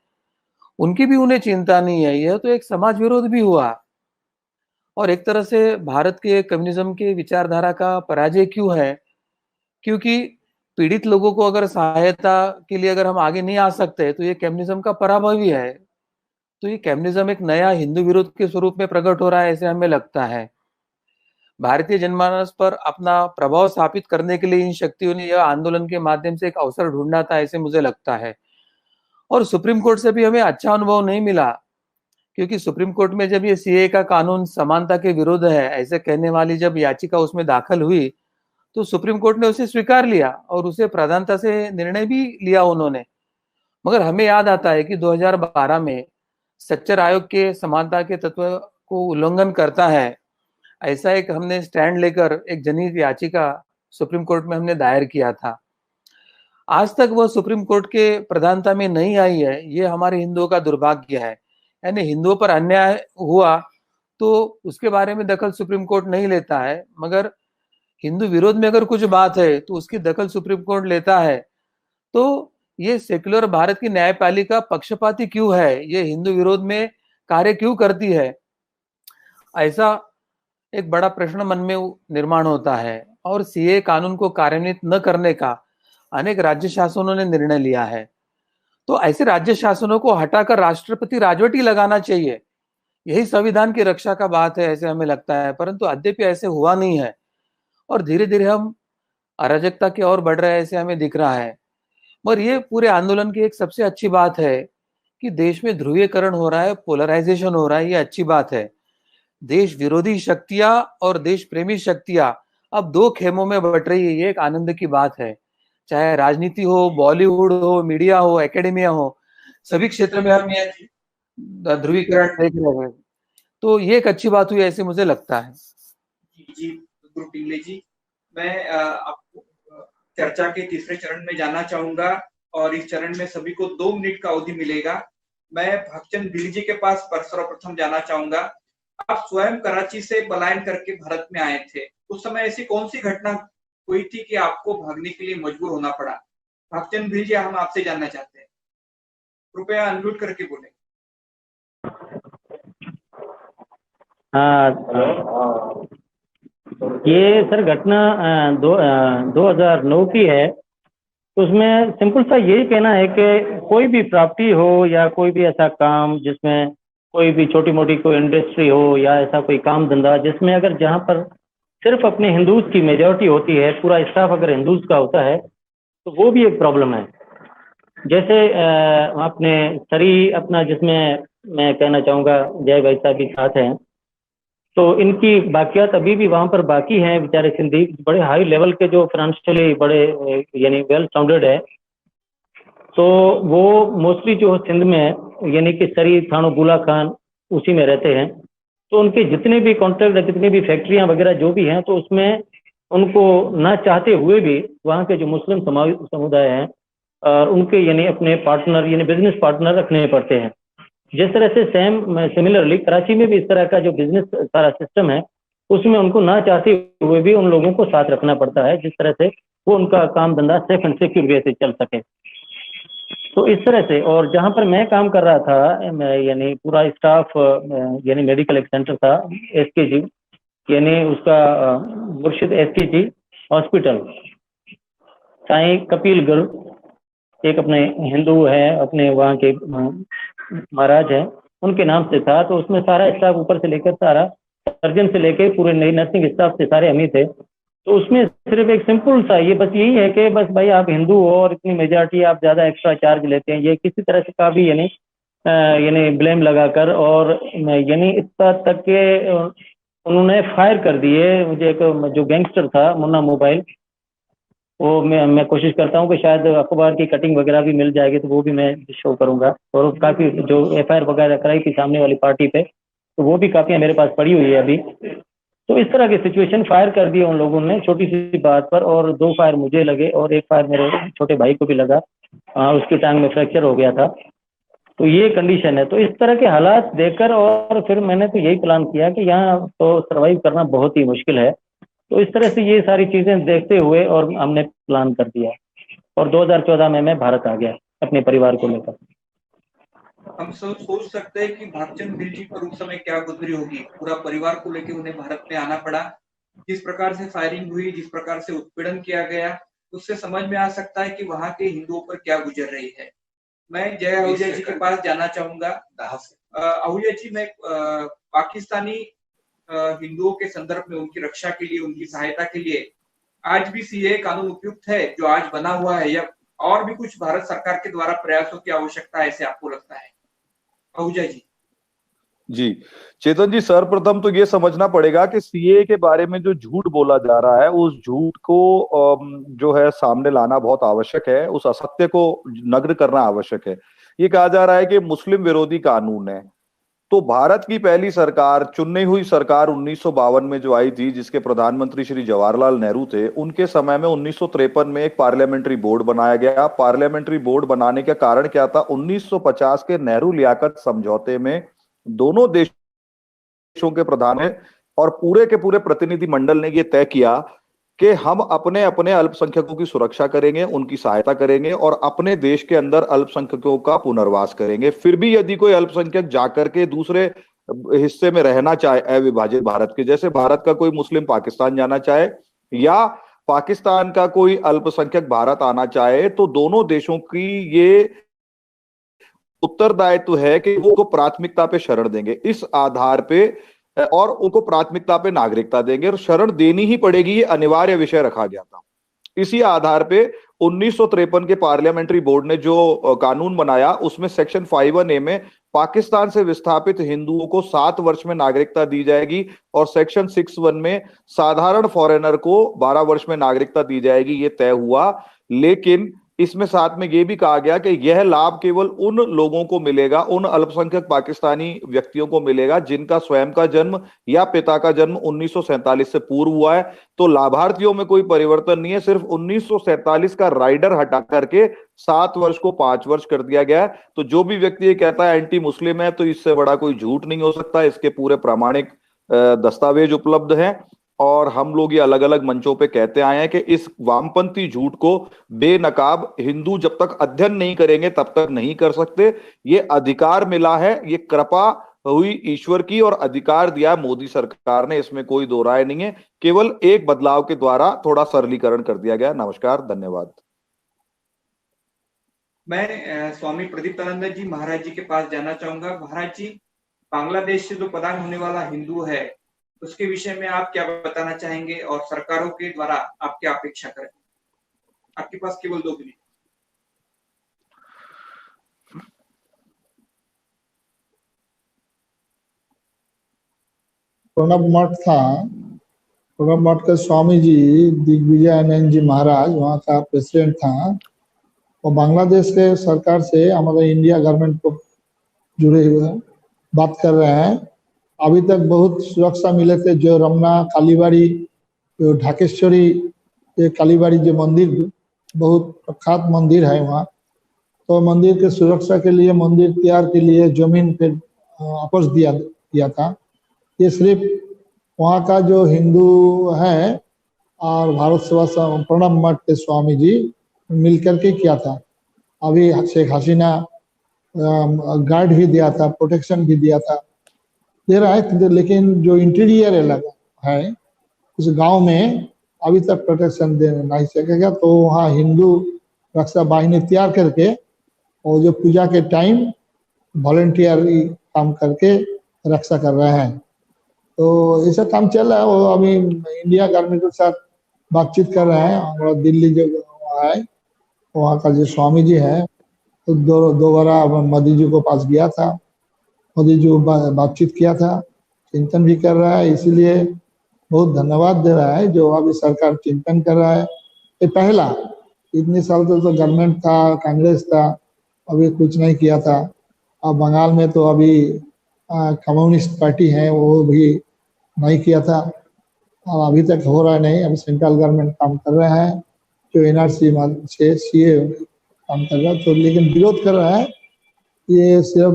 उनकी भी उन्हें चिंता नहीं है। यह तो एक समाज विरोध भी हुआ। और एक तरह से भारत के कम्युनिज्म के विचारधारा का पराजय क्यों है? क्योंकि पीड़ित लोगों को अगर सहायता के लिए अगर हम आगे नहीं आ सकते, तो ये कम्युनिज्म का पराभव ही है। तो ये कम्युनिज्म एक नया हिंदू विरोध के स्वरूप में प्रकट हो रहा है, ऐसे हमें लगता है। भारतीय जनमानस पर अपना प्रभाव स्थापित करने के लिए इन शक्तियों ने यह आंदोलन के माध्यम से एक अवसर ढूंढा था, ऐसे मुझे लगता है। और सुप्रीम कोर्ट से भी हमें अच्छा अनुभव नहीं मिला, क्योंकि सुप्रीम कोर्ट में जब ये सीए का कानून समानता के विरुद्ध है ऐसे कहने वाली जब याचिका उसमें दाखिल हुई, तो सुप्रीम कोर्ट ने उसे स्वीकार लिया और उसे प्रधानता से निर्णय भी लिया उन्होंने। मगर हमें याद आता है कि 2012 में सच्चर आयोग के समानता के तत्व को उल्लंघन करता है, ऐसा एक हमने स्टैंड लेकर एक जनहित याचिका सुप्रीम कोर्ट में हमने दायर किया था। आज तक वह सुप्रीम कोर्ट के प्रधानता में नहीं आई है। ये हमारे हिंदुओं का दुर्भाग्य है। यानी हिंदुओं पर अन्याय हुआ तो उसके बारे में दखल सुप्रीम कोर्ट नहीं लेता है, मगर हिंदू विरोध में अगर कुछ बात है तो उसकी दखल सुप्रीम कोर्ट लेता है। तो ये सेक्युलर भारत की न्यायपालिका पक्षपाती क्यों है? ये हिंदू विरोध में कार्य क्यों करती है? ऐसा एक बड़ा प्रश्न मन में निर्माण होता है। और सीए कानून को कार्यान्वित न करने का अनेक राज्य शासनों ने निर्णय लिया है। तो ऐसे राज्य शासनों को हटाकर राष्ट्रपति राजवटी लगाना चाहिए, यही संविधान की रक्षा का बात है, ऐसे हमें लगता है। परंतु अद्यपि ऐसे हुआ नहीं है और धीरे धीरे हम अराजकता की ओर बढ़ रहे हैं, ऐसे हमें दिख रहा है। मगर ये पूरे आंदोलन की एक सबसे अच्छी बात है कि देश में ध्रुवीकरण हो रहा है, पोलराइजेशन हो रहा है, ये अच्छी बात है। देश विरोधी शक्तियां और देश प्रेमी शक्तियां अब दो खेमों में बट रही है, ये एक आनंद की बात है। चाहे राजनीति हो, बॉलीवुड हो, मीडिया हो, एकेडमिया हो, सभी क्षेत्र में हम ये ध्रुवीकरण देख रहे हैं। तो ये एक अच्छी बात हुई, ऐसे मुझे लगता है। जी गुरु पिंगले जी, मैं आपको चर्चा के तीसरे चरण में जाना चाहूंगा और इस चरण में सभी को 2 मिनट का अवधि मिलेगा। मैं भक्तचंद बिल जी के पास सर्वप्रथम जाना चाहूंगा। आप स्वयं कराची से पलायन करके भारत में आए थे, उस समय ऐसी कौन सी घटना हुई थी कि आपको भागने के लिए मजबूर होना पड़ा? भक्तचंद बिल जी, हम आपसे जानना चाहते हैं, कृपया अनम्यूट करके बोले। ये सर घटना 2009 की है। तो उसमें सिंपल सा यही कहना है कि कोई भी प्रॉपर्टी हो या कोई भी ऐसा काम जिसमें कोई भी छोटी मोटी कोई इंडस्ट्री हो या ऐसा कोई काम धंधा जिसमें अगर जहाँ पर सिर्फ अपने हिंदूज की मेजॉरिटी होती है, पूरा स्टाफ अगर हिंदूज का होता है, तो वो भी एक प्रॉब्लम है। जैसे आपने सरी अपना, जिसमें मैं कहना चाहूँगा जय भाई साहब भी साथ हैं, तो इनकी बाकियात अभी भी वहाँ पर बाकी हैं। बेचारे सिंधी बड़े हाई लेवल के जो फाइनेंशियली बड़े यानी वेल साउंडेड है, तो वो मोस्टली जो सिंध में यानी कि सरी, थानो, बुला खान उसी में रहते हैं। तो उनके जितने भी कॉन्ट्रैक्ट, जितनी भी फैक्ट्रियाँ वगैरह जो भी हैं, तो उसमें उनको ना चाहते हुए भी वहाँ के जो मुस्लिम समुदाय हैं और उनके यानी अपने पार्टनर यानी बिजनेस पार्टनर रखने पड़ते हैं। जिस तरह से सिमिलरली कराची में भी इस तरह का जो बिजनेस सारा सिस्टम है उसमें उनको ना चाहते हुए भी उन लोगों को साथ रखना पड़ता है, जिस तरह से वो उनका काम धंधा सेफ एंड सिक्योर वे से चल सके। तो इस तरह से, और जहाँ पर मैं काम कर रहा था यानी पूरा स्टाफ यानी मेडिकल एक सेंटर था SKG, यानी उसका मुर्शिद SKG हॉस्पिटल, साईं कपिल गर्ग एक अपने हिंदू है, अपने वहाँ के महाराज हैं, उनके नाम से था। तो उसमें सारा स्टाफ ऊपर से लेकर सारा सर्जन से लेकर पूरे नई नर्सिंग स्टाफ से सारे हम ही थे। तो उसमें सिर्फ एक सिंपल सा ये बस यही है कि बस भाई आप हिंदू हो और इतनी मेजॉरिटी आप ज़्यादा एक्स्ट्रा चार्ज लेते हैं, ये किसी तरह से का भी यानी ब्लेम लगाकर और यानी इस बात तक के उन्होंने फायर कर दिए। मुझे एक जो गैंगस्टर था मुन्ना मोबाइल, वो मैं कोशिश करता हूँ कि शायद अखबार की कटिंग वगैरह भी मिल जाएगी तो वो भी मैं शो करूँगा। और काफ़ी जो FIR वगैरह कराई थी सामने वाली पार्टी पे, तो वो भी काफ़ी मेरे पास पड़ी हुई है अभी। तो इस तरह की सिचुएशन, फायर कर दिए उन लोगों ने छोटी सी बात पर, और 2 फायर मुझे लगे और 1 फायर मेरे छोटे भाई को भी लगा, उसकी टांग में फ्रैक्चर हो गया था। तो ये कंडीशन है। तो इस तरह के हालात देखकर और फिर मैंने तो यही प्लान किया कि यहाँ तो सर्वाइव करना बहुत ही मुश्किल है। तो इस तरह से ये सारी चीज़ें देखते हुए और हमने प्लान कर दिया और 2014 में मैं भारत आ गया अपने परिवार को लेकर। हम सब सोच सकते हैं कि भागचंद गिल जी पर उस समय क्या गुजरी होगी, पूरा परिवार को लेकर उन्हें भारत में आना पड़ा। जिस प्रकार से फायरिंग हुई, जिस प्रकार से उत्पीड़न किया गया, उससे समझ में आ सकता है कि वहाँ के हिंदुओं पर क्या गुजर रही है। मैं जय आहूजा जी के पास जाना चाहूंगा। आहूजा जी, मैं पाकिस्तानी हिंदुओं के संदर्भ में उनकी रक्षा के लिए, उनकी सहायता के लिए आज भी CAA कानून उपयुक्त है जो आज बना हुआ है, या और भी कुछ भारत सरकार के द्वारा प्रयासों की आवश्यकता है, ऐसे आपको लगता है? आहूजा जी। जी चेतन जी, सर्वप्रथम तो ये समझना पड़ेगा कि CAA के बारे में जो झूठ बोला जा रहा है उस झूठ को जो है सामने लाना बहुत आवश्यक है, उस असत्य को नग्न करना आवश्यक है। ये कहा जा रहा है कि मुस्लिम विरोधी कानून है, तो भारत की पहली सरकार, चुनी हुई सरकार 1952 में जो आई थी, जिसके प्रधानमंत्री श्री जवाहरलाल नेहरू थे, उनके समय में 1953 में एक पार्लियामेंट्री बोर्ड बनाया गया। पार्लियामेंट्री बोर्ड बनाने का कारण क्या था? 1950 के नेहरू लियाकत समझौते में दोनों देशों के प्रधान और पूरे के पूरे प्रतिनिधि मंडल ने यह तय किया कि हम अपने अपने अल्पसंख्यकों की सुरक्षा करेंगे, उनकी सहायता करेंगे और अपने देश के अंदर अल्पसंख्यकों का पुनर्वास करेंगे। फिर भी यदि कोई अल्पसंख्यक जाकर के दूसरे हिस्से में रहना चाहे अविभाजित भारत के, जैसे भारत का कोई मुस्लिम पाकिस्तान जाना चाहे या पाकिस्तान का कोई अल्पसंख्यक भारत आना चाहे, तो दोनों देशों की ये उत्तरदायित्व है कि वो प्राथमिकता पे शरण देंगे इस आधार पे, और उनको प्राथमिकता पे नागरिकता देंगे और शरण देनी ही पड़ेगी, ये अनिवार्य विषय रखा गया था। इसी आधार पे 1953 के पार्लियामेंट्री बोर्ड ने जो कानून बनाया उसमें सेक्शन 51A में पाकिस्तान से विस्थापित हिंदुओं को 7 वर्ष में नागरिकता दी जाएगी और सेक्शन 61 में साधारण फॉरेनर को 12 वर्ष में नागरिकता दी जाएगी, ये तय हुआ। लेकिन इसमें साथ में यह भी कहा गया कि यह लाभ केवल उन लोगों को मिलेगा, उन अल्पसंख्यक पाकिस्तानी व्यक्तियों को मिलेगा जिनका स्वयं का जन्म या पिता का जन्म 1947 से पूर्व हुआ है। तो लाभार्थियों में कोई परिवर्तन नहीं है, सिर्फ 1947 का राइडर हटा करके 7 वर्ष को 5 वर्ष कर दिया गया है। तो जो भी व्यक्ति ये कहता है एंटी मुस्लिम है, तो इससे बड़ा कोई झूठ नहीं हो सकता। इसके पूरे प्रामाणिक दस्तावेज उपलब्ध हैं और हम लोग ये अलग अलग मंचों पे कहते आए हैं कि इस वामपंथी झूठ को बेनकाब हिंदू जब तक अध्ययन नहीं करेंगे तब तक नहीं कर सकते। ये अधिकार मिला है, ये कृपा हुई ईश्वर की और अधिकार दिया मोदी सरकार ने, इसमें कोई दो राय नहीं है। केवल एक बदलाव के द्वारा थोड़ा सरलीकरण कर दिया गया। नमस्कार, धन्यवाद। मैं स्वामी प्रदीप्तानंद जी महाराज जी के पास जाना चाहूंगा। महाराज जी, बांग्लादेश से जो प्रधान होने वाला हिंदू है उसके विषय में आप क्या बताना चाहेंगे और सरकारों के द्वारा आप क्या अपेक्षा करें? आपके पास केवल 2 मिनट। प्रणब मठ था, प्रणब मठ के स्वामी जी दिग्विजयानंद जी महाराज वहाँ का प्रेसिडेंट था। वो बांग्लादेश के सरकार से हमारे इंडिया गवर्नमेंट को जुड़े हुए बात कर रहे हैं। अभी तक बहुत सुरक्षा मिले थे, जो रमना कालीबाड़ी जो ढाकेश्वरी ये कालीबाड़ी जो मंदिर बहुत प्रख्यात मंदिर है वहाँ, तो मंदिर के सुरक्षा के लिए, मंदिर तैयार के लिए जमीन फिर वापस दिया था। ये सिर्फ वहाँ का जो हिंदू है और भारत सेवा प्रणब मठ के स्वामी जी मिलकर के किया था। अभी शेख हसीना गार्ड भी दिया था, प्रोटेक्शन भी दिया था, दे रहा है, लेकिन जो इंटीरियर इलाका है उस गांव में अभी तक प्रोटेक्शन दे नहीं सकेगा। तो वहाँ हिंदू रक्षा वाहिनी तैयार करके और जो पूजा के टाइम वॉलंटियर काम करके रक्षा कर रहे हैं। तो ऐसा काम चल रहा है। वो अभी इंडिया गवर्नमेंट के साथ बातचीत कर रहे हैं। हमारा दिल्ली जो है वहाँ का जो स्वामी जी है तो दो बार मोदी जी को पास गया था, मोदी जी बातचीत किया था, चिंतन भी कर रहा है। इसीलिए बहुत धन्यवाद दे रहा है जो अभी सरकार चिंतन कर रहा है। ये पहला इतने साल तो गवर्नमेंट था, कांग्रेस था, अभी कुछ नहीं किया था। अब बंगाल में तो अभी कम्युनिस्ट पार्टी है, वो भी नहीं किया था और अभी तक हो रहा नहीं। अभी सेंट्रल गवर्नमेंट काम कर रहा है, जो एनआरसी से सीए काम कर रहा है, तो लेकिन विरोध कर रहा है। ये सिर्फ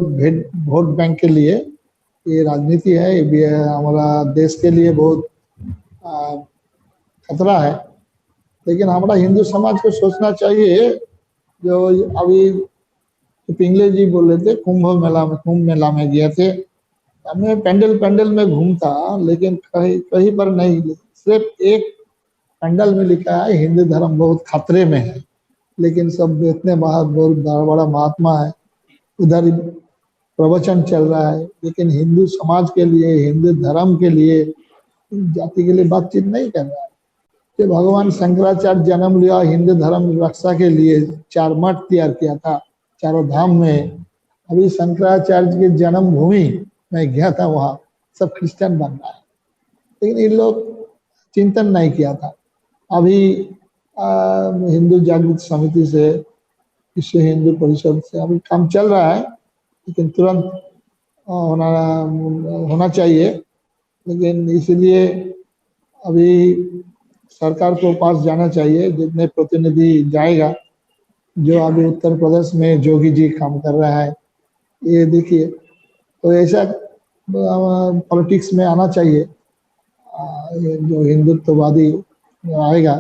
वोट बैंक के लिए ये राजनीति है, ये हमारा देश के लिए बहुत खतरा है। लेकिन हमारा हिंदू समाज को सोचना चाहिए। जो अभी पिंगले जी बोल रहे थे कुंभ मेला में गए थे, हमें पेंडल में घूमता, लेकिन कहीं पर नहीं, सिर्फ एक पेंडल में लिखा है हिंदू धर्म बहुत खतरे में है। लेकिन सब इतने बहुत बड़ा महात्मा है, उधर प्रवचन चल रहा है, लेकिन हिंदू समाज के लिए, हिंदू धर्म के लिए, जाति के लिए बातचीत नहीं कर रहा है। कि भगवान शंकराचार्य जन्म लिया हिंदू धर्म रक्षा के लिए, 4 मठ तैयार किया था चारों धाम में। अभी शंकराचार्य की जन्मभूमि मैं गया था, वहाँ सब क्रिश्चियन बन रहा है, लेकिन इन लोग चिंतन नहीं किया था। अभी हिंदू जागृति समिति से, विश्व हिंदू परिषद से अभी काम चल रहा है, लेकिन तुरंत होना चाहिए। लेकिन इसलिए अभी सरकार को पास जाना चाहिए, जितने प्रतिनिधि जाएगा। जो अभी उत्तर प्रदेश में जोगी जी काम कर रहा है, ये देखिए, तो ऐसा पॉलिटिक्स में आना चाहिए। जो हिंदुत्ववादी आएगा,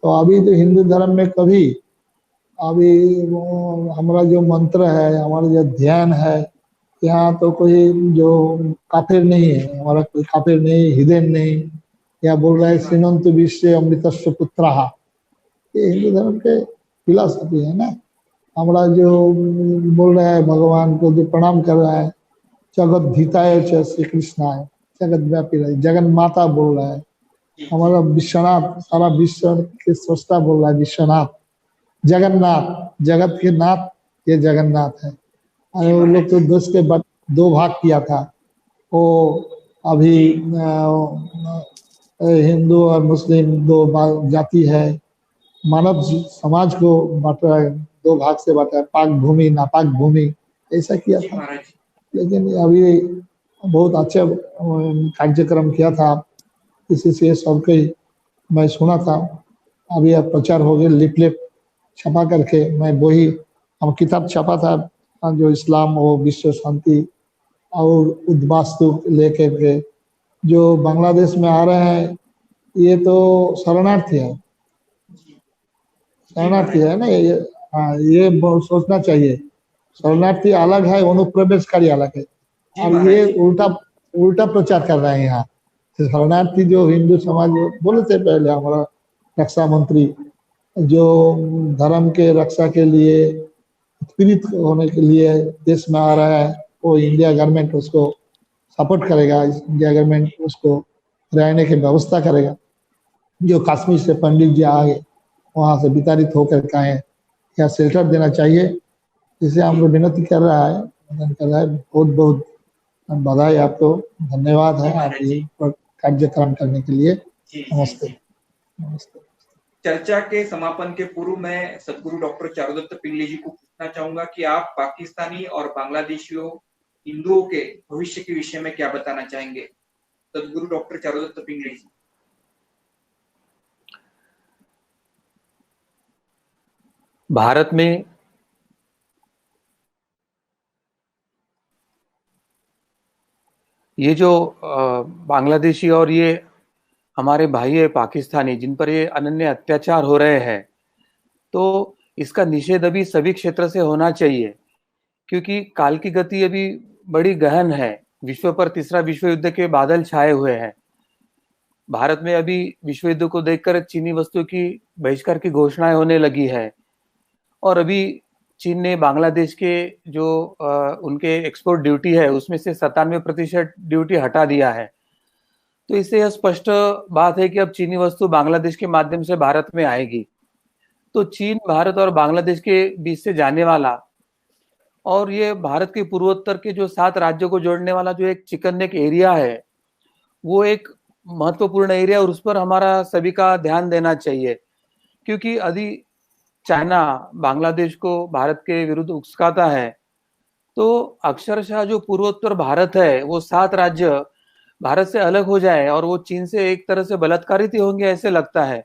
तो अभी तो हिंदू धर्म में कभी अभी हमारा जो मंत्र है, हमारा जो ध्यान है, यहाँ तो कोई जो काफिर नहीं है, हमारा कोई काफिर नहीं, हिदेन नहीं। या बोल रहा है श्रीनंत विश्व अमृतस्व पुत्रः, ये हिंदू धर्म के फिलॉसफी है ना। हमारा जो बोल रहा है भगवान को जो प्रणाम कर रहा है, जगत धीताय च श्री कृष्णाय, जगत व्यापी रहे, जगन माता बोल रहा है। हमारा विश्वनाथ, सारा विश्व के सृष्टा बोल रहा है विश्वनाथ, जगन्नाथ, जगत के नाथ ये जगन्नाथ है। और वो लोग तो देश के 2 भाग किया था। वो अभी हिंदू और मुस्लिम 2 जाति है, मानव समाज को बांटा है, 2 भाग से बांटा है, पाक भूमि नापाक भूमि, ऐसा किया था। लेकिन अभी बहुत अच्छा कार्यक्रम किया था, इसी से सबके मैं सुना था। अभी अब प्रचार हो गया, लिपलेट छपा करके, मैं वही हम किताब छपा था जो इस्लाम और विश्व शांति और उद्वास्तु लेकर के जो बांग्लादेश में आ रहे हैं, ये तो शरणार्थी है, शरणार्थी है ना ये। हाँ, ये बहुत सोचना चाहिए। शरणार्थी अलग है, अनुप्रवेशकारी अलग है, और ये उल्टा प्रचार कर रहे हैं यहाँ। शरणार्थी जो हिंदू समाज बोले थे पहले, हमारा रक्षा मंत्री जो धर्म के रक्षा के लिए उत्पीड़ित होने के लिए देश में आ रहा है, वो इंडिया गवर्नमेंट उसको सपोर्ट करेगा, इंडिया गवर्नमेंट उसको रहने की व्यवस्था करेगा। जो कश्मीर से पंडित जी आए, वहाँ से विताड़ित होकर के आए, या शेल्टर देना चाहिए। जिसे हम लोग विनती कर रहा है, बहुत बहुत बधाई आपको, धन्यवाद है आप ये कार्यक्रम करने के लिए। नमस्ते। नमस्ते। चर्चा के समापन के पूर्व मैं सदगुरु डॉक्टर चारुदत्त पिंगले जी को पूछना चाहूंगा कि आप पाकिस्तानी और बांग्लादेशियों हिंदुओं के भविष्य के विषय में क्या बताना चाहेंगे। सदगुरु डॉक्टर चारुदत्त पिंगले जी। भारत में ये जो बांग्लादेशी और ये हमारे भाई है पाकिस्तानी जिन पर ये अनन्य अत्याचार हो रहे हैं, तो इसका निषेध अभी सभी क्षेत्र से होना चाहिए, क्योंकि काल की गति अभी बड़ी गहन है। विश्व पर तीसरा विश्व युद्ध के बादल छाए हुए हैं। भारत में अभी विश्व युद्ध को देखकर चीनी वस्तु की बहिष्कार की घोषणाएं होने लगी है, और अभी चीन ने बांग्लादेश के जो उनके एक्सपोर्ट ड्यूटी है उसमें से 97% ड्यूटी हटा दिया है। तो इससे यह स्पष्ट बात है कि अब चीनी वस्तु बांग्लादेश के माध्यम से भारत में आएगी। तो चीन, भारत और बांग्लादेश के बीच से जाने वाला और ये भारत के पूर्वोत्तर के जो 7 राज्यों को जोड़ने वाला जो एक चिकन नेक एरिया है, वो एक महत्वपूर्ण एरिया, और उस पर हमारा सभी का ध्यान देना चाहिए, क्योंकि यदि चाइना बांग्लादेश को भारत के विरुद्ध उकसाता है तो अक्षरशः जो पूर्वोत्तर भारत है वो 7 राज्य भारत से अलग हो जाए और वो चीन से एक तरह से बलात्कारित ही होंगे, ऐसे लगता है।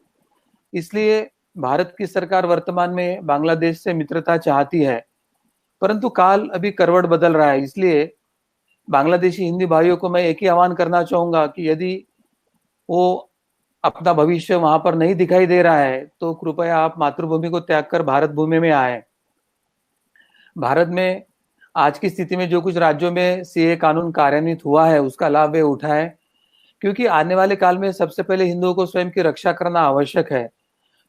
इसलिए भारत की सरकार वर्तमान में बांग्लादेश से मित्रता चाहती है, परंतु काल अभी करवट बदल रहा है। इसलिए बांग्लादेशी हिंदी भाइयों को मैं एक ही आह्वान करना चाहूंगा कि यदि वो अपना भविष्य वहां पर नहीं दिखाई दे रहा है तो कृपया आप मातृभूमि को त्याग कर भारत भूमि में आए। भारत में आज की स्थिति में जो कुछ राज्यों में सीए कानून कार्यान्वित हुआ है उसका लाभ वे उठाए, क्योंकि आने वाले काल में सबसे पहले हिंदुओं को स्वयं की रक्षा करना आवश्यक है।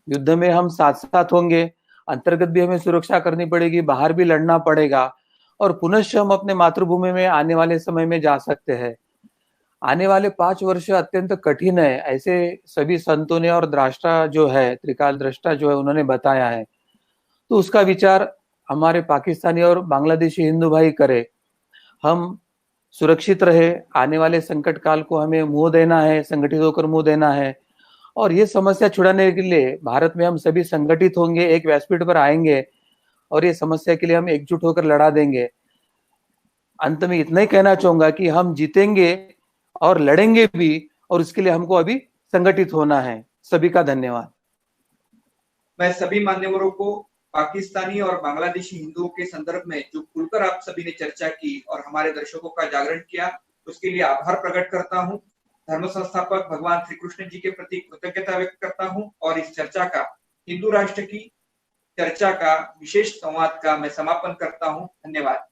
युद्ध में हम साथ साथ होंगे, अंतर्गत भी हमें सुरक्षा करनी पड़ेगी, बाहर भी लड़ना पड़ेगा, और पुनश्च हम अपने मातृभूमि में आने वाले समय में जा सकते हैं। आने वाले 5 वर्ष अत्यंत कठिन है, ऐसे सभी संतों ने और द्रष्टा जो है, त्रिकाल दृष्टा जो है, उन्होंने बताया है। तो उसका विचार हमारे पाकिस्तानी और बांग्लादेशी हिंदू भाई करे। हम सुरक्षित रहे, आने वाले संकट काल को हमें मुंह देना है, संगठित होकर मुंह देना है, और ये समस्या छुड़ाने के लिए भारत में हम सभी संगठित होंगे, एक व्यासपीठ पर आएंगे और ये समस्या के लिए हम एकजुट होकर लड़ा देंगे। अंत में इतना ही कहना चाहूंगा कि हम जीतेंगे और लड़ेंगे भी, और इसके लिए हमको अभी संगठित होना है। सभी का धन्यवाद। मैं सभी मान्यवरों को पाकिस्तानी और बांग्लादेशी हिंदुओं के संदर्भ में जो खुलकर आप सभी ने चर्चा की और हमारे दर्शकों का जागरण किया, उसके लिए आभार प्रकट करता हूं। धर्म संस्थापक भगवान श्री कृष्ण जी के प्रति कृतज्ञता व्यक्त करता हूं और इस चर्चा का, हिंदू राष्ट्र की चर्चा का, विशेष संवाद का मैं समापन करता हूं। धन्यवाद।